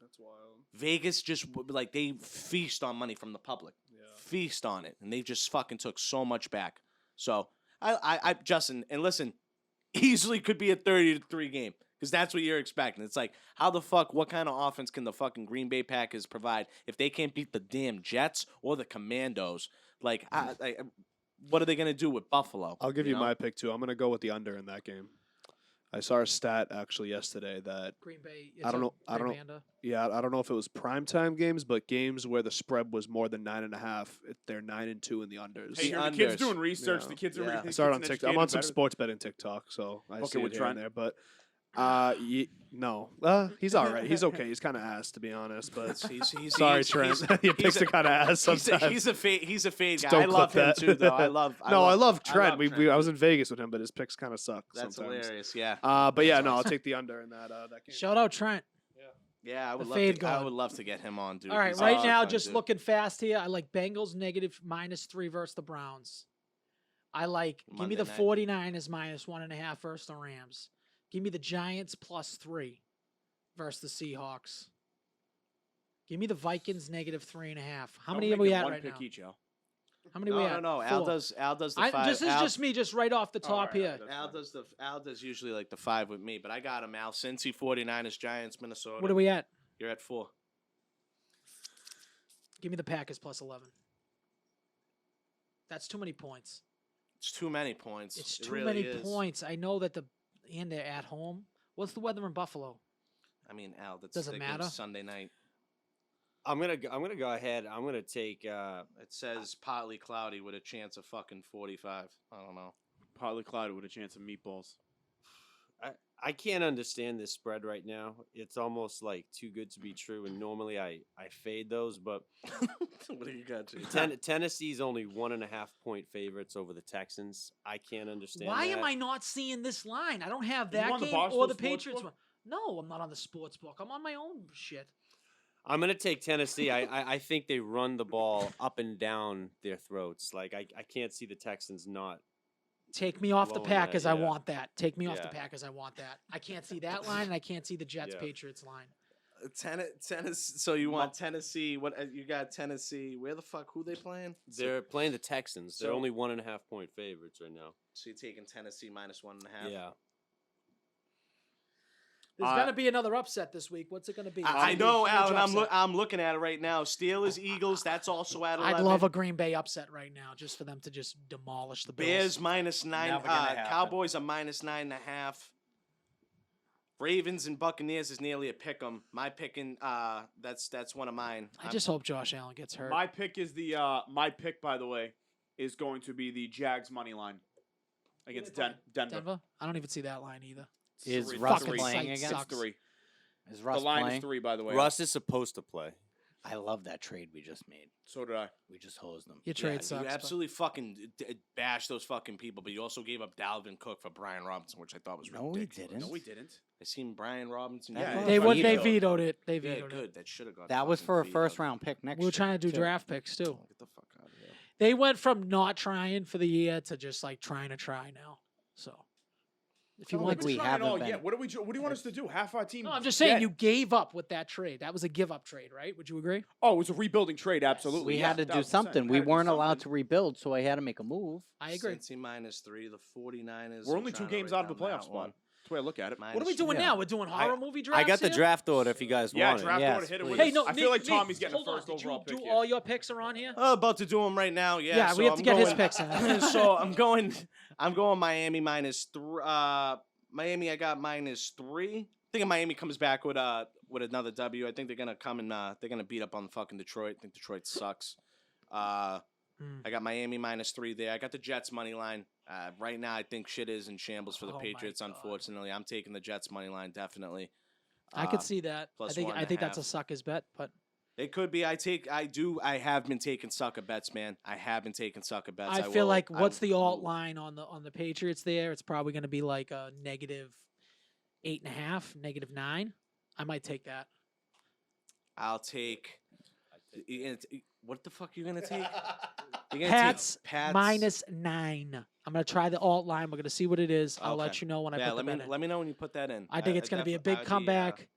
That's wild. Vegas just, like, they feast on money from the public. Yeah. Feast on it. And they just fucking took so much back. So, I Justin, and listen, easily could be a 30-3 game because that's what you're expecting. It's like, how the fuck, what kind of offense can the fucking Green Bay Packers provide if they can't beat the damn Jets or the Commandos? Like, what are they going to do with Buffalo? I'll give you know? my pick, too. I'm going to go with the under in that game. I saw a stat, actually, yesterday that Green Bay. I don't know. I don't know. I don't know if it was primetime games, but games where the spread was more than 9.5. They're 9-2 in the unders. Hey, The the kids unders. doing research. Yeah. The kids are Yeah. I started on TikTok. I'm on some sports betting TikTok, so I Okay, see with it here and Trent? there. But no, he's all right. He's okay. He's kind of ass, to be honest. But He's sorry, Trent. Your picks are kind of ass sometimes. He's a fade guy. Don't I love clip him that. too, though. I love Trent. love I was in Vegas with him, but his picks kind of suck That's sometimes. hilarious. Yeah. But yeah, no, I'll take the under in that game. Shout out Trent. Yeah, I would The love fade to. god. I would love to get him on, dude. All right, He's right a now, fun just dude. looking fast here. I like Bengals negative -3 versus the Browns. I like give me Monday the night. 49ers -1.5 versus the Rams. Give me the Giants +3 versus the Seahawks. Give me the Vikings -3.5. How many are we at right now? Each, Al. How many are we at? No. Four. Al does the I, five. this is Al, just me, just right off the top alright, here. alright. Al does usually like the 5 with me, but I got him. Al, Cincy, 49ers, Giants, Minnesota. What are we at? You're at 4. Give me the Packers +11. That's too many points. It's too many points. It's It too really many is. points. I know that and they're at home. What's the weather in Buffalo? I mean, Al, that's Doesn't that game's matter. Sunday night. I'm gonna go ahead. I'm gonna take. It says partly cloudy with a chance of fucking 45. I don't know. Partly cloudy with a chance of meatballs. I can't understand this spread right now. It's almost like too good to be true. And normally I fade those, but What do you got, G? Tennessee's only 1.5 point favorites over the Texans. I can't understand. Why that. am I not seeing this line? I don't have Are you that on the game Barstool or the Sports Patriots book? one. No, I'm not on the sports book. I'm on my own shit. I'm gonna take Tennessee. I think they run the ball up and down their throats. Like I can't see the Texans not. Take me off the Blowing that, Packers. I yeah. want that. Take me off the Yeah. Packers. I want that. I can't see that line, and I can't see the Jets Yeah. Patriots line. Tennessee. So you want Tennessee? What you got? Tennessee. Where the fuck? Who they playing? They're playing the Texans. They're So- only 1.5 point favorites right now. So you're taking Tennessee -1.5. Yeah. There's gonna be another upset this week. What's it gonna be? It's I gonna be a know, huge Al, and upset. I'm looking at it right now. Steelers, Eagles. That's also at 11. I'd love a Green Bay upset right now, just for them to just demolish the Bills. Bears -9. Never gonna happen. Cowboys are -9.5. Ravens and Buccaneers is nearly a pick 'em. My picking, that's one of mine. I just hope Josh Allen gets hurt. My pick is my pick, by the way, is going to be the Jags money line against Denver. Denver? I don't even see that line either. Is Three. Russ Fucking playing sight again? sucks. 3. Is The Russ line playing? is 3, by the way. Russ is supposed to play. I love that trade we just made. So did I. We just hosed them. Your trade Yeah, sucks. you but- absolutely fucking bash those fucking people, but you also gave up Dalvin Cook for Brian Robinson, which I thought was No, we ridiculous. didn't. No, we didn't. I seen Brian Robinson. That yeah, was They would. They vetoed. vetoed it. They yeah, vetoed it. good. That should have got. That was for a fucking first vetoed. round pick next We were year, trying to do too. draft picks too. Get the fuck out of here. They went from not trying for the year to just like trying to try now. So, if you don't want, think we Trying haven't all been. yet. What do you want us to do? Half our team. no, I'm just saying dead. you gave up with that trade. That was a give up trade, right? Would you agree? Oh, it was a rebuilding trade. Absolutely. We yeah, had to do 1000%. something. We Had to do weren't allowed something. to rebuild, so I had to make a move. I agree. Cincy -3. The 49ers. We're I'm only 2 trying to games write out of the down that playoff spot. one. That's the way I look at it. What are we Minus- doing yeah. now? We're doing horror movie drafts. I got the here? draft order if you guys Yeah, want draft it. Yes, order. Hit it with please. Hey, it. no, I feel like Nick, Tommy's getting the hold on. first Did you overall do pick. all your picks are on here? About to do them right now. Yeah. Yeah, so we have to I'm get his going- picks in. So I'm going Miami -3. Miami, I got -3. I think Miami comes back with another W. I think they're gonna come and they're gonna beat up on fucking Detroit. I think Detroit sucks. I got Miami -3 there. I got the Jets money line. Right now, I think shit is in shambles for the Oh my Patriots. God. Unfortunately, I'm taking the Jets money line definitely. I could see that. I plus think. I think that's a 1.5. sucker's bet, but It could be. I have been taking sucker bets, man. I have been taking sucker bets. I feel will- like I what's the alt will- line on the Patriots there? It's probably going to be like a -8.5, -9. I might take that. I'll take. What the fuck are you gonna take? You're gonna Pats, take Pats -9. I'm going to try the alt line. We're going to see what it is. I'll let Okay. you know when I Yeah, put the bet in. let me know when you put that in. I think it's going to be a big I would comeback.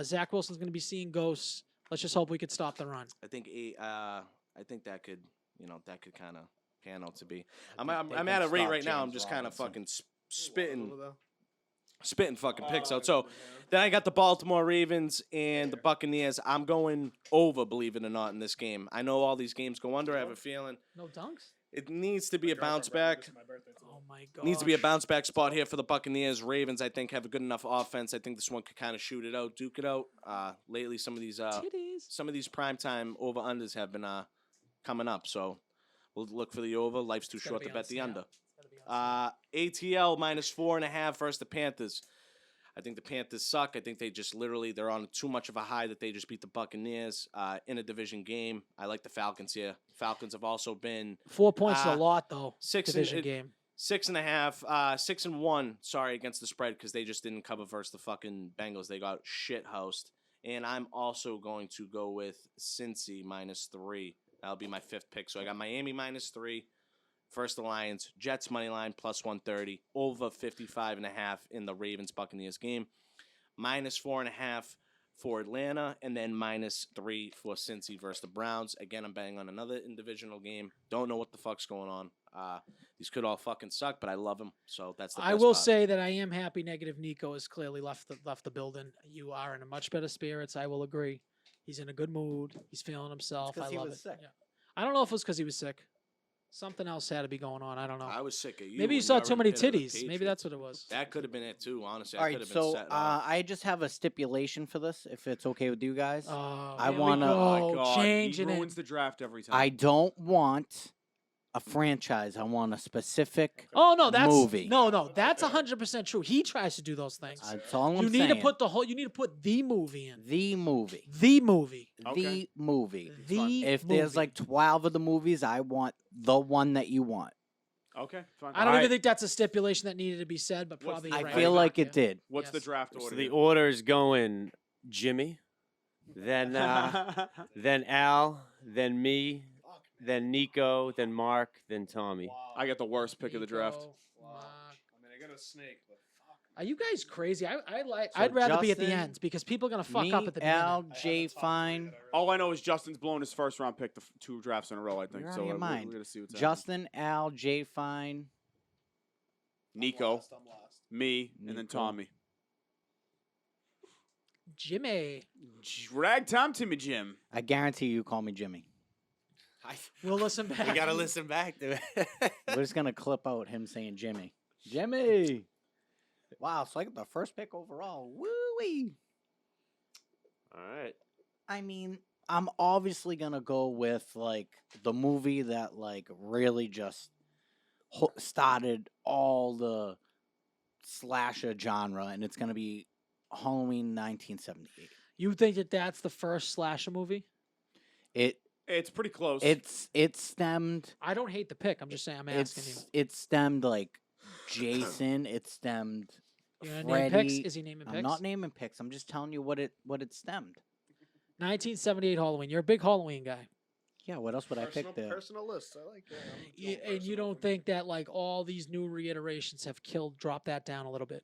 Zach Wilson's going to be seeing ghosts. Let's just hope we could stop the run. I think that could kind of pan out to be. I I'm think they at can a rate stop right now. I'm James just kind of Robinson. fucking spitting fucking picks out. So then I got the Baltimore Ravens and the Buccaneers. I'm going over, believe it or not, in this game. I know all these games go under. I have a feeling No dunks? it needs to be a bounce back. Oh, my God. Needs to be a bounce back spot here for the Buccaneers. Ravens, I think, have a good enough offense. I think this one could kind of shoot it out, duke it out. Lately, some of these primetime over unders have been coming up. So we'll look for the over. Life's too It's gotta short be to on bet the sale. under. It's gotta be on sale. ATL -4.5 versus the Panthers. I think the Panthers suck. I think they're on too much of a high that they just beat the Buccaneers in a division game. I like the Falcons here. Falcons have also been 4 points is a uh, lot, though. 6 Division game. 6.5, 6-1. Sorry, against the spread because they just didn't cover versus the fucking Bengals. They got shit housed. And I'm also going to go with Cincy -3. That'll be my 5th pick. So I got Miami -3. First the Lions, Jets money line +130, over 55.5 in the Ravens Buccaneers game, -4.5 for Atlanta, and then -3 for Cincy versus the Browns. Again, I'm betting on another individual game. Don't know what the fuck's going on. These could all fucking suck, but I love them. So that's the best I will part. say that I am happy Negative Nico has clearly left the building. You are in a much better spirits. I will agree. He's in a good mood. He's feeling himself. 'cause I he love was it. sick. Yeah. I don't know if it was because he was sick. Something else had to be going on. I don't know. I was sick of you. Maybe you when saw were too in many pit of the titties. Maybe Patriots. that's what it was. That could have been it too. Honestly, All I could right, have been so set off. I just have a stipulation for this, if it's okay with you guys. Oh, I here we wanna- go. Oh my God, Changing he it. ruins the draft every time. I don't want a franchise. I want a specific. Oh no, that's movie. no. That's 100% true. He tries to do those things. That's all I'm You need saying. to put the whole. You need to put the movie in. the movie. The movie. Okay. The movie. The If there's movie. like 12 of the movies, I want the one that you want. Okay, fine. I don't even think that's a stipulation that needed to be said, but What's probably the I you're right. feel Yeah. like it did. What's the Yes. draft So order? the order is going Jimmy, then then Al, then me, then Nico, then Mark, then Tommy. I got the worst pick of the draft. Nico, Mark. I mean, I got a snake, but fuck. Are you guys crazy? I'd So rather be at the Justin, ends because people are gonna fuck Me, up at the Al, beginning. J. Fine, All I know is Justin's blown his first round pick 2 drafts in a row. I think You're out so. of your mind. We're gonna see what's Justin, Al, J. Fine. Nico, I'm last. me, and then Nico. Tommy. Jimmy, Ragtime Timmy Jim. I guarantee you call me Jimmy. we'll listen back. we gotta listen back to it. We're just going to clip out him saying Jimmy. Jimmy! Wow, so I got the first pick overall. Woo-wee! All right. I mean, I'm obviously going to go with, like, the movie that, like, really just started all the slasher genre, and it's going to be Halloween 1978. You think that that's the first slasher movie? It's pretty close. It stemmed. I don't hate the pick. I'm just saying. I'm asking you. It stemmed like Jason. It stemmed You gonna name picks? Freddy. Is he naming picks? I'm not naming picks. I'm just telling you what it stemmed. 1978 Halloween. You're a big Halloween guy. Yeah, what else would I pick there? Personal list. I like it. And you don't think that like all these new reiterations have dropped that down a little bit?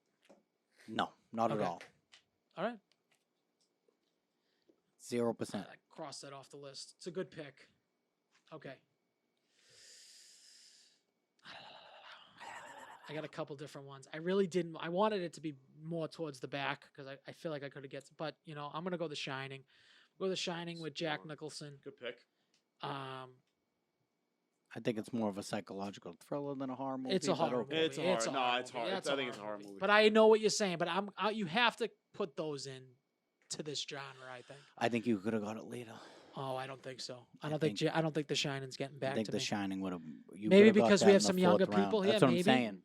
No, not Okay. at all. All right. 0%. I cross that off the list. It's a good pick. Okay. I got a couple different ones. I really didn't. I wanted it to be more towards the back because I feel like I could have get. But you know, I'm gonna go The Shining. Go The Shining with Jack Nicholson. Good pick. I think it's more of a psychological thriller than a horror movie. It's a but horror okay. movie. It's a horror. It's a No, horror it's movie. hard. That's I a think it's a horror horror movie. But I know what you're saying. But you have to put those in to this genre. I think. I think you could have got it later. Oh, I don't think so. I I don't think. I don't think The Shining's getting I back think to The me. Shining would have. Maybe because we have some younger people here, That's what maybe. I'm saying.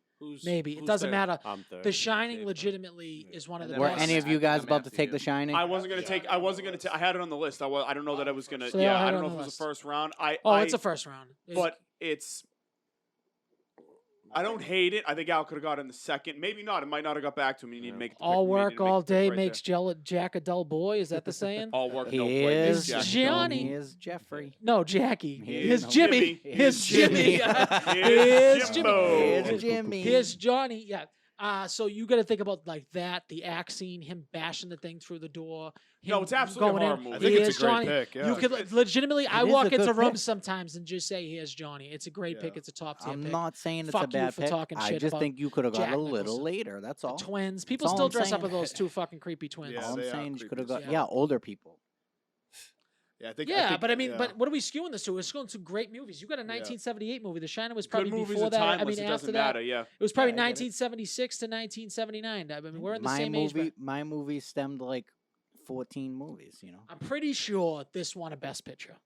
Maybe. It who's doesn't third? matter. I'm third. The Shining Safe. legitimately is one of the And Were then best. any of you guys I'm about to after take you. The Shining? I wasn't gonna take. I wasn't gonna take. I had it on the list. I don't know that I was gonna. So they all Yeah, had I it don't know on if the it was list. the first round. It's a first round. But it's. I don't hate it. I think Al could have got it in the second. Maybe not. It might not have got back to him. You need to make the pick. all You need work to make all the pick day right makes Jack a dull boy. Is that the saying? there. All work, He no play. makes is Jack a Gianni. He is Jeffrey. No, Jackie. Here's Here's Jimmy. Jimmy. Here's Jimmy. Here's Here's Jimbo. Here's Jimmy. Here's Johnny. Yeah. So you got to think about like that, the axe scene, him bashing the thing through the door. No, him it's absolutely a going horror in. movie. I think it's a Here's great Johnny. pick, yeah. You could legitimately. I is walk a good into rooms pick. sometimes and just say, "Here's Johnny." It's a great pick. Yeah. It's a top tier I'm pick. not saying it's Fuck a you bad for pick. talking I shit just about think you could have got Jack a little Nicholson. later. That's The all. twins. People all still I'm dress up saying. as those two fucking creepy twins. Yeah, all I'm they are saying you could have creepy got as Yeah. older people. Yeah, I think. Yeah, think, but I mean, yeah. but what are we skewing this to? We're skewing to great movies. You got a 1978 movie. The Shining was Good probably movies before are that. I timeless. mean, It after doesn't that, matter. Yeah. it was probably Yeah, I get it. 1976 to 1979. I mean, we're in the My same age. movie, my movie stemmed like 14 movies. You know, I'm pretty sure this won a Best Picture.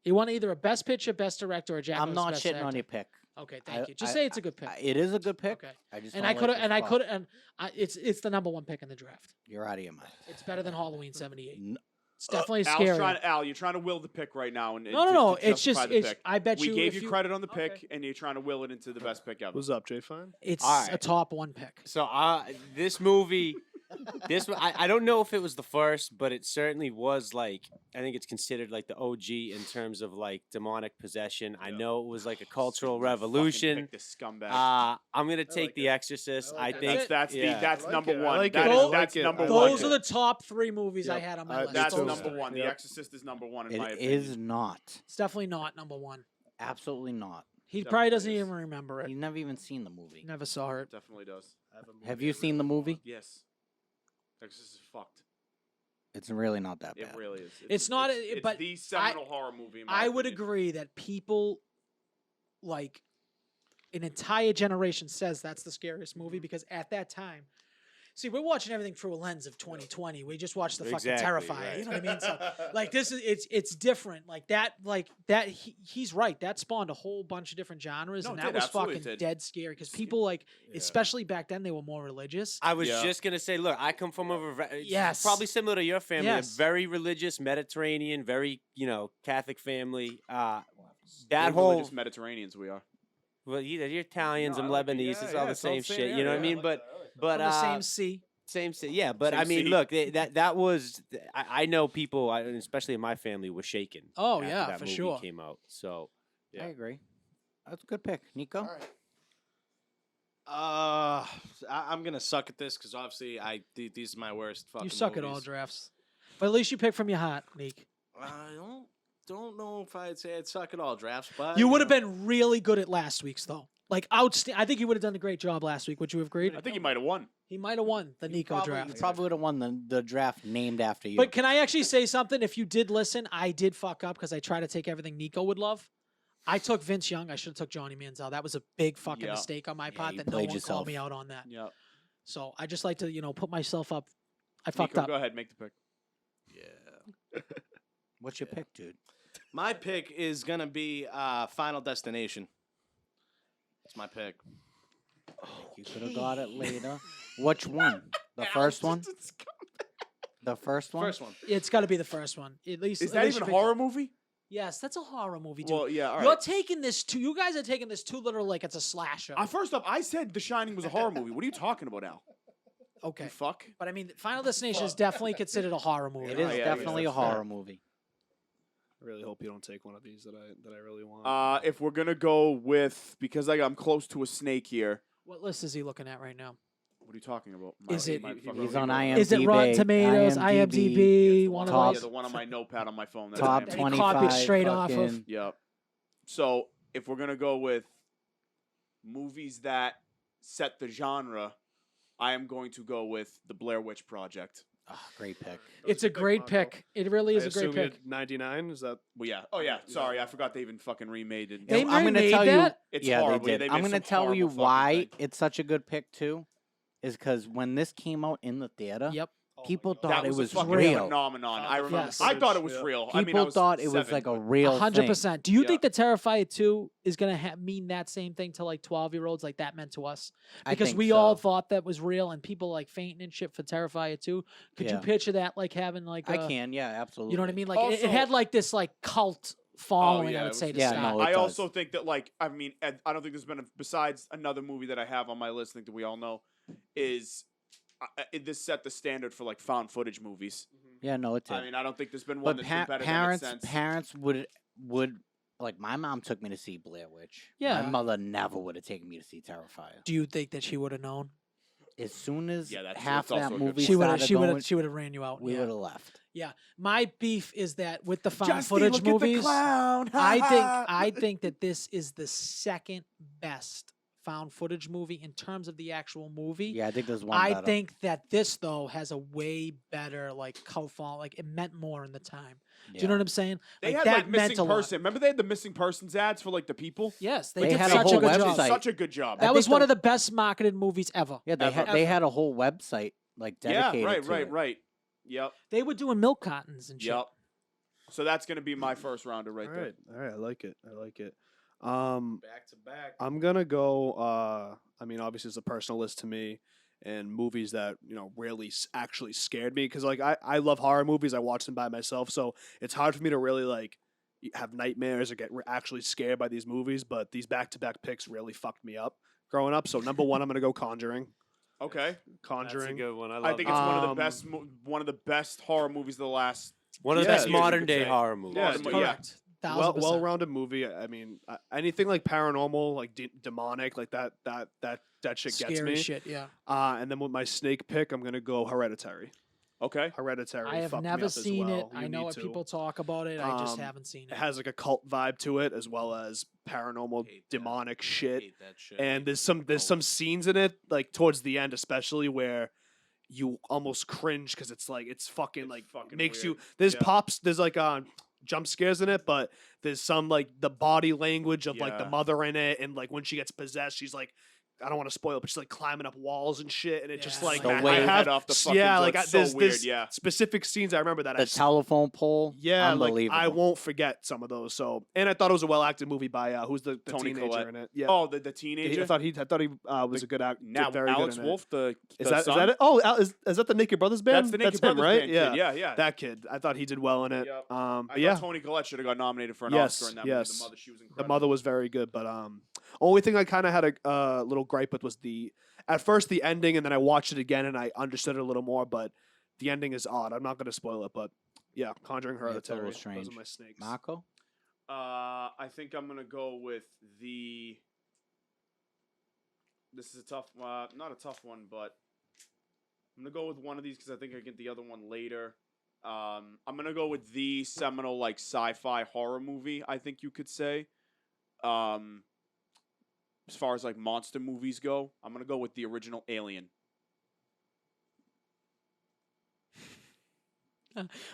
He won either a Best Picture, Best Director, or Jack. I'm not Best shitting actor. on your pick. Okay, thank I- you. Just I- say it's a good pick. It is a good pick. Okay. I just And don't I could like have, the and I spot. could, and it's the number one pick in the draft. You're out of your mind. It's better than Halloween '78. N- It's definitely Al's scary. Al, you're trying to will the pick right now, and No. to It's just, justify the it's. pick. I bet We you. gave if you credit on the pick, and you're trying to will it into the best pick ever. What's up, Jay? Fine. It's All a right. top one pick. So this movie, I don't know if it was the first, but it certainly was like I think it's considered like the OG in terms of like demonic possession. I know it was like a cultural Fucking revolution. pick this scumbag. I'm gonna take like The Exorcist. I like think that's yeah. that's I like number it. I one. like That it. is- I that's like it. number I one. like Those are the top three movies I Yep. had on my list. That's too. number one. The Yep. Exorcist is number one in It my opinion. is not. It's definitely not number one. Absolutely not. He Definitely probably doesn't is. even remember it. You've never even seen the movie. Never saw it. Definitely does. Have you seen the movie? Yes. Exorcist is fucked. It's really not that It bad. really is. It's not a- It's but the seminal horror movie. In my I would opinion. agree that people, like, an entire generation says that's the scariest movie because at that time, see, we're watching everything through a lens of 2020. We just watched the fucking Exactly, Terrifier. right. You know what I mean? So, like, this is it's different. Like that. He's right. That spawned a whole bunch of different genres, No, and it that did, was absolutely fucking did. dead scary because people like, especially back then, they were more religious. I was Yeah. just gonna say, look, I come from Yes. probably similar to your family, Yes. a very religious, Mediterranean, very Catholic family. That We're whole religious Mediterraneans we are. well, you're Italians, No, I'm I like it. Lebanese, Yeah, it's all yeah, the it's all same the same shit. You know what I area. mean? But From the same sea. same shit. Yeah, but Same I mean, city. look, that was I know people, especially in my family, were shaken. Oh, after yeah, that for movie sure. Came out, so I agree. That's a good pick, Nico. I'm gonna suck at this because obviously these are my worst fucking. You suck at all movies. drafts, but at least you pick from your heart, Neek. I don't know if I'd say I'd suck at all drafts, but You would have been really good at last week's though. Like outstanding. I think he would have done a great job last week. Would you have agreed? I think he might have won. He might have won the Nico You draft. probably would have won the draft named after you. But can I actually say something? If you did listen, I did fuck up because I tried to take everything Nico would love. I took Vince Young. I should have took Johnny Manziel. That was a big fucking Yeah. mistake on my Yeah, part you that no played one yourself. called me out on that. Yeah. So I just like to, put myself up. I fucked Nico, up. Go ahead, make the pick. Yeah. What's your pick, dude? My pick is gonna be Final Destination. That's my pick. You could have got it later. Which one? The first one? The first one? First one. It's got to be the first one. At least Is at that least even a you pick- horror movie? Yes, that's a horror movie, dude. Well, yeah. All You're right. taking this too. You guys are taking this too literal, like it's a slasher. First up, I said The Shining was a horror movie. What are you talking about, Al? Okay, You fuck. but I mean, Final Destination is definitely considered a horror movie. It Oh, is yeah, I guess definitely a that's fair. horror movie. I really hope you don't take one of these that I really want. If we're gonna go with because I'm close to a snake here. What list is he looking at right now? What are you talking about? Is it- He's on IMDb. Is it Rotten Tomatoes, IMDb, one of top- those? the one on my notepad on my phone. That's Top IMDb. He 25. copied straight off of- fucking- Yep. So if we're gonna go with movies that set the genre, I am going to go with The Blair Witch Project. Ah, great pick. It's a great Marco. pick. It really is I a great assume you pick. had 99. Is that? Well, yeah. Oh yeah. Sorry, I forgot they even fucking remade it. They I'm gonna remade tell that? you. It's yeah, horrible. they Yeah, did. they I'm made gonna some tell you horrible fucking why thing. it's such a good pick too, is because when this came out in the theater, Yep. People thought That it was was a fucking real. phenomenon. I remember. Yes. I thought it was Yeah. real. People I mean, I was thought it was 7, like a but- real thing. 100%. Do you Yeah. think the Terrifier 2 is going to mean that same thing to like 12-year-olds like that meant to us? I Because think we all so. thought that was real and people like fainting and shit for Terrifier 2. Could you Yeah. picture that like having like I can, yeah, absolutely. You know what I mean? Like it Also- had like this like cult following, yeah, I it would was say, to Yeah, start. no, it I does. also think that, like, I mean, I don't think there's been besides another movie that I have on my list. I think that we all know is this set the standard for like found footage movies. Yeah, no, it did. I mean, I don't think there's been one But that's been better parents, than it since. parents would like my mom took me to see Blair Witch. Yeah. my mother never would have taken me to see Terrifier. Do you think that she would have known? As soon as Yeah, that's- half that's that also a good movie point. She would started have. going, She would have ran you out. we yeah. would have left. Yeah. My beef is that with the found footage movies, I think that this is the second best found footage movie in terms of the actual movie. Yeah, I think there's one. I better. think that this though has a way better like co-fall. Like it meant more in the time. Do you know what I'm saying? They like had that like meant missing a lot. person. Remember they had the missing persons ads for like the people. Yes, They did had a such whole a good They did job. website. such a good job. That I was think one the- of the best marketed movies ever. Yeah, they Ever. they had a whole website like Yeah, dedicated to it. right. Yep, They were doing milk cartons and shit. yep. So that's gonna be my first rounder right All there. right, all right. I like it. I like it. Back to back. I'm gonna go. I mean, obviously, it's a personal list to me, and movies that really actually scared me because, like, I love horror movies. I watch them by myself, so it's hard for me to really like have nightmares or get actually scared by these movies. But these back-to-back picks really fucked me up growing up. So number one, I'm gonna go Conjuring. Okay, Conjuring. That's a good one. I, I love think that. it's one of the best horror movies of the last. One of the Yeah, best you could modern day say. horror movies. Yeah, Modern- dude. Correct. 1000%. Well-rounded movie. I mean, anything like paranormal, like demonic, like that shit gets Scary me. shit. Yeah. And then with my snake pick, I'm gonna go Hereditary. Okay, Hereditary. I have fucked me never up as seen well. it. I You know need what to. people talk about it. I just Um, haven't seen It it. has like a cult vibe to it, as well as paranormal, Hate that. demonic shit. Hate that shit. And there's some scenes in it, like towards the end, especially where you almost cringe because it's like it's fucking It's like fucking makes weird. you. There's Yeah. pops. There's like jump scares in it, but there's some like the body language of like the Yeah. mother in it, and like when she gets possessed, she's like. I don't want to spoil it, but she's like climbing up walls and shit, and it just Yeah. like The I way- have off the s- fucking yeah, door, like it's so there's weird, yeah. specific scenes I remember that The telephone pole. yeah, like unbelievable. I won't forget some of those. So, and I thought it was a well acted movie by who's the Tony teenager Collette. in it? Yeah, Oh, the I teenager. thought he was a good actor. Now very Alex good in Wolf, the Is the that son? it? Oh, is that the Naked Brothers band? That's the Naked him, Brothers right? band Yeah, kid. Yeah. that kid. I thought he did well in it. Yep. But I yeah, thought Tony Collette should have got nominated for an Yes, Oscar in that yes. movie. The mother, she was the incredible. mother was very good. But only thing I kind of had a little gripe with was at first the ending, and then I watched it again and I understood it a little more. But the ending is odd. I'm not going to spoil it, but yeah, Conjuring Yeah, it's a Hereditary. little Those strange. are my snakes. Marco. I think I'm gonna go with the. This is a tough, not a tough one, but I'm gonna go with one of these because I think I get the other one later. I'm gonna go with the seminal like sci-fi horror movie. I think you could say. As far as like monster movies go, I'm gonna go with the original Alien.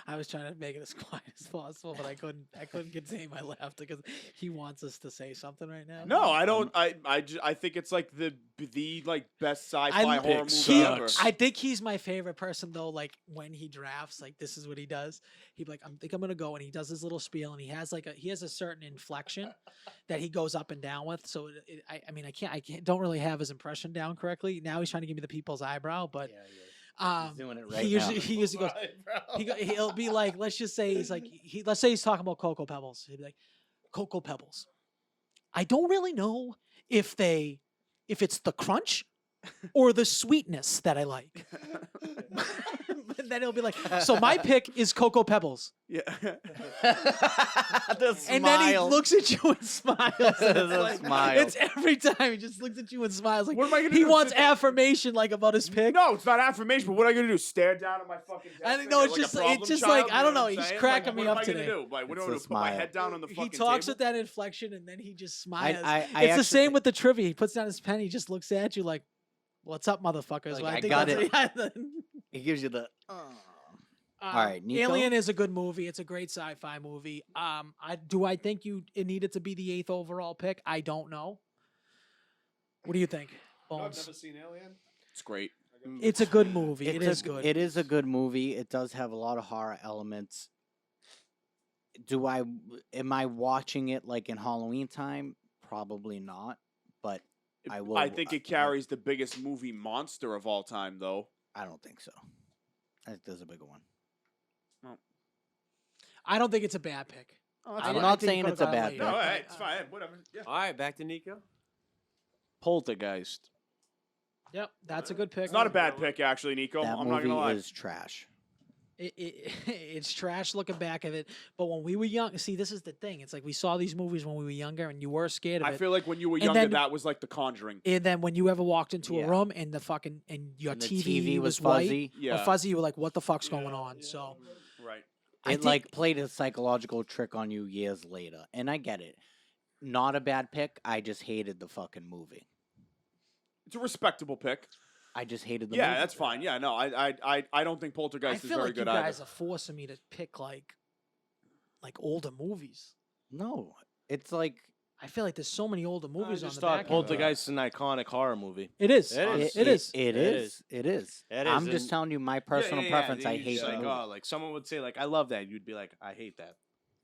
I was trying to make it as quiet as possible, but I couldn't. I couldn't contain my laughter because he wants us to say something right now. No, I don't. I think it's like the like best sci-fi horror movie he- ever. I think he's my favorite person though. Like when he drafts, like this is what he does. He'd be like, I think I'm gonna go, and he does his little spiel, and he has a certain inflection that he goes up and down with. So I mean, I can't don't really have his impression down correctly. Now he's trying to give me the people's eyebrow, but He's doing it right he now. usually goes. He'll be like, let's just say let's say he's talking about Cocoa Pebbles. He'd be like, Cocoa Pebbles. I don't really know if it's the crunch or the sweetness that I like. But then he'll be like, so my pick is Cocoa Pebbles. Yeah. And then he looks at you and smiles. And it's, The like, smile. it's every time he just looks at you and smiles. Like What am I gonna he do? wants Sit there? affirmation, like about his pick. No, it's not affirmation. But what am I gonna do? Stare down at my fucking desk? I and know, get it's like a just- problem it's just child, like, you I don't what know, I'm he's saying? cracking me what up am I today. Gonna do? Like, what It's do I a do? Put my smile. head down on the fucking He talks table? with that inflection and then he just smiles. I It's the actually- same with the trivia. He puts down his pen. He just looks at you like, "What's up, motherfuckers?" Like, Well, I think got that's- He gives you the. Um, All right, Nico? Alien is a good movie. It's a great sci-fi movie. I think it needed to be the 8th overall pick? I don't know. What do you think, Bones? seen Alien. It's great. It's a good movie. It's It is good. It is a good movie. It does have a lot of horror elements. Am I watching it like in Halloween time? Probably not, but I will. I think it carries the biggest movie monster of all time, though. I don't think so. I think there's a bigger one. I don't think it's a bad pick. I'm not saying it's a bad No, pick. all right, it's fine. Whatever. Yeah. All right, back to Nico. Poltergeist. Yep, that's a good pick. It's not a bad pick, actually, Nico. That I'm not movie gonna lie. is trash. It's trash looking back at it. But when we were young, see, this is the thing. It's like we saw these movies when we were younger, and you were scared of I it. feel like when you were And younger, then- that was like The Conjuring. And then when you ever walked into Yeah. a room and your And the TV, was white fuzzy. or Yeah. fuzzy, you were like, "What the fuck's going on?" So Right. I It think- like played a psychological trick on you years later, and I get it. Not a bad pick. I just hated the fucking movie. It's a respectable pick. I just hated the Yeah, movie. that's fine. Yeah, no, I don't think I Poltergeist is feel very like you good guys either. are forcing me to pick like older movies. No, it's like I feel like there's so many older movies I on just the thought back. end. Poltergeist is an iconic horror movie. It is. It is. It is. It is. It is. It I'm is, just and- telling you my personal preference. I You hate just the like, movie. oh, like someone would say like I love that. You'd be like I hate that.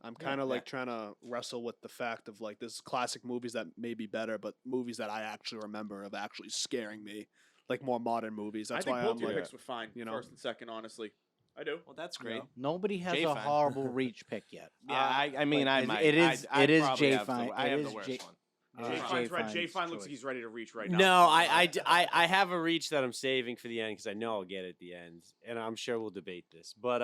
I'm kind of like trying to wrestle with the fact of like there's classic movies that may be better, but movies that I actually remember of actually scaring me, like more modern movies. That's I think why both I'm your like, picks were fine. you know. First and second, honestly, I do. Well, that's You great. know. Nobody has Jay a fine. horrible reach pick yet. Yeah, I mean, but I it- might. it is- I'd it is probably Jay have the- Fine. I It have is the worst Jay- one. Jay Jay Fine's right. Jay Fine's Fine looks choice. like he's ready to reach right now. No, I have a reach that I'm saving for the end because I know I'll get it at the end, and I'm sure we'll debate this. But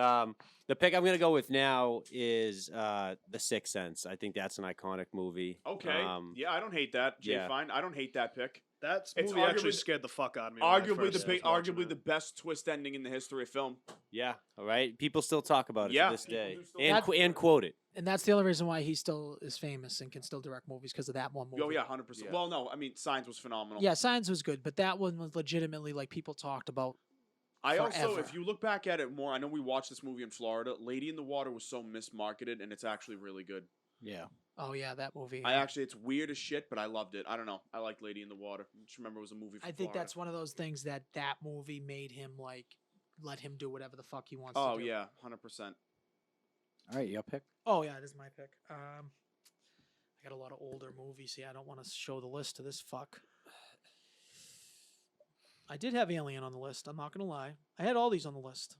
the pick I'm gonna go with now is The Sixth Sense. I think that's an iconic movie. Okay. Yeah, I don't hate that. Jay yeah. Fine. I don't hate that pick. that It's movie actually arguably- scared the fuck out of me. when I Arguably first the was watching arguably it. the best twist ending in the history of film. Yeah, all right. People still talk about it Yeah, to this people day, do still and talk and quote it. And that's the only reason why he still is famous and can still direct movies because of that one movie. Oh yeah, 100%. Yeah. Well, no, I mean Signs was phenomenal. Yeah, Signs was good, but that one was legitimately like people talked about. I also, forever. if you look back at it more, I know we watched this movie in Florida. Lady in the Water was so mismarketed, and it's actually really good. Yeah. Oh yeah, that movie. It's weird as shit, but I loved it. I don't know. I liked Lady in the Water. Just remember it was a movie. From I think Florida. that's one of those things that movie made him like let him do whatever the fuck he wants Oh to do. yeah, 100%. All right, your pick. Oh yeah, this is my pick. I got a lot of older movies here. I don't want to show the list to this fuck. I did have Alien on the list. I'm not gonna lie. I had all these on the list.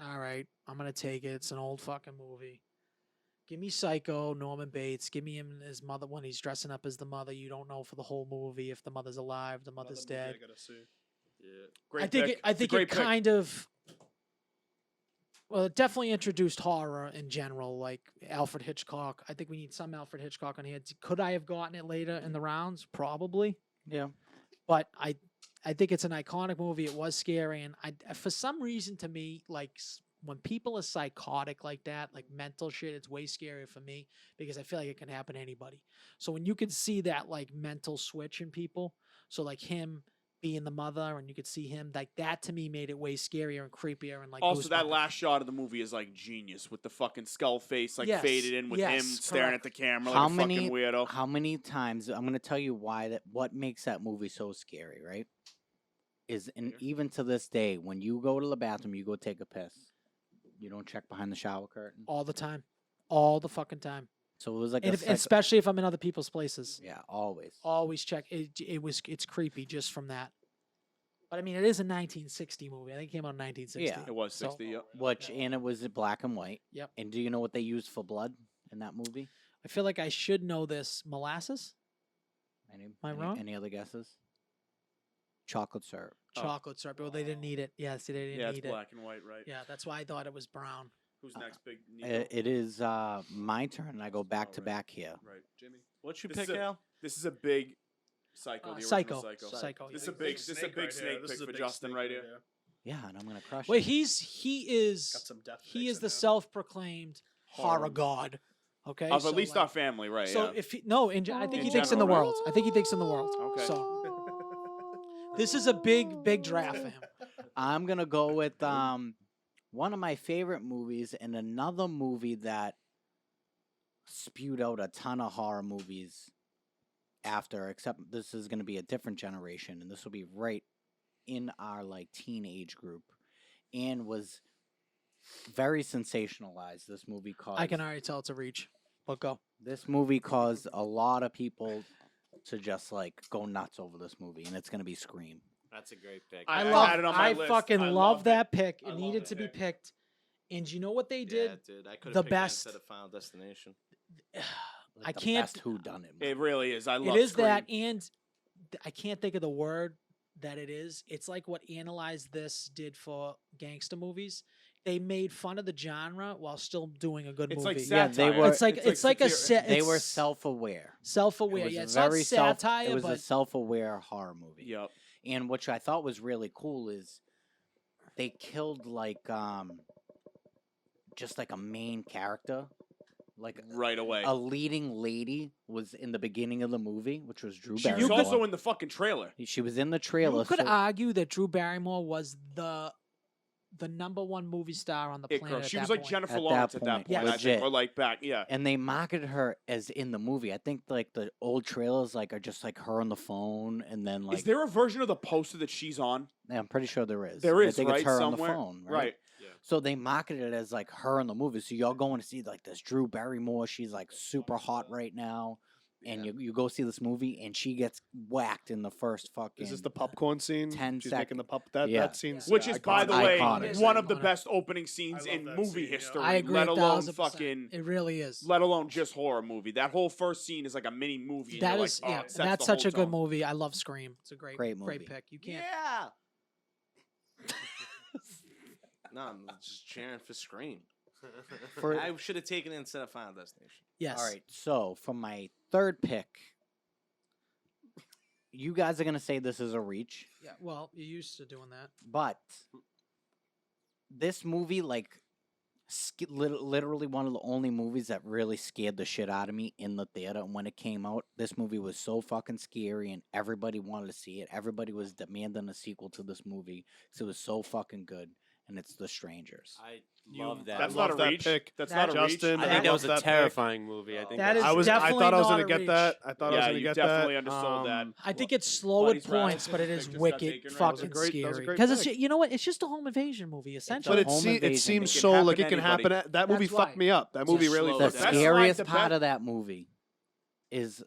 All right, I'm gonna take it. It's an old fucking movie. Give me Psycho, Norman Bates. Give me him and his mother when he's dressing up as the mother. You don't know for the whole movie if the mother's alive, the mother's Another movie dead. I gotta see. Great I think pick. I It's a think great it pick. kind of it definitely introduced horror in general, like Alfred Hitchcock. I think we need some Alfred Hitchcock on here. Could I have gotten it later in the rounds? Probably. Yeah. But I think it's an iconic movie. It was scary, and for some reason to me, like when people are psychotic like that, like mental shit, it's way scarier for me because I feel like it can happen to anybody. So when you could see that like mental switch in people, so like him being the mother, and you could see him like that to me made it way scarier and creepier and like. Also, that goosebumps. last shot of the movie is like genius with the fucking skull face like Yes, faded in with him yes, staring at correct. the camera How like a many- fucking weirdo. How many times I'm gonna tell you what makes that movie so scary, right? Is and even to this day, when you go to the bathroom, you go take a piss, you don't check behind the shower curtain. all the time, all the fucking time, So it was like and a especially if I'm in other people's places. yeah, always. Always check. It's creepy just from that. But I mean, it is a 1960 movie. I think it came out in 1960. Yeah. It was So- 60. Yep. Which and it was black and white. Yep. And do you know what they used for blood in that movie? I feel like I should know this. Molasses, Am I wrong? Any other guesses? Chocolate syrup. Oh. chocolate syrup. Oh, they didn't need it. Yes, they didn't Yeah, it's need it. black and white, right? Yeah, that's why I thought it was brown. Who's next, Big Nico? It is my turn, and I go back to right. back here. Right, Jimmy. What's your This pick, is a- Al? This is a big Psycho. The Psycho. original Psycho. This is yeah. a big snake pick for Justin right here. Yeah, and I'm gonna crush Wait, it. he is Got some depth he picks is in the there. self-proclaimed horror Horror. god. Okay, Of so, at least like- our family, right? So yeah. if he, no, I think In he thinks in the general, right? world. I think he thinks in the world. Okay. So this is a big draft for him. I'm gonna go with one of my favorite movies, and another movie that spewed out a ton of horror movies after, except this is going to be a different generation, and this will be right in our like teenage group, and was very sensationalized. This movie caused I can already tell it's a reach. But go. this movie caused a lot of people to just like go nuts over this movie, and it's going to be Scream. That's a great pick. I love, had it on my I list. fucking I love loved that it. pick. I It love needed it. to be picked. And you know what they Yeah, did? dude. I could the have picked best- that instead of Final Destination. Like I the can't- best who done it. It really is. I It love is Scream. that, and I can't think of the word that it is. It's like what Analyze This did for gangster movies. They made fun of the genre while still doing a good It's movie. like Yeah, satire. they were- it's like a satire. They were it's self-aware. self-aware. It was Yeah, it's very not satire, It was but a self-aware horror movie. Yep. And which I thought was really cool is they killed like just like a main character, like Right away. a leading lady was in the beginning of the movie, which was Drew She was Barrymore. also in the fucking trailer. She was in the trailer. you could so- argue that Drew Barrymore was the number one movie star on the It planet. girl. at She that was like point. Jennifer At that Lawrence at that point, point. I legit. think, or like back. Yeah. and they marketed her as in the movie. I think like the old trailers like are just like her on the phone, and then like Is there a version of the poster that she's on? yeah, I'm pretty sure there is. There I is, think right? it's her Somewhere. on the phone, Right. So they marketed it as like her in the movie. So y'all going to see like this Drew Barrymore. She's like super hot right now. And you go see this movie and she gets whacked in the first fucking. Is this the popcorn scene? 10 She's sec- making the pup. That Yeah. that scene's Which is, by the iconic. way, Iconic. one of the Iconic. best opening scenes I love in that movie scene, yeah. history. I agree. Let alone 1000%. fucking. It really is. Let alone just horror movie. That whole first scene is like a mini movie. and That you're is like, oh, yeah. it sets That's the such a whole good tone. movie. I love Scream. It's a great Great movie. pick. You can't. Yeah. No, I'm just cheering for Scream. For- I should have taken it instead of Final Destination. Yes. All right. So for my third pick, you guys are gonna say this is a reach, Yeah. Well, you're used to doing that. but this movie like. Literally one of the only movies that really scared the shit out of me in the theater. And when it came out, this movie was so fucking scary, and everybody wanted to see it. Everybody was demanding a sequel to this movie because it was so fucking good. And it's The Strangers. I love that. That's I not love a that reach. pick. That's That- not a reach. Justin, I think that love was a that pick. terrifying movie. I think That that's- is I definitely thought I was not gonna a get reach. that. I thought I was Yeah, gonna you get definitely that. undersold that. I think it's slow at Buddy's right. points, but it I is think just got wicked taken right. That was a fucking great- that was a scary. great Because it's pick. you know what? It's just a home invasion movie, essentially. a But home it invasion seems movie. so like it happen can to happen. anybody. That movie That's fucked why. me up. That movie Just really slow The it fucked down. me up. scariest the part best- of that movie is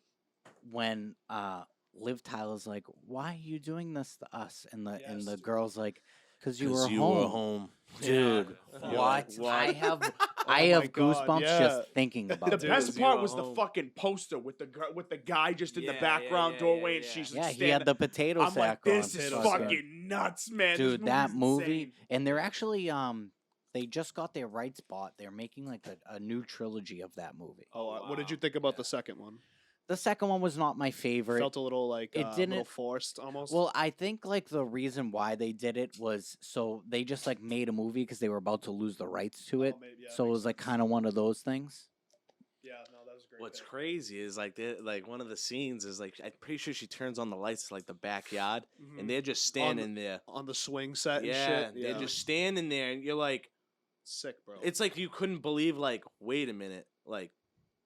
when Liv Tyler's like, "Why are you doing this to us?" And the girl's like, "Cause you were home." Dude, Yeah. what? What? I have my God, goosebumps yeah. just thinking about The it. Dude, best Zero part was the Home. fucking poster with the guy just in the Yeah, background yeah, doorway, yeah, and yeah. she's Yeah, like he had the potato I'm sack like, this on. is Potato sack. fucking nuts, man. This Dude, that movie's movie, insane. and they're actually they just got their rights bought. They're making like a new trilogy of that movie. Oh, what did you think about the second one? The second one was not my favorite. Felt a little like It a little didn't- forced almost. Well, I think like the reason why they did it was so they just like made a movie because they were about to lose the rights to it. maybe, yeah, So it makes was like kind of one of those things. yeah, no, that was a great. What's pick. crazy is like one of the scenes is like I'm pretty sure she turns on the lights to like the backyard Mhm. and they're just standing there. on the swing set Yeah, and shit. they're just standing there and you're like, sick, bro. it's like you couldn't believe like, wait a minute, like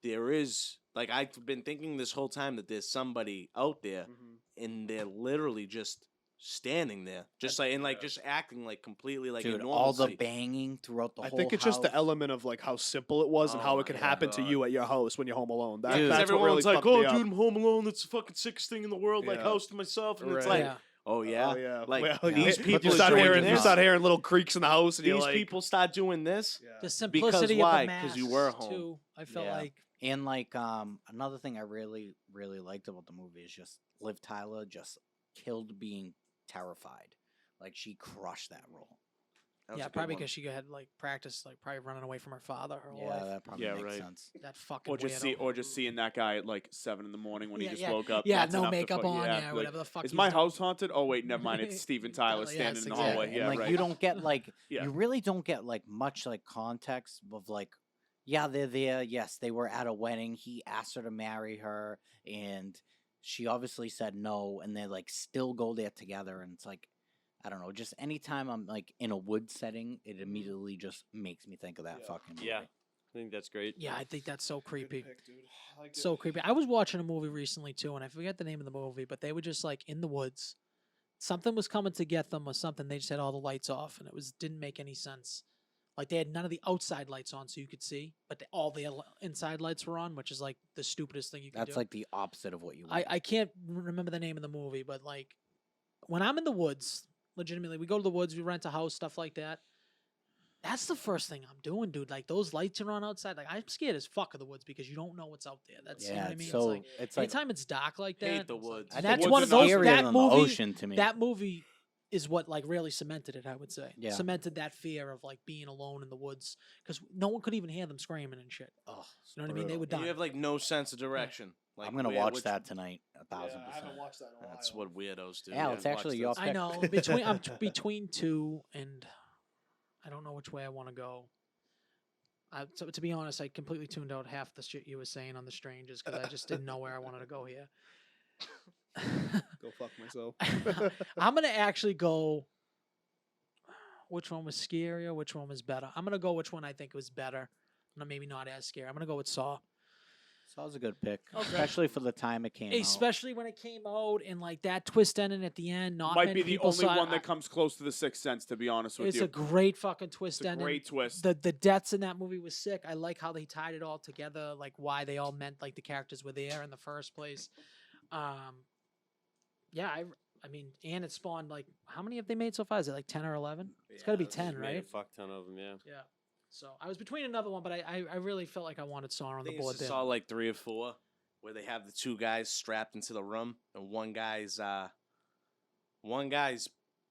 there is like I've been thinking this whole time that there's somebody out there Mhm. and they're literally just standing there, just like and like just acting like completely like Dude, in all the normalcy. banging throughout the I whole think it's just the house. element of like how simple it was and Oh how my it can happen to God. you at your house when you're home alone. That, Dude. that's what really Everyone's like, fucked "Oh, me up. dude, I'm home alone. It's the fucking sickest thing in the world. Like Yeah. house to myself." And it's Right. like, Yeah. "Oh yeah, Oh, yeah. like Well, these you people start are doing hearing you this. start hearing little creaks in the house, and you're These like, people start doing this." Yeah. The simplicity why? of the 'Cause masks, you were home. too. I felt Yeah. like And like another thing I really liked about the movie is just Liv Tyler just killed being terrified. Like she crushed that role. That was yeah, a good probably one. because she had like practice, like probably running away from her father her whole Yeah, life. that probably Yeah, makes right. sense. That fucking Or just weirdo. seeing that guy at like 7 a.m. when he Yeah, just yeah. woke up. Yeah, that's no enough to makeup fuck- on, yeah, like, whatever the fuck Is he's my doing. house haunted? Oh wait, never mind. It's Steven Tyler Yes, standing in the exactly. hallway. and Yeah, like right. you don't get like Yeah. you really don't get like much like context of like yeah they're there, yes they were at a wedding, he asked her to marry her and she obviously said no, and they like still go there together, and it's like I don't know. Just anytime I'm like in a wood setting, it immediately just makes me think of that fucking movie. Yeah. I think that's great. Yeah, I think that's so creepy. Good pick, dude. I like it. So creepy. I was watching a movie recently too, and I forget the name of the movie, but they were just like in the woods. Something was coming to get them or something. They just had all the lights off, and it didn't make any sense. Like they had none of the outside lights on, so you could see, but all the inside lights were on, which is like the stupidest thing you can do. That's like the opposite of what you. I can't remember the name of the movie, but like when I'm in the woods, legitimately, we go to the woods, we rent a house, stuff like that. That's the first thing I'm doing, dude. Like those lights are on outside. Like I'm scared as fuck of the woods because you don't know what's out there. That's you know what I mean. So it's like anytime it's dark like that. Hate the it's like- woods. I and think that's woods one of is those. scarier That than the movie. ocean to me. That movie is what like really cemented it. I would say. Yeah. Cemented that fear of like being alone in the woods because no one could even hear them screaming and shit. Oh, You know what I mean? They would And die. you have like no sense of direction. Like I'm gonna where- watch which- that tonight. 1,000%. Yeah, I haven't watched that in a while. That's what weirdos do. Al, Yeah, it's actually watch your this. I know between I'm between two and I don't know which way I want to go. So to be honest, I completely tuned out half the shit you were saying on the strangers because I just didn't know where I wanted to go here. Go fuck myself. I'm gonna actually go. Which one was scarier? Which one was better? I'm gonna go which one I think was better. Maybe not as scary. I'm gonna go with Saw. Saw's a good pick, especially for the time it came out. Especially when it came out and like that twist ending at the end. Not Might many be the people only saw it. one that comes close to the Sixth Sense, to be honest with It's you. a great fucking twist It's a ending. great twist. The deaths in that movie was sick. I like how they tied it all together, like why they all meant like the characters were there in the first place. Yeah, I mean, and it spawned like how many have they made so far? Is it like 10 or 11? It's got to be Yeah, 10, Made a right? fuck ton of them, yeah. Yeah. So I was between another one, but I really felt like I wanted Saw on I the think board it's there. saw like 3 or 4 where they have the 2 guys strapped into the room and one guy's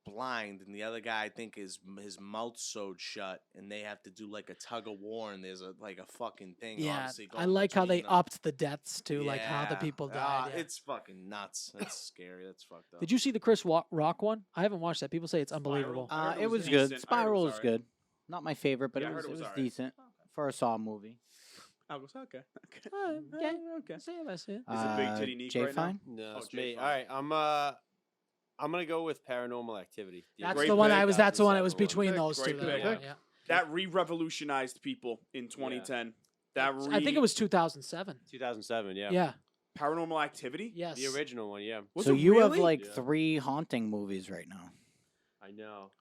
blind and the other guy I think his mouth sewed shut and they have to do like a tug of war and there's a fucking thing. Yeah, obviously I going like how they between them. upped the deaths too, like how the Yeah. people Ah, died. yeah. It's fucking nuts. That's scary. That's fucked up. Did you see the Chris Rock one? I haven't watched that. People say it's unbelievable. I heard It was decent. good. I heard it Spiral was was alright. good. Not my favorite, but Yeah, I it heard was it was alright. decent for a Saw movie. I was okay. Okay. Okay. See it, I see it. Is it Big Titty Neek Jay right now? Fine? No, Oh, it's Jay me. Fine. All right, I'm gonna go with Paranormal Activity. That's Great the one pick. I was. That's the one I was 2007 between Pick, those two. great That pick. one, yeah. That re-revolutionized people in 2010. That I think it was 2007. 2007, yeah. Yeah. Paranormal Activity. Yes. The original one, yeah. Was So it you have really? like Yeah. 3 haunting movies right now. I know.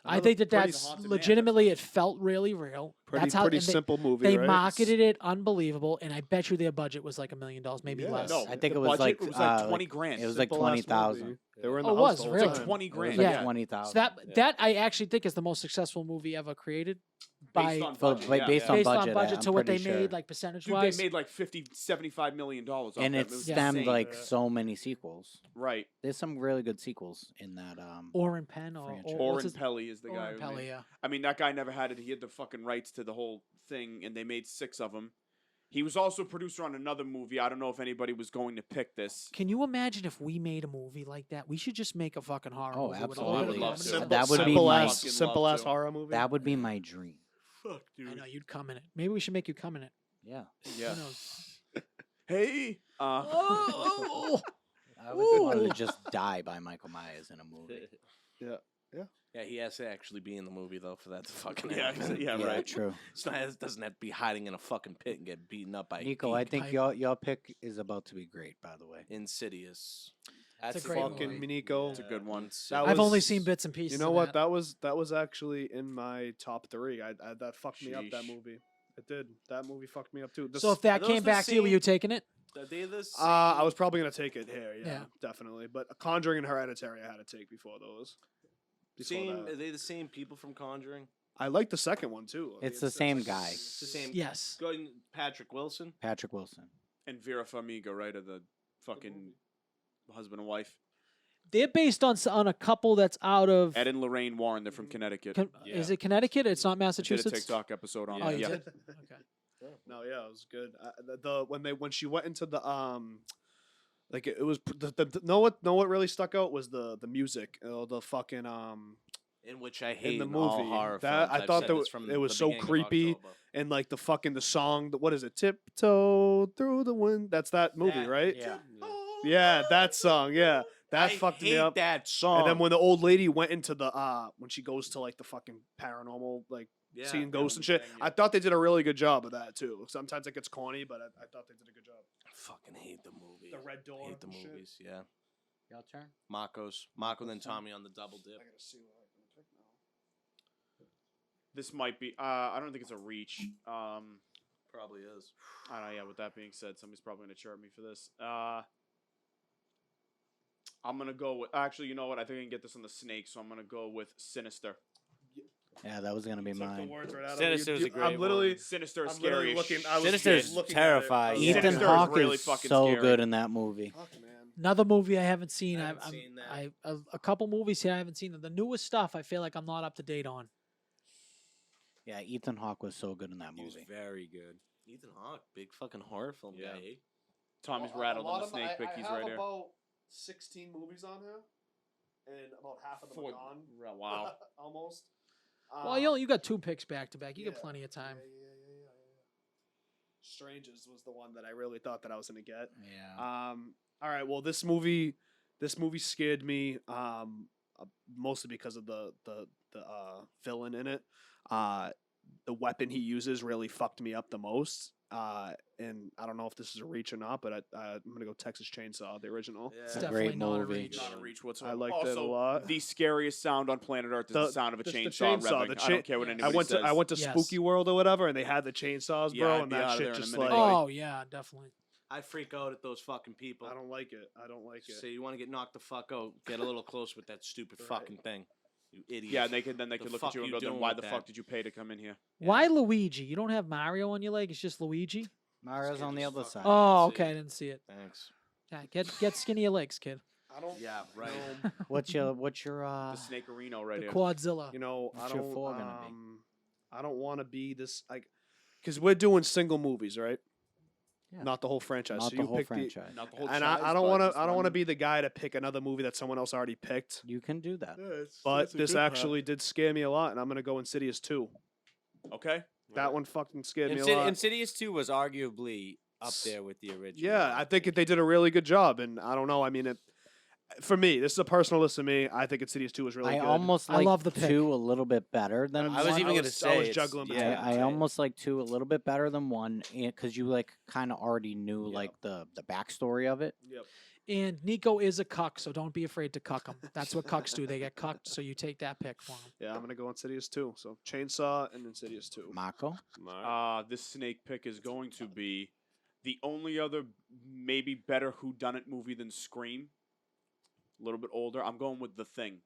I think that Pretty that's haunted man, legitimately. It felt really real. Pretty that's how pretty and they- simple movie. They right? marketed it unbelievable, and I bet you their budget was like $1 million, maybe Yeah. less. No, I think the it was budget like, was like like 20 grand. It was like Simple ass 20,000. movie. They were in Oh, the it house was, the whole really? time. 20 It was grand. like Yeah. 20,000. So that Yeah. that I actually think is the most successful movie ever created by Based on For- budget, like, yeah. based on based budget, on budget I'm to what they pretty sure. made, like percentage Dude, wise. they made like 50, 75 million dollars. And it it was stemmed insane. like so many sequels. right. There's some really good sequels in that. Oren Penn or franchise. what's Oren his- Pelly is the guy. Oren who Pelly, made- yeah. I mean, that guy never had it. He had the fucking rights to the whole thing, and they made 6 of them. He was also a producer on another movie. I don't know if anybody was going to pick this. Can you imagine if we made a movie like that? We should just make a fucking horror Oh, movie. with a absolutely. lot I of would love comedy. to. Simple, That would be simple my- ass, Fucking simple love ass to. horror movie. That would be my dream. Fuck, I know you'd come in it. Maybe we should make you come in it. Yeah. Yeah. Who knows? Hey. Oh, I would want to just die by Michael Myers in a movie. Yeah, he has to actually be in the movie though for that to fucking Yeah, happen. yeah, Yeah, right. true. It's not, it doesn't have to be hiding in a fucking pit and get beaten up by Nico, a I geek. think I- your pick is about to be great, by the way. Insidious. It's a That's great fucking movie. Miniko. It's a good one. That I've only was- seen bits and pieces. You know of what? That. That was actually in my top 3. That fucked me up. That Sheesh. movie. It did. That movie fucked me up too. So if that Are came those the back to you, were same- you taking it? Are they the same? I was probably gonna take it here. Yeah, Yeah. definitely. But Conjuring and Hereditary, I had to take before those. Before same. that. Are they the same people from Conjuring? I like the second one too. I It's mean, the same like- guy. It's the same. Yes. Go ahead and Patrick Wilson. Patrick Wilson. And Vera Farmiga, right? Of the fucking husband and wife. They're based on a couple that's out of. Ed and Lorraine Warren. They're from Connecticut. Is it Connecticut? It's not I did a Massachusetts. TikTok episode on Oh, it. you Yeah. did. Okay. No, yeah, it was good. When she went into the like it was the know what really stuck out was the music, the fucking In which I hate in the in all movie. horror That films. I I've thought said that this w- from it was the so beginning of creepy. October. And like the fucking the song, what is it? Tiptoe through the wind. That's that movie, right? Yeah. Yeah, that song. Yeah, That I fucked hate me up. that song. And then when the old lady went into the when she goes to like the fucking paranormal like seeing ghosts and shit, I thought they did a really good job of that too. Sometimes it gets corny, but I thought they did a good job. I fucking hate the movie. The red door. Hate the and shit. movies. Yeah. Your turn. Mako, then Tommy on the double dip. I gotta see what I'm gonna pick now. This might be. I don't think it's a reach. Probably is. I don't know. Yeah. With that being said, somebody's probably gonna chirp me for this. I'm gonna go with. Actually, you know what? I think I can get this on the snake, so I'm gonna go with Sinister. Yeah, that was gonna be Took the mine. words right out of Sinister's you. a great I'm literally, one. Sinister, I'm scary. literally as looking. shit. I was Sinister's looking terrifying. At it. Ethan Sinister is Hawke really is fucking so scary. good in that movie. Fuck, man. Another movie I haven't seen. I haven't seen that. A couple movies here I haven't seen. The newest stuff I feel like I'm not up to date on. Yeah, Ethan Hawke was so good in that He was movie. very good. Ethan Hawke, big fucking horror film Yeah. guy. eh? Tommy's Well, rattled a lot on the of them- snake pick. He's I have right here. about 16 movies on here, and about half of them are gone. Wow. Almost. Well, you got 2 picks back to back. You got plenty of time. Yeah. Strangers was the one that I really thought that I was gonna get. Yeah. All right. Well, this movie scared me. Mostly because of the villain in it. The weapon he uses really fucked me up the most. And I don't know if this is a reach or not, but I'm gonna go Texas Chainsaw, the original. It's a definitely great not a movie. reach. Not a reach whatsoever. I liked it a Also, lot. the scariest sound on planet Earth is the sound of a the chainsaw. chainsaw, revving. the I don't care what Yes. anybody says. I went to Yes. Spooky World or whatever, and they had the chainsaws, Yeah, bro, I'd and be that out of shit there in a just minute. like Oh yeah, definitely. I freak out at those fucking people. I don't like it. I don't like it. Say you want to get knocked the fuck out, get a little close with that stupid Right. fucking thing. You idiot. Yeah, and they could The look fuck at you and you go, then doing why with the that? fuck did you pay to come in here? Why Luigi? You don't have Mario on your leg. It's just Luigi. Mario's on the just other fucking- side. Oh, see. okay. I didn't see it. Thanks. Yeah, get skinnier legs, kid. I don't. Yeah, right. know. What's your The Snake Reno right the here. Quadzilla? You know, What's your four gonna be? I don't want to be this like, because we're doing single movies, right? Yeah. Not the whole franchise. Not so the you whole pick franchise. Not the whole and size, I don't but want to. just I don't want to one. be the guy to pick another movie that someone else already picked. You can do that. But this actually did scare me a lot, and I'm gonna go Insidious 2. Okay. That one fucking scared me a lot. Insidious 2 was arguably up there with the original. Yeah, I think they did a really good job, and I don't know. I mean, for me, this is a personal list to me. I think Insidious 2 was really I good. almost I like love the pick. 2 a little bit better than I was one. even gonna I say was it's- juggling between yeah, I almost like 2 a little bit better than 1 because you like kind of already knew Yeah. like the backstory of it. Yep. And Nico is a cuck, so don't be afraid to cuck him. That's what cucks do. They get cucked, so you take that pick for him. Yeah, I'm gonna go Insidious 2. So Chainsaw and Insidious 2. Mako. This snake pick is going to be the only other maybe better whodunit movie than Scream. A little bit older. I'm going with The Thing.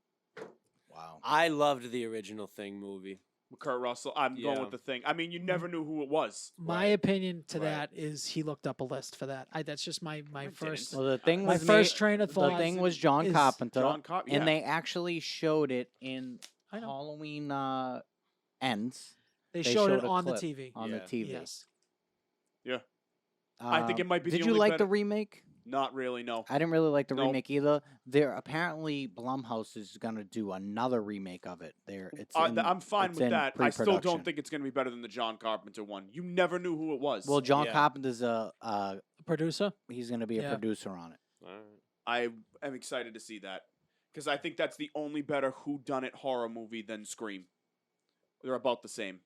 Wow. I loved the original Thing movie. With Kurt Russell. I'm going Yeah. with The Thing. I mean, you never knew who it was. My opinion to Right. that is he looked up a list for that. That's just my first Well, the thing my was first train of the thought. thing was John is Carpenter, John Carpenter. and they actually showed it in I know. Halloween Ends They they showed it showed a on the clip TV. on Yeah. the TV. Yes. I think it might be the Did you only like better- the remake? Not really, no. I didn't really like the Nope. remake either. There apparently Blumhouse is gonna do another remake of it. It's I'm fine it's with in that. I still pre-production. don't think it's going to be better than the John Carpenter one. You never knew who it was. Well, John Yeah. Carpenter's Producer. he's gonna be a Yeah. producer on it. I am excited to see that because I think that's the only better whodunit horror movie than Scream. They're about the same.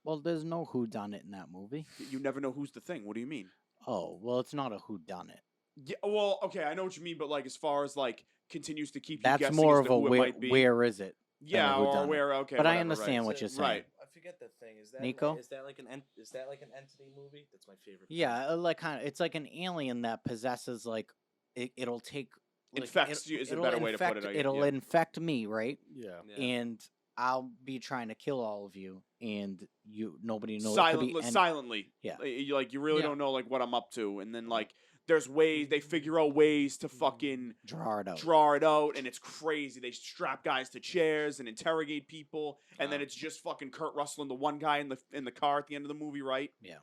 Well, there's no whodunit in that movie. You never know who's the thing. What do you mean? Oh, well, it's not a whodunit. Yeah, well, okay, I know what you mean, but like as far as like continues to keep you That's guessing more as of to a who it where, might be. where is it? Yeah, than a or whodunit. where? Okay, But I whatever, understand right. what you're saying. Right. I forget the thing. Is that Nico? Is that like an entity movie? That's my favorite. Yeah, like kind of. It's like an alien that possesses like it'll take like, Infects you is a it'll better way to put infect- it, I guess, It'll yeah. infect me, right? Yeah. And I'll be trying to kill all of you, and nobody knows. it could be Silently. Yeah. You really Yeah. don't know like what I'm up to, and then like there's ways they figure out ways to fucking draw it out. draw it out, and it's crazy. They strap guys to chairs and interrogate people, and then Wow. it's just fucking Kurt Russell and the one guy in the car at the end of the movie, right? Yeah.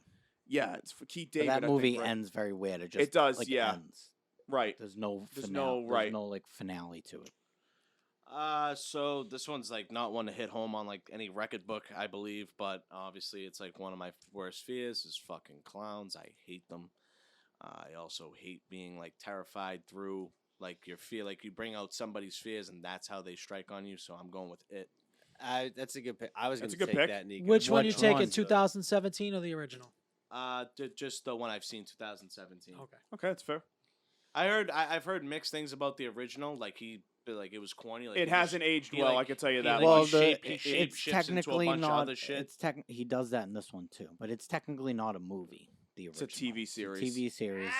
Yeah, it's for Keith But David. that I movie think, right? ends very weird. It just does, like, yeah. ends. Right. There's no There's finale. no- right. There's no like finale to it. So this one's like not one to hit home on like any record book, I believe, but obviously it's like one of my worst fears is fucking clowns. I hate them. I also hate being like terrified through like your fear, like you bring out somebody's fears, and that's how they strike on you. So I'm going with it. That's a good pick. I was going That's to a good take pick. that, Nico. Which one you Which taking? one? 2017 or the original? Just the one I've seen, 2017. Okay. Okay, that's fair. I've heard mixed things about the original. Like it was corny. Like It hasn't aged he, well, like- I can tell you he, that. like, Well, much. he it's shapeshifts into a technically bunch of not. other shit. It's he does that in this one too, but it's technically not a movie. The It's a original. TV series. TV series,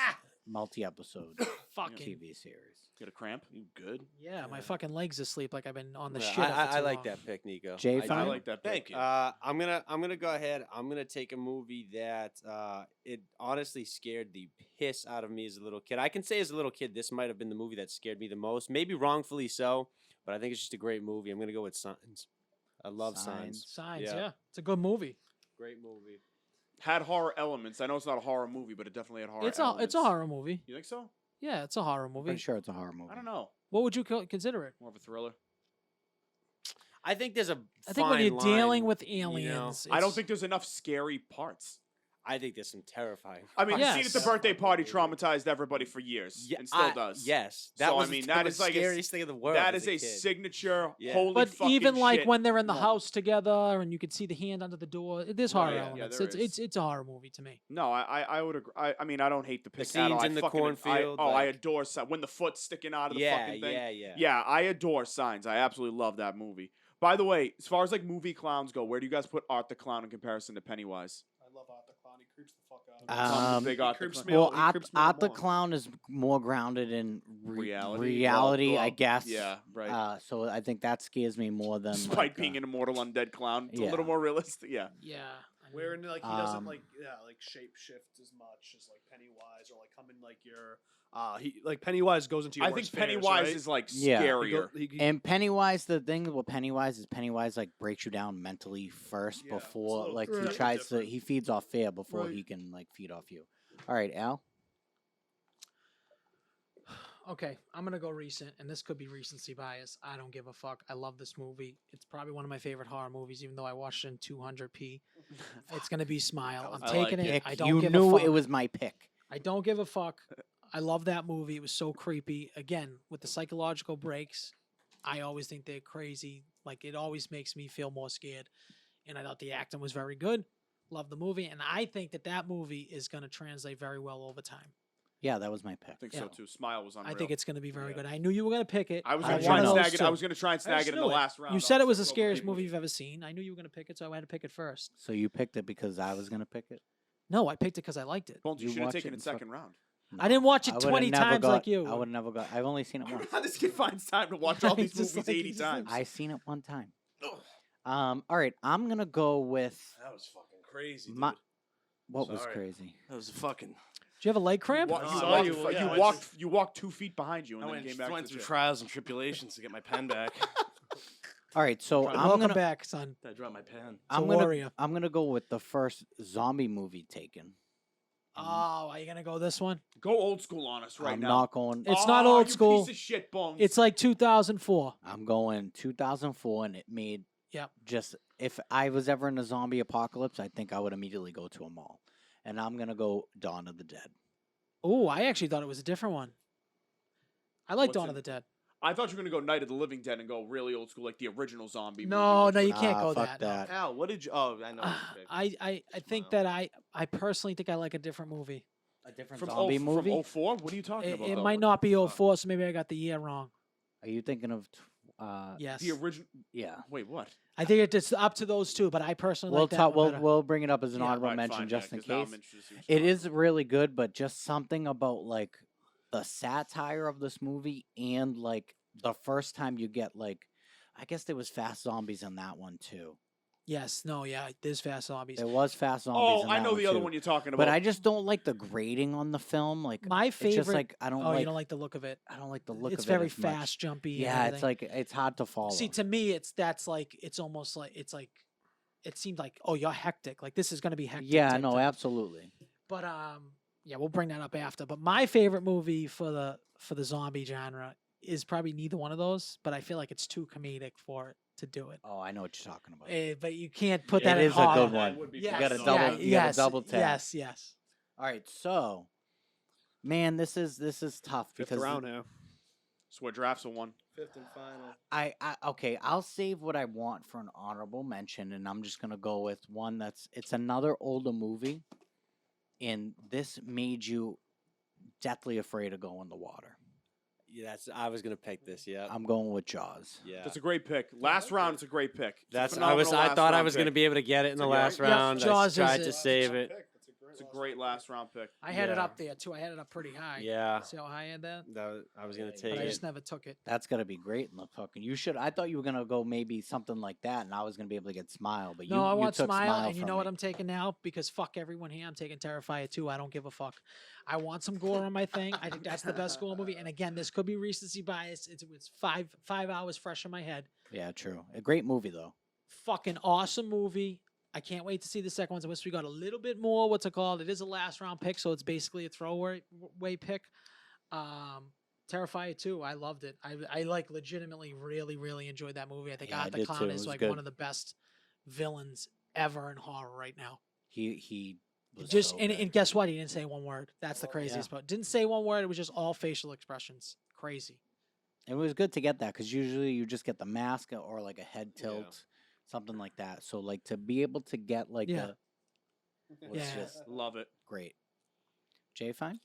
multi-episode Fucking TV series. Get a cramp? You good? yeah, my fucking legs asleep like I've been on the Yeah, shit. I like that pick, Nico. Jay, I I fine? like that. Pick. Thank you. I'm gonna go ahead. I'm gonna take a movie that it honestly scared the piss out of me as a little kid. I can say as a little kid, this might have been the movie that scared me the most. Maybe wrongfully so, but I think it's just a great movie. I'm gonna go with Signs. I love Signs. Signs. Yeah. Yeah, it's a good movie. Great movie. Had horror elements. I know it's not a horror movie, but it definitely had horror It's elements. a horror movie. You think so? Yeah, it's a horror movie. Pretty sure it's a horror movie. I don't know. What would you consider it? More of a thriller. I think there's a. I think when you're fine dealing line, with you know? aliens, I don't it's- think there's enough scary parts. I think there's some terrifying. I mean, Yes. the scene at the birthday party traumatized everybody for years, Yeah, and still does. Yes, that So, I was mean, the that is like a scariest thing in the world. That as is a kid. signature. Yeah. Holy But fucking even like shit when they're in the moment. house together and you can see the hand under the door, there's Oh, horror yeah, elements. there it's, is. it's a horror movie to me. No, I would agree. I mean, I don't hate the pick The at all. scenes I in the fucking- cornfield, I like- adore when the foot's sticking out of the Yeah, fucking thing. yeah. Yeah, I adore Signs. I absolutely love that movie. By the way, as far as like movie clowns go, where do you guys put Art the Clown in comparison to Pennywise? I love Art the Clown. He creeps the fuck out of me. I'm the big He Art the creeps Clown. me Well, out. He creeps me out Art the more. Clown is more grounded in Reality? reality, Well, I guess. Yeah, right. So I think that scares me more than Despite like, being an immortal undead clown, it's a yeah. little more realistic. Yeah. Yeah. Wherein like he doesn't Um, like shape shift as much as like Pennywise or like come in like your he like Pennywise goes into your I think worst fears, Pennywise right? is like Yeah. He scarier. go- he- And Pennywise, the thing with Pennywise is Pennywise like breaks you down mentally first Yeah, it's a before little- like it's he definitely tries different. to he feeds off fear before Right. he can like feed off you. All right, Al. Okay, I'm gonna go recent, and this could be recency bias. I don't give a fuck. I love this movie. It's probably one of my favorite horror movies, even though I watched it in 200p. It's gonna be Smile. I'm I taking like it. Pick. I don't You give knew a fuck. it was my pick. I don't give a fuck. I love that movie. It was so creepy. Again, with the psychological breaks, I always think they're crazy. Like it always makes me feel more scared. And I thought the acting was very good. Love the movie, and I think that movie is going to translate very well over time. Yeah, that was my pick. I think Yeah. so too. Smile was unreal. I think it's going to be very Yeah. good. I knew you were going to pick it. I was I going to wanted try and those snag it. two. I was going to try and snag just it in knew the last round. You said it was the Obviously, scariest Global movie Movie. you've ever seen. I knew you were going to pick it, so I had to pick it first. So you picked it because I was gonna pick it. No, I picked it because I liked it. Bones, you You should have watch taken it it in second round. I didn't watch it would've 20 never times got- like you. I would never got. I've only seen it once. How this kid finds time to watch all these Just movies like 80 he's just times? I seen it one time. All right, I'm gonna go with That was fucking crazy. my. Dude. What was Sorry. crazy? That was fucking. Do you have a leg cramp? You, No, you, I walked, saw you, yeah, you I walked. just- You walked 2 feet behind you and I then went, came back. went to through the chair. trials and tribulations to get my pen back. All right, so Welcome I'm Welcome gonna back, son. I dropped my pen. a I'm warrior. gonna go with the first zombie movie taken. Oh, are you going to go this one? Go old school on us right I'm now. not going. It's not Oh, old you school. Piece of shit, Bones. It's like 2004. I'm going 2004, and it made. Yep. Just if I was ever in a zombie apocalypse, I think I would immediately go to a mall, and I'm gonna go Dawn of the Dead. Oh, I actually thought it was a different one. I like What's Dawn in- of the Dead. I thought you were gonna go Night of the Living Dead and go really old school, like the original zombie. No, movie. no, you can't Ah, go fuck that. that. Al, what did you? Oh, I know. what you picked. I think Wow. that I personally think I like a different movie. A different From zombie movie. From 04? What are you talking It, about? it though? might not be 04, so maybe I got the year wrong. Are you thinking of? Yes. The original. Yeah. Wait, what? I think it's up to those two, but I personally We'll like that talk. one We'll better. we'll bring it up as an Yeah. honorable Right, mention fine, just yeah, in 'cause now I'm case. interested to see what It you're is really good, but just something about like the satire of this movie and like the first time you get like, I guess there was fast zombies in that one too. Yes, no, yeah, there's fast zombies. There was fast zombies. Oh, in I that know the other too. one you're talking about. But I just don't like the grading on the film. Like My it's favorite. just like I don't oh, like. you don't like the look of it. I don't like the look It's of very it as much. fast, jumpy. and Yeah, it's everything. like it's hard to follow. See, to me, it's like it's almost like it's like it seemed like oh you're hectic. Like this is gonna be hectic. yeah, type no, thing. absolutely. But yeah, we'll bring that up after. But my favorite movie for the zombie genre is probably neither one of those. But I feel like it's too comedic for it to do it. Oh, I know what you're talking about. But you can't put It that in is a horror. good one. would be Yes, You gotta fun. double- yeah, you gotta yes, double tap. Yes, yes. All right, so man, this is tough Fifth because round here. That's what drafts are won. Fifth and final. Okay, I'll save what I want for an honorable mention, and I'm just gonna go with one it's another older movie, and this made you deathly afraid of going in the water. Yeah, I was gonna pick this. Yeah, I'm going with Jaws. yeah. That's a great pick. Last round, it's a great pick. It's a I phenomenal thought last I round was gonna pick. be able to get it in the It's a last great- round. Jaws I is tried a- to save it. It's a great last round pick. I had it Yeah. up there too. I had it up pretty high. Yeah, See how high I had that? I was gonna take But I it. just never took it. That's gonna be great in the fucking. You should. I thought you were gonna go maybe something like that, and I was gonna be able to get Smile, but No, I you want took Smile, and you from know what me. I'm taking now? Because fuck everyone here. I'm taking Terrifier 2. I don't give a fuck. I want some gore on my thing. I think that's the best gore movie. And again, this could be recency bias. It's 5 hours fresh in my head. Yeah, true. A great movie though. Fucking awesome movie. I can't wait to see the second one. I wish we got a little bit more. What's it called? It is a last round pick, so it's basically a throwaway pick. Terrifier 2. I loved it. I like legitimately really enjoyed that movie. I think Yeah, I Arthur did Khan too. It is was like good. one of the best villains ever in horror right now. He was Just so and, good. and guess what? He didn't say one word. That's the craziest part. Didn't say one word. It was just all facial expressions. Crazy. It was good to get that because usually you just get the mask or like a head tilt, something like that. So like to be able to get like Yeah. the was Yeah. just Love it. great. Jay, fine.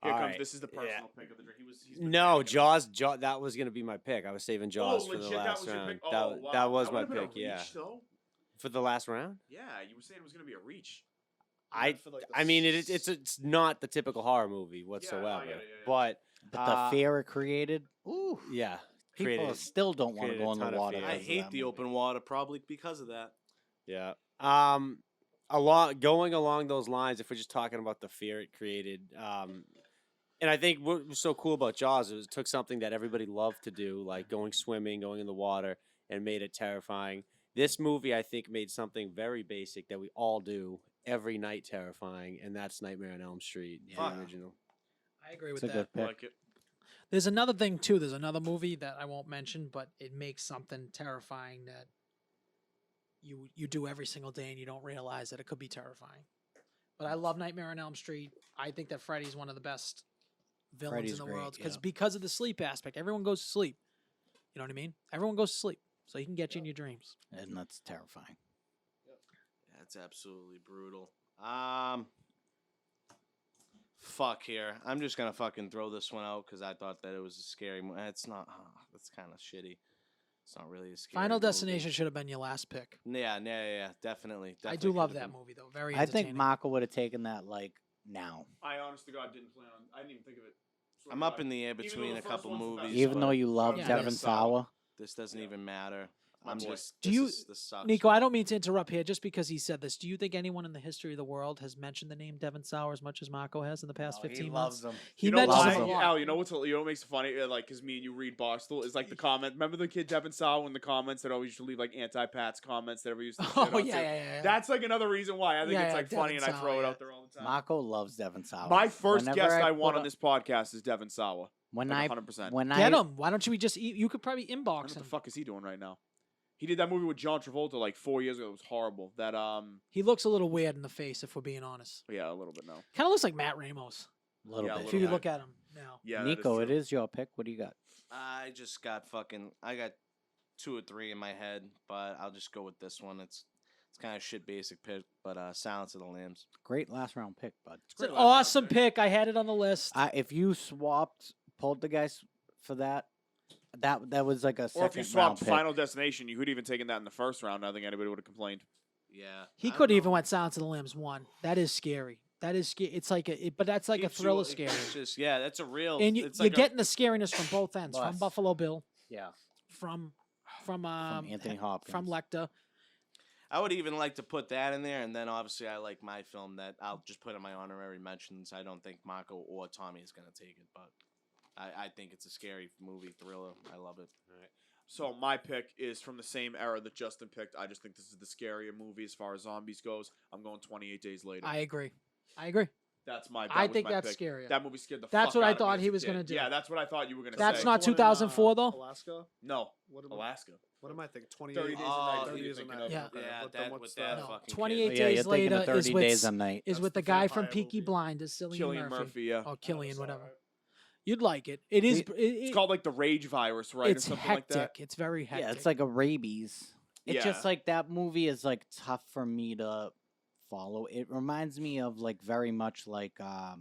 Here All comes. right. This is the Yeah. personal pick of the drink. He's been No, panicking. Jaws. That was gonna be my pick. I was saving Jaws for the legit, that last was your round. pick? Oh, wow. That was my would've been a pick. Yeah, reach, though. for the last round. Yeah, you were saying it was going to be a reach. I mean it's not the typical horror movie whatsoever. yeah. But the fear it created, ooh, Yeah, people created- still don't want to created go a in the ton of water. fear. I because of hate that the movie. open water, probably because of that. Yeah. Going along those lines, if we're just talking about the fear it created, and I think what was so cool about Jaws is it took something that everybody loved to do, like going swimming, going in the water, and made it terrifying. This movie, I think, made something very basic that we all do every night terrifying, and that's Nightmare on Elm Street, Yeah. the original. I agree It's with a that. good pick. Like it. There's another thing too. There's another movie that I won't mention, but it makes something terrifying that you do every single day and you don't realize that it could be terrifying. But I love Nightmare on Elm Street. I think that Freddy's one of the best villains Freddy's in the great, world yeah. because of the sleep aspect. Everyone goes to sleep. You know what I mean? Everyone goes to sleep, so he can get you in your dreams. And that's terrifying. That's absolutely brutal. Fuck here. I'm just gonna fucking throw this one out because I thought that it was a scary movie. It's not. That's kind of shitty. It's not really a scary. Final movie. Destination should have been your last pick. Yeah, definitely. I do love that movie though. Very. I think entertaining. Marco would have taken that like now, I honest to God didn't plan on. I didn't even think of it. Swear I'm to up God. in the air though between the a first couple one's the best. movies. even though but you love Yeah, Devon that's Sawa. this doesn't even matter. My I'm boy. just. Do this sucks. Nico, I don't mean to interrupt here, just because he said this. Do you think anyone in the history of the world has mentioned the name Devon Sauer as much as Marco has in the past 15 months? them. He You know mentions why? it a lot. Al, you know what makes it funny? Like, because me and you read Barstool is like the comment. Remember the kid Devin Sawa in the comments that always used to leave like anti-Pats comments that everybody used to shit Oh on yeah, too? yeah. That's like another reason why I think Yeah, it's yeah, like funny and Devin I throw Sawa, it yeah. out there all the time. Marco loves Devon Sawa. My first Whenever guest I put want on up- this podcast is Devin Sawa. when Like I 100%. when Get I him. Why don't you just eat? You could probably What inbox the him. fuck is he doing right now? He did that movie with John Travolta like 4 years ago. It was horrible. That He looks a little weird in the face, if we're being honest. yeah, a little bit no. Kind of looks like Matt Ramos. little Yeah, a bit. If you little look at him now. Yeah, Nico, that it is your pick. What do you got? I just got fucking. I got 2 or 3 in my head, but I'll just go with this one. It's kind of shit basic pick, but Silence of the Lambs. Great last round pick, bud. It's an awesome pick. I had it on the list. If you swapped Poltergeist for that was like a Or second if you round swapped pick. Final Destination, you could even taken that in the first round. I don't think anybody would have complained. Yeah. He I could don't even know. went Silence of the Lambs 1. That is scary. That is scary. It's like but that's like a Keeps you- thriller it scary. keeps just that's a real. And it's you're like getting the scariness from both ends, from Plus. Buffalo Bill, Yeah, from Anthony Hopkins. from Lecter. I would even like to put that in there, and then obviously I like my film that I'll just put in my honorary mentions. I don't think Marco or Tommy is gonna take it, but I think it's a scary movie thriller. I love it. So my pick is from the same era that Justin picked. I just think this is the scarier movie as far as zombies goes. I'm going 28 Days Later. I agree. That's my. I was think my that's pick. scarier. That movie scared the That's fuck what I out of me thought as he a was kid. gonna do. Yeah, that's what I thought you were gonna That's say. not One in, 2004 though. Alaska. No, What am, Alaska. what am I thinking? 28 30 Days a Oh, Night. 30 you're Days a thinking night. of. Yeah. Okay. Yeah, What the- that what's with the- that No, fucking 28 kid. yeah, Days you're thinking Later of 30 is with Days a Night. is That's with the the guy from vampire Peaky movie. Blinders, Cillian Cillian Murphy. Murphy. Yeah. Oh, Killian, whatever. You'd like it. It is. It's called like the rage virus, right, or It's something hectic. like that. It's very hectic. Yeah, it's like a rabies. It's Yeah. just like that movie is like tough for me to follow. It reminds me of like very much like I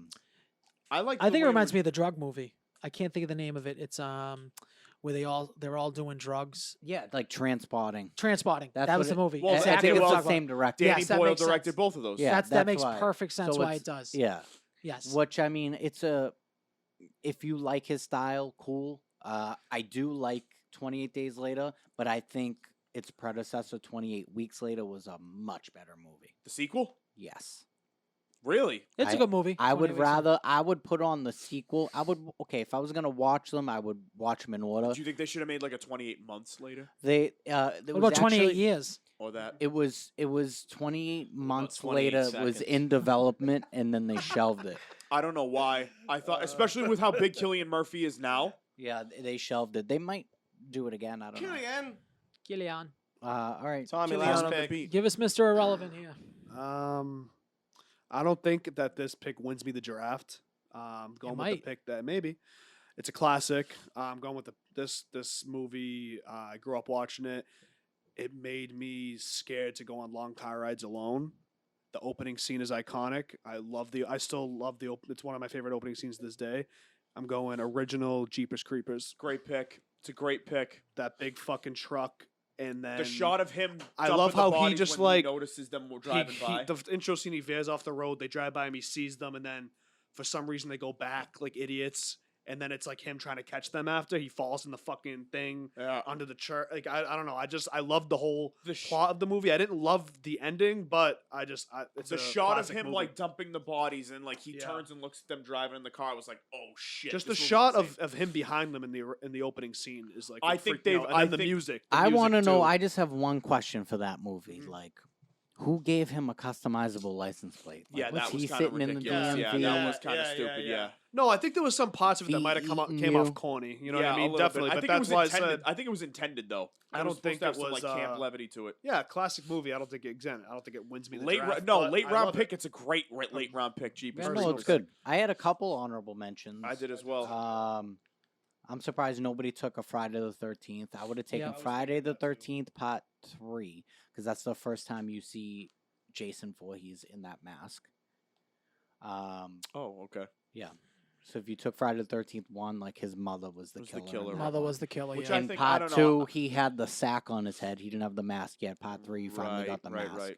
think it reminds me of the drug movie. I can't think of the name of it. It's where they're all doing drugs. yeah, like Transpotting. Transpotting. That's that what was the it- movie. Well, I exactly think what it's I'm the talking same director. Danny Yes, that Boyle makes directed sense. both of those. Yeah, that makes why. perfect sense So why it's- it does. Yeah. Yes. Which I mean, if you like his style, cool. I do like 28 Days Later, but I think its predecessor, 28 Weeks Later, was a much better movie. The sequel? Yes. Really? It's a good movie. I 28 would Weeks Later. rather I would put on the sequel. If I was gonna watch them, I would watch them in order. Do you think they should have made like a 28 months later There What was about 28 actually- years? or that? It was 28 months 28 later. It was seconds? in development, and then they shelved it. I don't know why. I thought, especially with how big Cillian Murphy is now. Yeah, they shelved it. They might do it again. I don't know. Killian. Gillian. All right. Tommy, Cillian last on the pick. beat. Give us Mr. Irrelevant here. I don't think that this pick wins me the draft. Going with might. the pick that maybe it's a classic. I'm going with this movie. I grew up watching it. It made me scared to go on long car rides alone. The opening scene is iconic. I still love it's one of my favorite opening scenes to this day. I'm going original Jeepers Creepers. Great pick. It's a great pick. That big fucking truck, and then The shot of him. I dumping love the how he bodies just, when like, notices them driving by. the intro scene, he veers off the road. They drive by him. He sees them, and then for some reason they go back like idiots. And then it's like him trying to catch them after he falls in the fucking thing Yeah. under the church. Like I don't know. I love the whole The plot of the movie. I didn't love the ending, but it's The a shot of classic him movie. like dumping the bodies and like he Yeah. turns and looks at them driving in the car. I was like, oh shit! just the this movie's shot insane. of him behind them in the opening scene is like I it think freaked me they've- out. And I then the think- music. I want to know. I just have one question for that movie. Mhm. Like, who gave him a customizable license plate? Like, Yeah, was that was he kind of sitting in the ridiculous. Yeah, DMV? that was kind of stupid. Yeah. No, I think there was some parts of it that might have Eating came off you. corny. You know Yeah, what I a mean? little Definitely. bit. I But think that's it was why intended. I said I think it was intended though. I It don't was supposed think to have it some was, like camp levity to it. yeah, classic movie. I don't think it I don't think it wins me the Late draft. no but late I round love pick. it. It's a great late round pick. Jeepers Yeah, No, Creepers. it's good. I had a couple honorable mentions. I did as well. I'm surprised nobody took a Friday the 13th. I would have taken I was Friday the 13th Part 3 because that's the first time you see Jason Voorhees in that mask. Oh, okay. So if you took Friday the 13th 1, like his mother was the Was the killer. in killer, that Mother one. was the killer. Which yeah. I In think- I Part don't 2, know. he had the sack on his head. He didn't have the mask yet. Part 3, he finally got the mask. Right.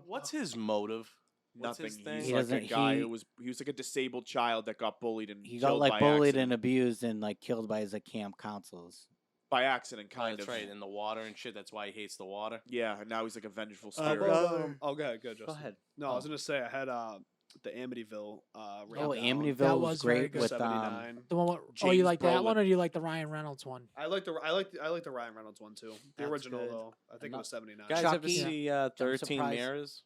What's his motive? What's Nothing. his thing? He's He like a doesn't- guy he- who was like a disabled child that got bullied and He got killed like by bullied accident. and abused and like killed by his camp counselors. by accident, Oh, kind that's of. right, in the water and shit. That's why he hates the water. Yeah, and now he's like a vengeful Oh, spirit. good, Justin. Go ahead. No, I was gonna say I had the Amityville. Oh, rundown. Amityville That was was very great good. with 79. The one. With, oh, James you like that Brolin. one, or do you like the Ryan Reynolds one? I like the Ryan Reynolds one too. The That's original good. though, I think it Enough- was 79. Guys, ever Chucky. see 13 surprised. Mirrors?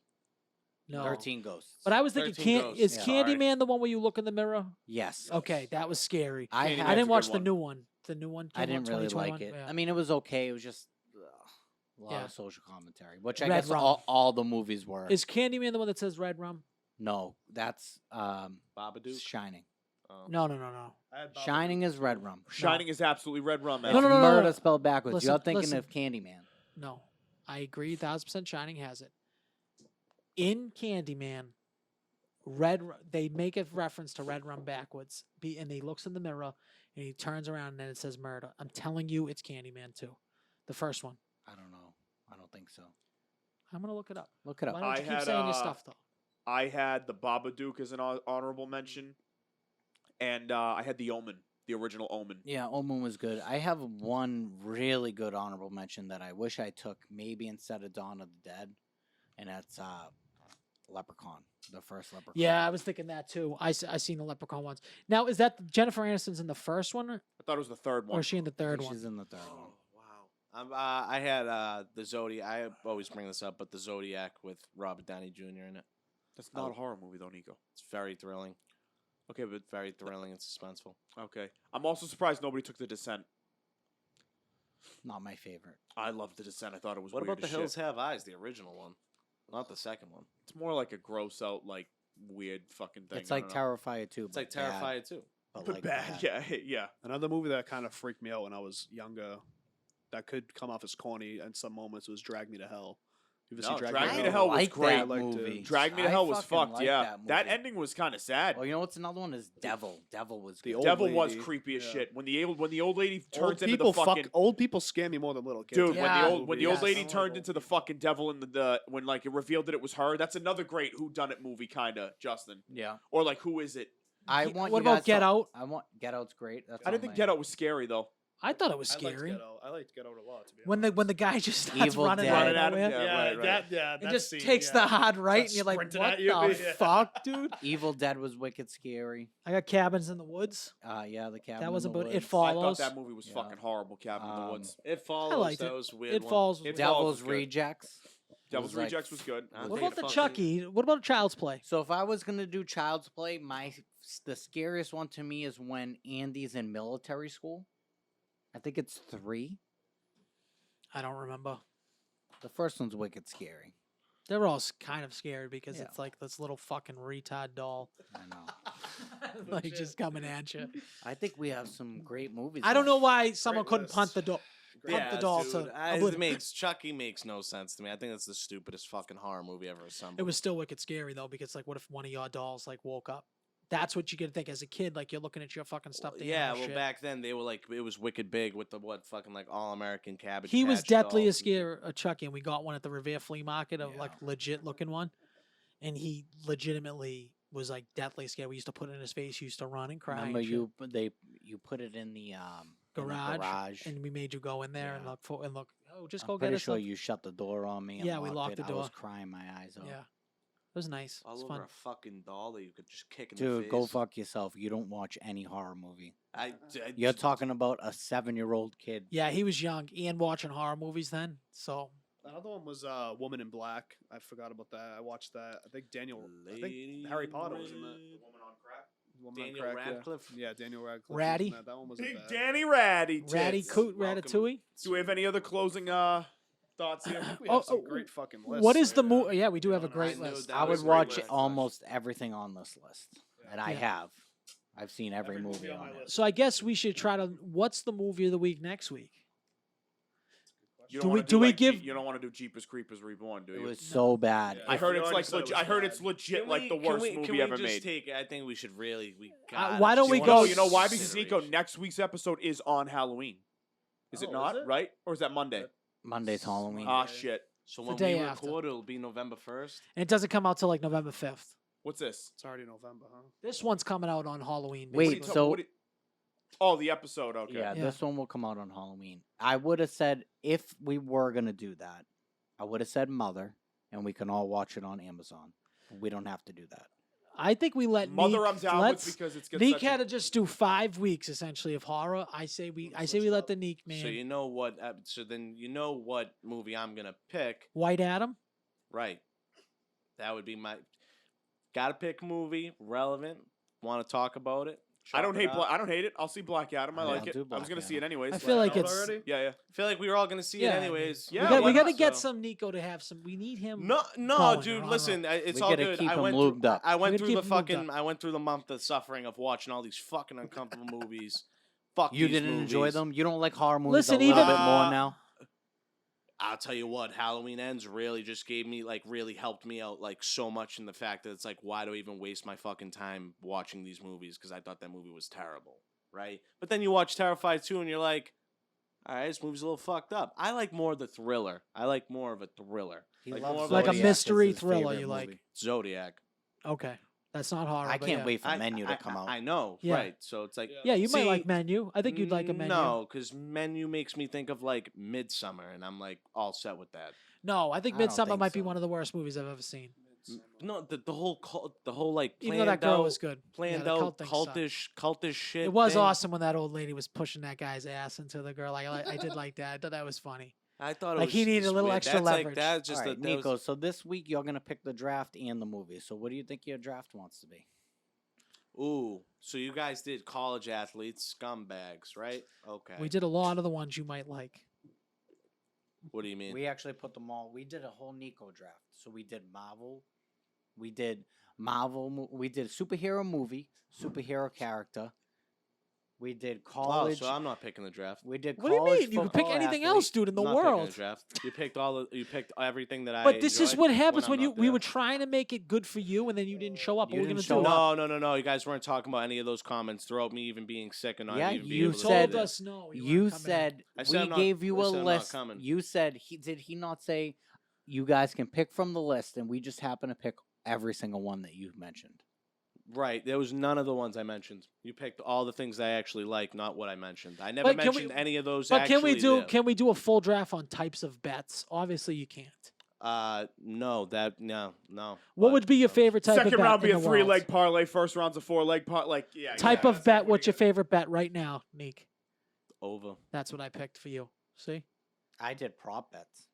No. 13 Ghosts. But I was thinking, 13 Ghosts. is Yeah. Candyman the one where you look in the mirror? Yes. Okay, that was scary. I, Candyman's had, I That's didn't a watch good the one. new one. The new one. I came out didn't really like 2021. it. Yeah. I mean, it was okay. It was just a lot Yeah. of social commentary, which I Red guess Rum. all the movies were. Is Candyman the one that says Red Rum? No, that's Babadook? Shining. Oh. No, no, no, no. Shining is Red Rum. Shining is absolutely red rum. No, man. no, no, no, Murder no. spelled backwards. Listen, You're thinking listen. of Candyman. No, I agree. 1000% Shining has it. In Candyman, they make a reference to Red Rum backwards. And he looks in the mirror and he turns around and then it says murder. I'm telling you, it's Candyman too, the first one. I don't know. I don't think so. I'm gonna look it up. Look it up. Why don't I you keep had, saying your stuff though? I had the Babadook as an honorable mention, and I had the Omen, the original Omen. Yeah, Omen was good. I have one really good honorable mention that I wish I took maybe instead of Dawn of the Dead, and that's Leprechaun, the first Leprechaun. Yeah, I was thinking that too. I seen the Leprechaun once. Now, is that Jennifer Aniston's in the first one, I thought it was the third or one. is she in the I third think one? she's in the third one. Wow. I had the Zodiac. I always bring this up, but the Zodiac with Robert Downey Jr. in it. That's not a horror movie though, Nico. It's very thrilling. Okay, but Very thrilling and suspenseful. okay. I'm also surprised nobody took The Descent. Not my favorite. I loved The Descent. I thought it was What weird about The as shit. Hills Have Eyes, the original one? Not the second one. It's more like a gross out, like weird fucking thing. It's I like don't know. Terrifier 2. It's like but bad, Terrifier too. but But like bad. bad. Yeah. Another movie that kind of freaked me out when I was younger, that could come off as corny in some moments, was Drag Me to Hell. You ever No, see Drag Me to I Hell was like great. that I liked it. movie. Drag Me to I Hell was fucking fucked. like Yeah, that movie. ending was kind of sad. Oh, you know what's another one is Devil. Devil was The good. old Devil was lady, creepy as yeah. shit. When the old lady Old turns into people the fucking old people scare me more than little kids. dude. Yeah. When the old Yes. lady I don't like turned old into the people. fucking devil in the when like it revealed that it was her. That's another great whodunit movie, kinda, Justin. Yeah. Or like, who is it? I Ye- want what you about guys Get to- Out? I want Get Out's great. That's I didn't think Get Out was scary though. I thought it was I liked scary. Get Out. I liked Get Out a lot. To be When honest. the guy just starts Evil running Dead. out Running of at him, nowhere, yeah. right, right. and just takes the hard right, and you're like, sprinting what at you, the yeah. fuck, dude? Evil Dead was wicked scary. I got Cabins in the Woods. Yeah, the cabin. That in wasn't the good. It Woods. I follows. thought that movie was Yeah. fucking horrible. Cabin in the Woods. It follows. liked that it. was a weird. It one. falls. was It good. Falls Devil's was good. Rejects. Devil's like- Rejects was good. I don't What think about the fucking- Chucky? What about Child's Play? So if I was gonna do Child's Play, the scariest one to me is when Andy's in military school. I think it's 3. I don't remember. The first one's wicked scary. They're all kind of scared because Yeah. it's like this little fucking retard doll, I know. like just coming at you. I think we have some great movies. I don't left. know why someone Great couldn't list. punt the doll. Punt the doll dude, to it oblivion. Chucky makes no sense to me. I think that's the stupidest fucking horror movie ever assembled. It was still wicked scary though, because like, what if one of your dolls like woke up? That's what you get to think as a kid. Like you're looking at your fucking stuff. yeah, well, back then they were like it was wicked big with the fucking like all American Cabbage. He was Patch deathly dolls. scared of Chucky, and we got one at the Revere Flea Market of like legit looking one, and he legitimately was like deathly scared. We used to put it in his face. He used to run and cry. Remember and shit. you put it in the garage, and we made you go in there and Yeah. look. Oh, just I'm go get pretty us. sure something. you shut the door on me. And Yeah, we locked the I was door. crying my eyes out. Yeah, it was nice. All It's over fun. a fucking doll that you could just kick in the Dude, face. go fuck yourself. You don't watch any horror movie. I You're talking about a 7-year-old kid. Yeah, he was young and watching horror movies then. So Another one was Woman in Black. I forgot about that. I watched that. I think Harry Potter was in that. Woman on Crack. Woman on Daniel Crack, yeah. Radcliffe? Yeah, Daniel Radcliffe. Ratty? Was in that. That one was Big bad. Danny Ratty. Ratty tits. Coot Welcome. Ratatouille. Do we have any other closing thoughts here? We have some Oh, great fucking lists. What is the right movie? now. Yeah, we do have a I great knew list. that I was would great watch list. almost everything on this list, and I Yeah. have. I've seen every Every movie movie on on my it. list. So I guess we should try to. What's the movie of the week next week? You Do don't we- wanna do we like, give- You don't want to do Jeepers Creepers Reborn, do It you? was so bad. Yeah. I heard You it's already like said it legit. was I heard bad. it's legit Can like we- the can worst we- movie can we ever just made. Take, I think we should really. why don't we go- No, you know why? Because Nico, next week's episode is on Halloween. Is it Oh, not? is it? Right? Or is that Monday? Monday's Halloween. Ah, shit. So the when day we after. record, it'll be November 1st. And it doesn't come out till like November 5th. What's this? It's already November, huh? This one's coming out on Halloween. Wait, What are you basically. so- what are you- Oh, the episode. Okay. Yeah, Yeah. this one will come out on Halloween. I would have said if we were gonna do that, I would have said Mother, and we can all watch it on Amazon. We don't have to do that. I think we let Mother, Neek, I'm down let's, with because it's got Neek such a- had to just do 5 weeks essentially of horror. I say we let the Neek man. So you know what? So then you know what movie I'm gonna pick, White Adam. right? That would be my. Gotta pick a movie relevant. Want to talk about it? I don't Chalk it hate. up. I don't hate it. I'll see Black Adam. I Yeah, like I'll it. do I was Black gonna see it Adam. anyways. I feel like Out it's already? Yeah, yeah. I feel like we were all gonna see Yeah, it anyways. Yeah, we got, why we got to not? get So- some Nico to have some. We need him. No, calling dude. her, Listen, it's We all gotta good. keep I him went lubed through, up. I We went gotta through keep the him lubed fucking. up. I went through the month of suffering of watching all these fucking uncomfortable movies. Fuck You these didn't enjoy movies. them. You don't like horror movies Listen, a little even- bit more Uh, now. I'll tell you what, Halloween Ends really just gave me really helped me out so much in the fact that it's why do I even waste my fucking time watching these movies because I thought that movie was terrible, right? But then you watch Terrifier 2 and you're like, all right, this movie's a little fucked up. I like more of the thriller. I like more of a thriller. He like loves more of Like a Zodiac. mystery It's his thriller favorite you like. movie. Zodiac. Okay, that's not horror. I but can't yeah. wait for Menu to come out. I know, Yeah. right? So it's Yeah, you might See, like Menu. I think you'd like a Menu. No, because Menu makes me think of Midsummer, and I'm all set with that. No, I think I don't Midsummer think might be so. one of the worst movies I've ever seen. No, the whole planned Even though that girl out, was good. planned the out cult thing sucked. cultish shit. It was thing. awesome when that old lady was pushing that guy's ass into the girl. I did like that. I thought that was funny. I thought it Like, was he needed a just little weird. extra That's leverage. Like, that's just All right, that was- Nico. So this week you're gonna pick the draft and the movie. So what do you think your draft wants to be? Ooh, so you guys did college athletes, scumbags, right? Okay. We did a lot of the ones you might like. What do you mean? We actually put them all. We did a whole Nico draft. So we did Marvel. We did We did superhero movie, superhero character. We did Oh, college. so I'm not picking the draft. We did What do you college mean? You can pick football anything athlete. else, dude, in the Not picking world. the draft. You picked everything that I. But this is enjoyed what happens when I'm you not we there. were trying to make it good for you, and then you didn't show up. You What are we didn't gonna show do? up. No. You guys weren't talking about any of those comments throughout me even being sick and not Yeah, even being you able to You be told said- there. us no. You weren't coming in. said I said we I'm not- gave you I a said I'm not list. coming. You said did he not say you guys can pick from the list, and we just happen to pick every single one that you mentioned. Right. There was none of the ones I mentioned. You picked all the things I actually like, not what I mentioned. I never But can we- mentioned any of those. But can we actually do there. can we do a full draft on types of bets? Obviously, you can't. No. What What would be your favorite type Second of bet round be in a the 3 world? leg parlay. First round's a 4 leg parlay. Like Type of bet. What's your favorite bet right now, Neek? over? That's what I picked for you. See, I did prop bets.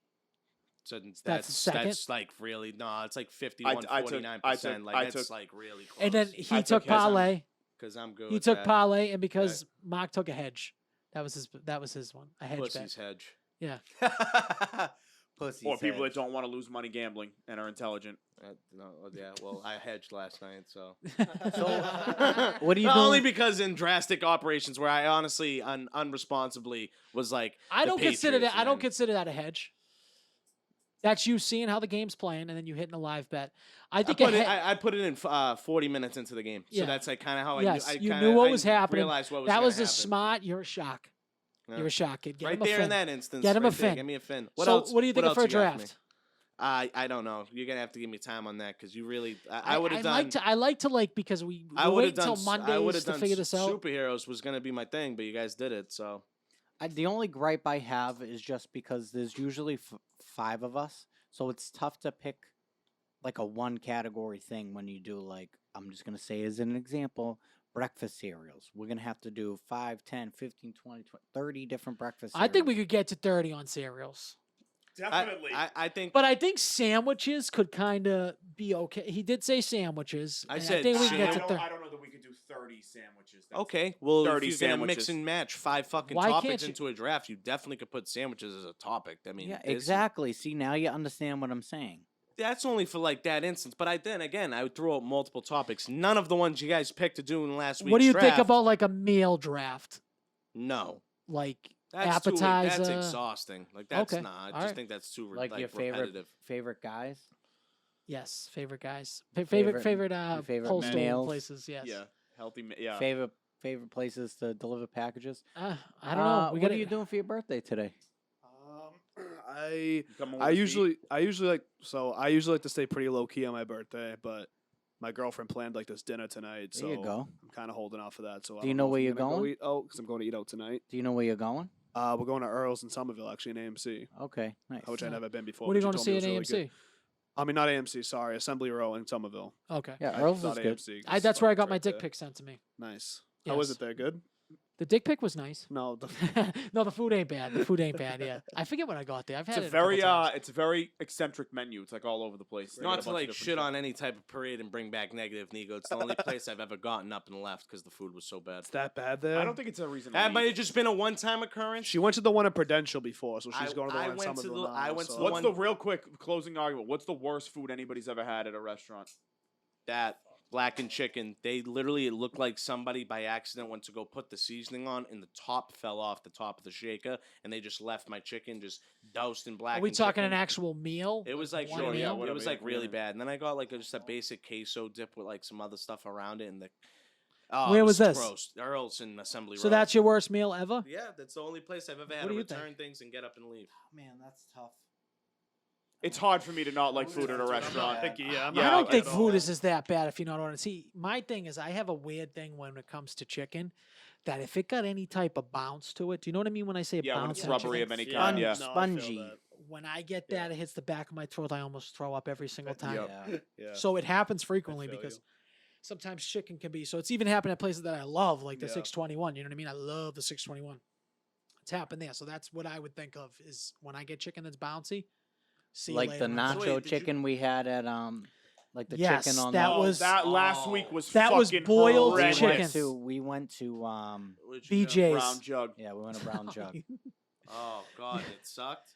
So That's second? that's like really no. It's like 51, I took- 49%. Like I that's took- like really close. and then I he took took his on- parlay. because I'm good. He with took that. parlay, and because Mark took a hedge, that was his one. A hedge Pussy's bet. hedge. Yeah. Pussy. Or people that don't want to lose money gambling and are intelligent. Yeah. Well, I hedged last night, so. What are you Not doing? only because in drastic operations where I honestly unresponsibly was like. I the don't consider Patriots, that. I don't and consider that a hedge. That's you seeing how the game's playing, and then you hitting a live bet. I think I put it in 40 minutes into the game, so Yeah. that's like kind of how Yes, I you kinda- knew what I was happening. Realized what was that gonna was a happen. smart. You're a shock. Yeah. You're a shock kid. Get Right him a there in fin. that instance. Get him a right there, fin. Give me a fin. What So else? what are you thinking else for a you got me? draft? I don't know. You're gonna have to give me time on that because you really. I would have done. I like to because we I would wait have done. until I would Mondays have to done figure this out. superheroes was gonna be my thing, but you guys did it. So The only gripe I have is just because there's usually 5 of us, so it's tough to pick like a one category thing when you do like I'm just gonna say as an example. Breakfast cereals. We're going to have to do 5, 10, 15, 20, 30 different breakfast cereals. I think we could get to 30 on cereals. Definitely. I think. But I think sandwiches could kind of be okay. He did say sandwiches. I and said I think we can get I to don't, 30. I don't know that we could do 30 sandwiches. That's- Okay, well, 30 if you're gonna mix sandwiches. and match 5 fucking Why can't topics you- into a draft, you definitely could put sandwiches as a topic. I mean, Yeah, there's- exactly. See, now you understand what I'm saying. That's only for like that instance. But I would throw out multiple topics. None of the ones you guys picked to do in last week's What do you think draft- about like a meal draft? No, Like that's too. appetizer. That's exhausting. Like that's Okay, not. I just alright. think that's too Like your repetitive. favorite guys? Yes, favorite guys. Favorite- Favorite your favorite postal males? places. Yes. Yeah. Healthy. Yeah. Favorite places to deliver packages? I don't know. We what gotta, are you doing for your birthday today? I usually like to stay pretty low key on my birthday, but my girlfriend planned like this dinner tonight, There so you go. I'm kind of holding off for that. So I Do you don't know if where I'm you're gonna go going? eat out because I'm going to eat out tonight. Do you know where you're going? We're going to Earl's in Somerville, actually, in AMC, Okay, nice. which I've never been before. What are you but going to she see told at me it was really AMC? good. I mean, not AMC. Sorry, Assembly Row in Somerville. Okay. Yeah, Earl's Not is good. AMC, 'cause That's where I it's got my right dick there. pic sent to me. Nice. How was Yes. it there? Good? The dick pic was nice. No. No, the food ain't bad. The food ain't bad. Yeah, I forget when I got there. I've had It's a it couple very times. it's a very eccentric menu. It's like all over the place. They got a Not to bunch of like different shit stuff. on any type of parade and bring back negative Nego. It's the only place I've ever gotten up and left because the food was so bad. It's that bad there? I don't think it's a reason. to That leave. might have just been a one-time occurrence. She went to the one in Prudential before, so she's I- going to the I one in went to Somerville the- now. I went to so- the What's one- the real quick closing argument? What's the worst food anybody's ever had at a restaurant? That blackened chicken, they literally, it looked like somebody by accident went to go put the seasoning on and the top fell off the top of the shaker and they just left my chicken just doused in Are blackened we talking chicken. an actual meal? It was like One Sure, meal? yeah, it whatever, was like yeah, really yeah. bad. And then I got like just a basic queso dip with like some other stuff around it and the oh, Where it was this? Gross. Earl's in Assembly So Row. that's your worst meal ever? Yeah, that's the only place I've ever had What to do you return think? things and get up and leave. Man, that's tough. It's hard for me to not like food at a restaurant. Yeah, I'm Yeah, I don't not think at food all. is that bad if you know what I mean. See, my thing is I have a weird thing when it comes to chicken that if it got any type of bounce to it, do you know what I mean when I say Yeah, when bounce? it's in rubbery chicken? of any Yeah. kind. Yeah. Sponge- No, I feel spongy. that. When I get that, it hits the back of my throat. I almost throw up every single time. Yep. Yeah. So it happens frequently feel because you. sometimes chicken can be. So it's even happened at places that I love, like the Yeah. 621. You know what I mean? I love the 621. It's happened there. So that's what I would think of is when I get chicken that's bouncy. See you Like later, the my friend. nacho wait, did you- chicken we had at like the Yes, chicken on that the was- that last Oh. week was That was fucking boiled horrendous. chicken. we went to Where'd you go? BJ's. Brown jug. yeah, we went to Brown Jug. Oh God, it sucked.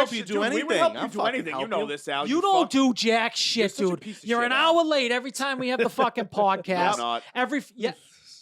help you shit, do dude, anything. We would help I'll you do fucking anything. You help know you. this, Al. You don't fuck. do jack shit, such a dude. piece of You're shit, an Al. hour late every time we have the fucking podcast. not. Every yeah.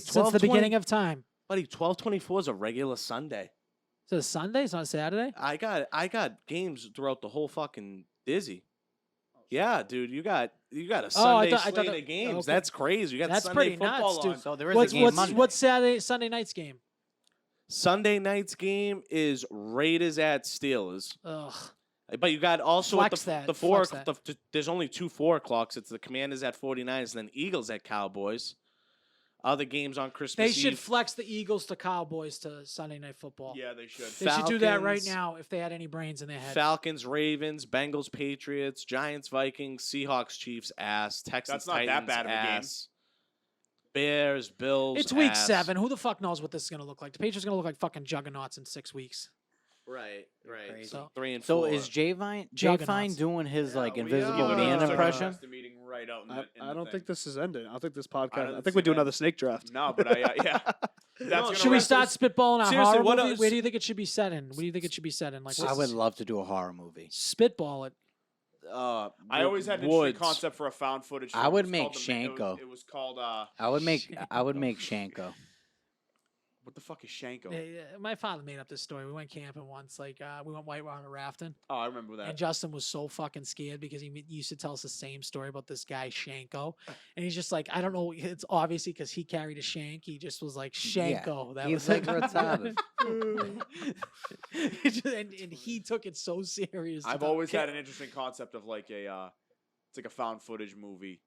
Buddy, since the beginning of time. Buddy, 12/24 is a regular Sunday. So it's Sunday, it's not Saturday. I got games throughout the whole fucking Dizzy. Oh, Yeah, dude, you got a Oh, I Sunday thought slate that- of games. okay. That's crazy. You got That's Sunday pretty nuts, football dude. on. So there is a game Monday. What's Sunday night's game? Sunday night's game is Raiders at Steelers. Ugh. But you got also at Flex that, the 4 flex that. there's only 2 4 o'clocks. It's the Commanders at 49ers and then Eagles at Cowboys. Other games on Christmas They should Eve. flex the Eagles to Cowboys to Sunday Night Football. Yeah, they should. They should do that right Falcons- now if they had any brains in their head. Falcons, Ravens, Bengals, Patriots, Giants, Vikings, Seahawks, Chiefs, ass. Texans, That's not that Titans, bad of a game. ass. Bears, Bills. It's week ass. 7. Who the fuck knows what this is going to look like? The Patriots are going to look like fucking juggernauts in 6 weeks. Right. Crazy. So- 3 and 4. So is Jay Fine Juggernauts. doing his like Yeah, invisible we man are. impression? The meeting right out in I, the, in I the don't thing. think this is ending. I don't think this I podcast. don't I think we do see that. another snake draft. No, but yeah. That's gonna Should we wrap start this- spitballing a Seriously, horror what movie? else- Where do you think it should be set in? What do you think it should be set in? Like, I would love to do a horror movie. spitball it. I always had an interesting Woods. concept for a found footage. I film. would It was make called Shanko. It was called I would make Shanko. what the fuck is Shanko? Yeah, my father made up this story. We went camping once. Like, we went whitewater rafting. Oh, I remember that. And Justin was so fucking scared because he used to tell us the same story about this guy Shanko, and he's just like, I don't know. It's obviously because he carried a shank. He just was like Shanko. That He's was like retarded. and he took it so serious. I've always had an interesting concept of like it's like a found footage movie.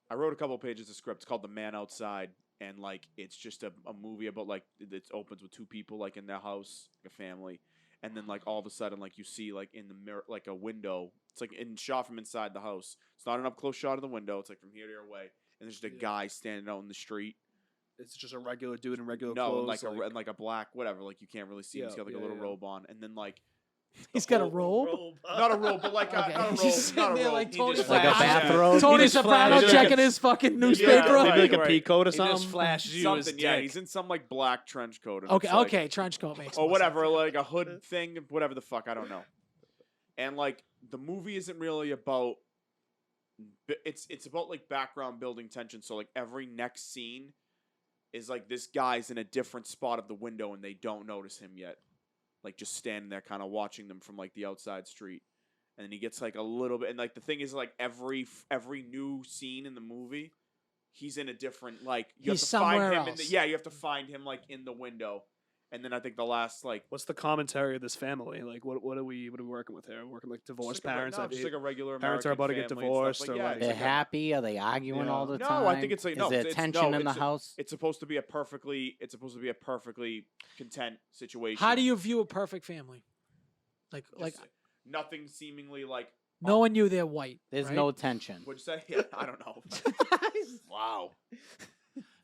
I wrote a couple pages of script. It's called The Man Outside, and like it's just a movie about like it opens with 2 people like in their house, like a family, and then like all of a sudden like you see like in the mirror like a window. It's like shot from inside the house. It's not an up close shot of the window. It's like from here to your way, and there's just a guy standing out in the street. It's just a regular dude in regular No, clothes. and like a black whatever. Like you can't really see. Him. He's Yeah, got like a yeah, little yeah. robe on, and then like He's got a robe. not a robe, but like Okay. not a He's robe, just not sitting a there robe. like He Tony just Like a flashes- bathrobe? Tony just Soprano flashes- checking his fucking newspaper. right, maybe like a right. pea coat or He something. just flashes you his Something, yeah. dick. He's in some like black trench coat. And Okay, it's, like- okay, trench coat makes or more whatever, sense. like a hood thing, whatever the fuck, I don't know. And like the movie isn't really about. It's about like background building tension. So like every next scene is like this guy's in a different spot of the window and they don't notice him yet, like just standing there, kind of watching them from like the outside street. And then he gets like a little bit, and like the thing is like every new scene in the movie, he's in a different like you He's have to find somewhere him else. you have to find him like in the window. And then I think the last like What's the commentary of this family? Like, what are we working with here? We're working like divorced parents. just like a regular parents are American about to get family and divorced stuff. or, Like, yeah, like- it's They're like happy? Are they arguing Yeah. all the No, time? I think it's like Is no. there it's, tension in the it's a- house? It's supposed to be a perfectly content situation. How do you view a perfect family? Like Just nothing seemingly like knowing you, they're white. There's right? no tension. what'd you say? Yeah, I don't know. Wow.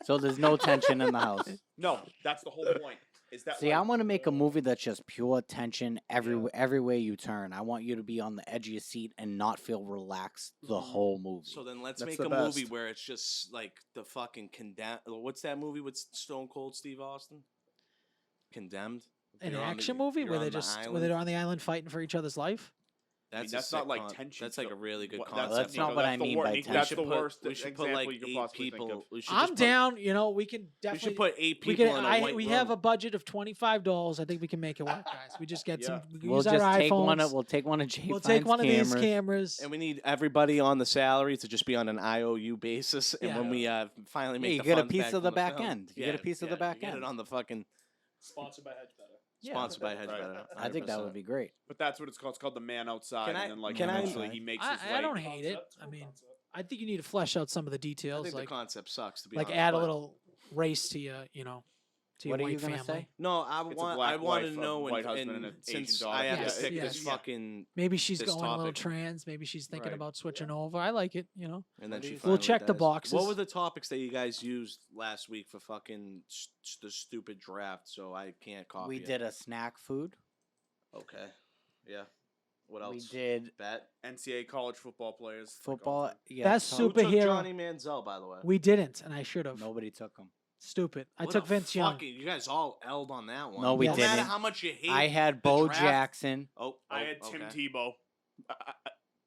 So there's no tension in the house. No, that's the whole point. Is that See, like, I want to make a movie that's just pure tension every way you turn. I want you to be on the edge of your seat and not feel relaxed the whole movie. So then let's That's make the a movie best. where it's just like the fucking condemned. What's that movie with Stone Cold Steve Austin? Condemned. An You're on the- action movie you're where on they're the just where island. they're on the island fighting for each other's life. mean, a that's not sick like con- tension, That's like so a really good what- concept. That's not Nico, what that's I the mean wor- by Nico, tension. That's We the should put- worst We should put example like you could 8 possibly think people. of. We should I'm just put- down. You know, we can We definitely. should put 8 We people can. in a white We room. have a budget of $25. I think we can make it work, guys. We just get Yeah. some. We can We'll use just our take one iPhones. of Jay We'll take Fine's one of these cameras. cameras. And we need everybody on the salary to just be on an IOU basis. And Yeah. when we finally make you the get a funds piece back of the from back film- end. You get a piece of the yeah, back you get end. it on the fucking Sponsored by Hedge Better. Yeah. sponsored by Hedge Right. Better. I think that would 100%. be great. But that's what it's called. It's called The Man Outside. Can I- and then like can I- eventually he makes his I way. don't hate it. I mean, I think you need to flesh out some of the I details, think like the concept sucks to be like honest, add a but- little race to your, to your What are you white gonna family. say? No, I It's a want. black I want to wife, a know, white and, husband, and and an Asian since daughter. I have Yes, to pick yes. this fucking, Maybe she's this going a little topic. trans. Maybe she's thinking Right. about switching over. I like it. and then she We'll finally check the does. boxes. What were the topics that you guys used last week for fucking the stupid draft? So I can't copy. We it. did a snack food. Okay. Yeah. What else? We did Bet. NCAA college football players. like all football. time. Yeah, That's so- Who took Superhero. Johnny Manziel, by the way? We didn't, and I should have. Nobody took them. Stupid. I What took a Vince Young. fucking- You guys all L'd on that one. No, we no matter didn't. how much you hate. I had the Bo draft- Jackson. Oh, I had Tim okay. Tebow.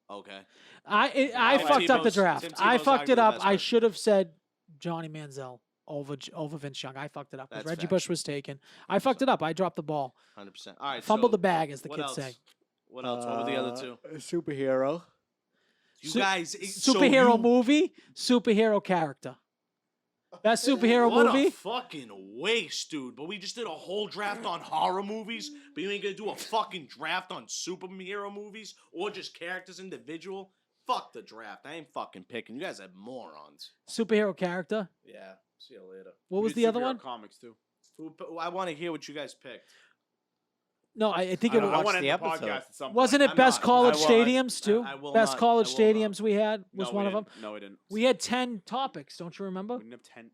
Okay. I Tim fucked up the Tebow's- draft. Tim I Tebow's fucked it arguably the up. best I player. should have said Johnny Manziel over Vince Young. I fucked it up because That's Reggie fair. Bush was taken. I fucked it up. I dropped the ball. 100%. All right. Fumbled so the bag, as the what kids else? say. What else? What were the other two? Superhero. You guys, superhero movie, superhero character. Best superhero what movie. a fucking waste, dude. But we just did a whole draft on horror movies, but you ain't gonna do a fucking draft on superhero movies or just characters individual. Fuck the draft. I ain't fucking picking. You guys are morons. Superhero character. Yeah. See you later. What was We the did other superhero one? Comics too. I want to hear what you guys picked. No, I think I it don't- I was. want to the end the episode. podcast at some point. Wasn't it I'm best not. college I will- stadiums too? I will Best not. college I will stadiums we had was No, one we of them. didn't. No, we didn't. We had 10 topics. Don't you remember? We didn't have 10.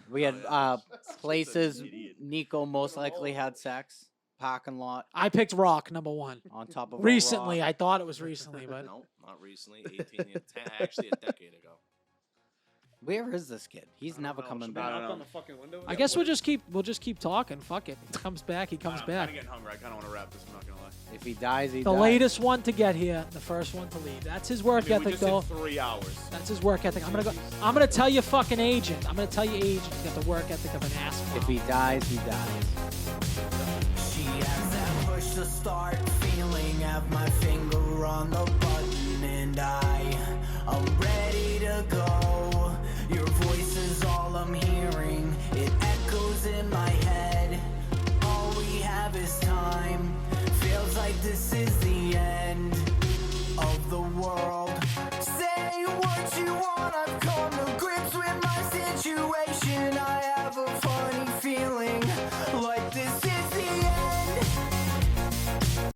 We had places idiot. Nico most likely had sex. Parking lot I picked Rock number 1. on top of a Recently, rock. I thought it was recently, but No, not recently. 18 years, 10, actually a decade ago. Where is this kid? He's never coming I don't back. know. the fucking window. I guess we'll just keep talking. Fuck it. He comes back. He comes I'm back. kind of getting hungry. I kind of want to wrap this. I'm not gonna lie. If he dies, he The dies. latest one to get here, the first one to leave. That's his work I mean, we ethic, just though. did 3 hours. That's his work ethic. I'm gonna tell your fucking agent. I'm gonna tell your agent he's got the work ethic of an ass. If he dies, he dies. She has that push to start feeling. Have my finger on the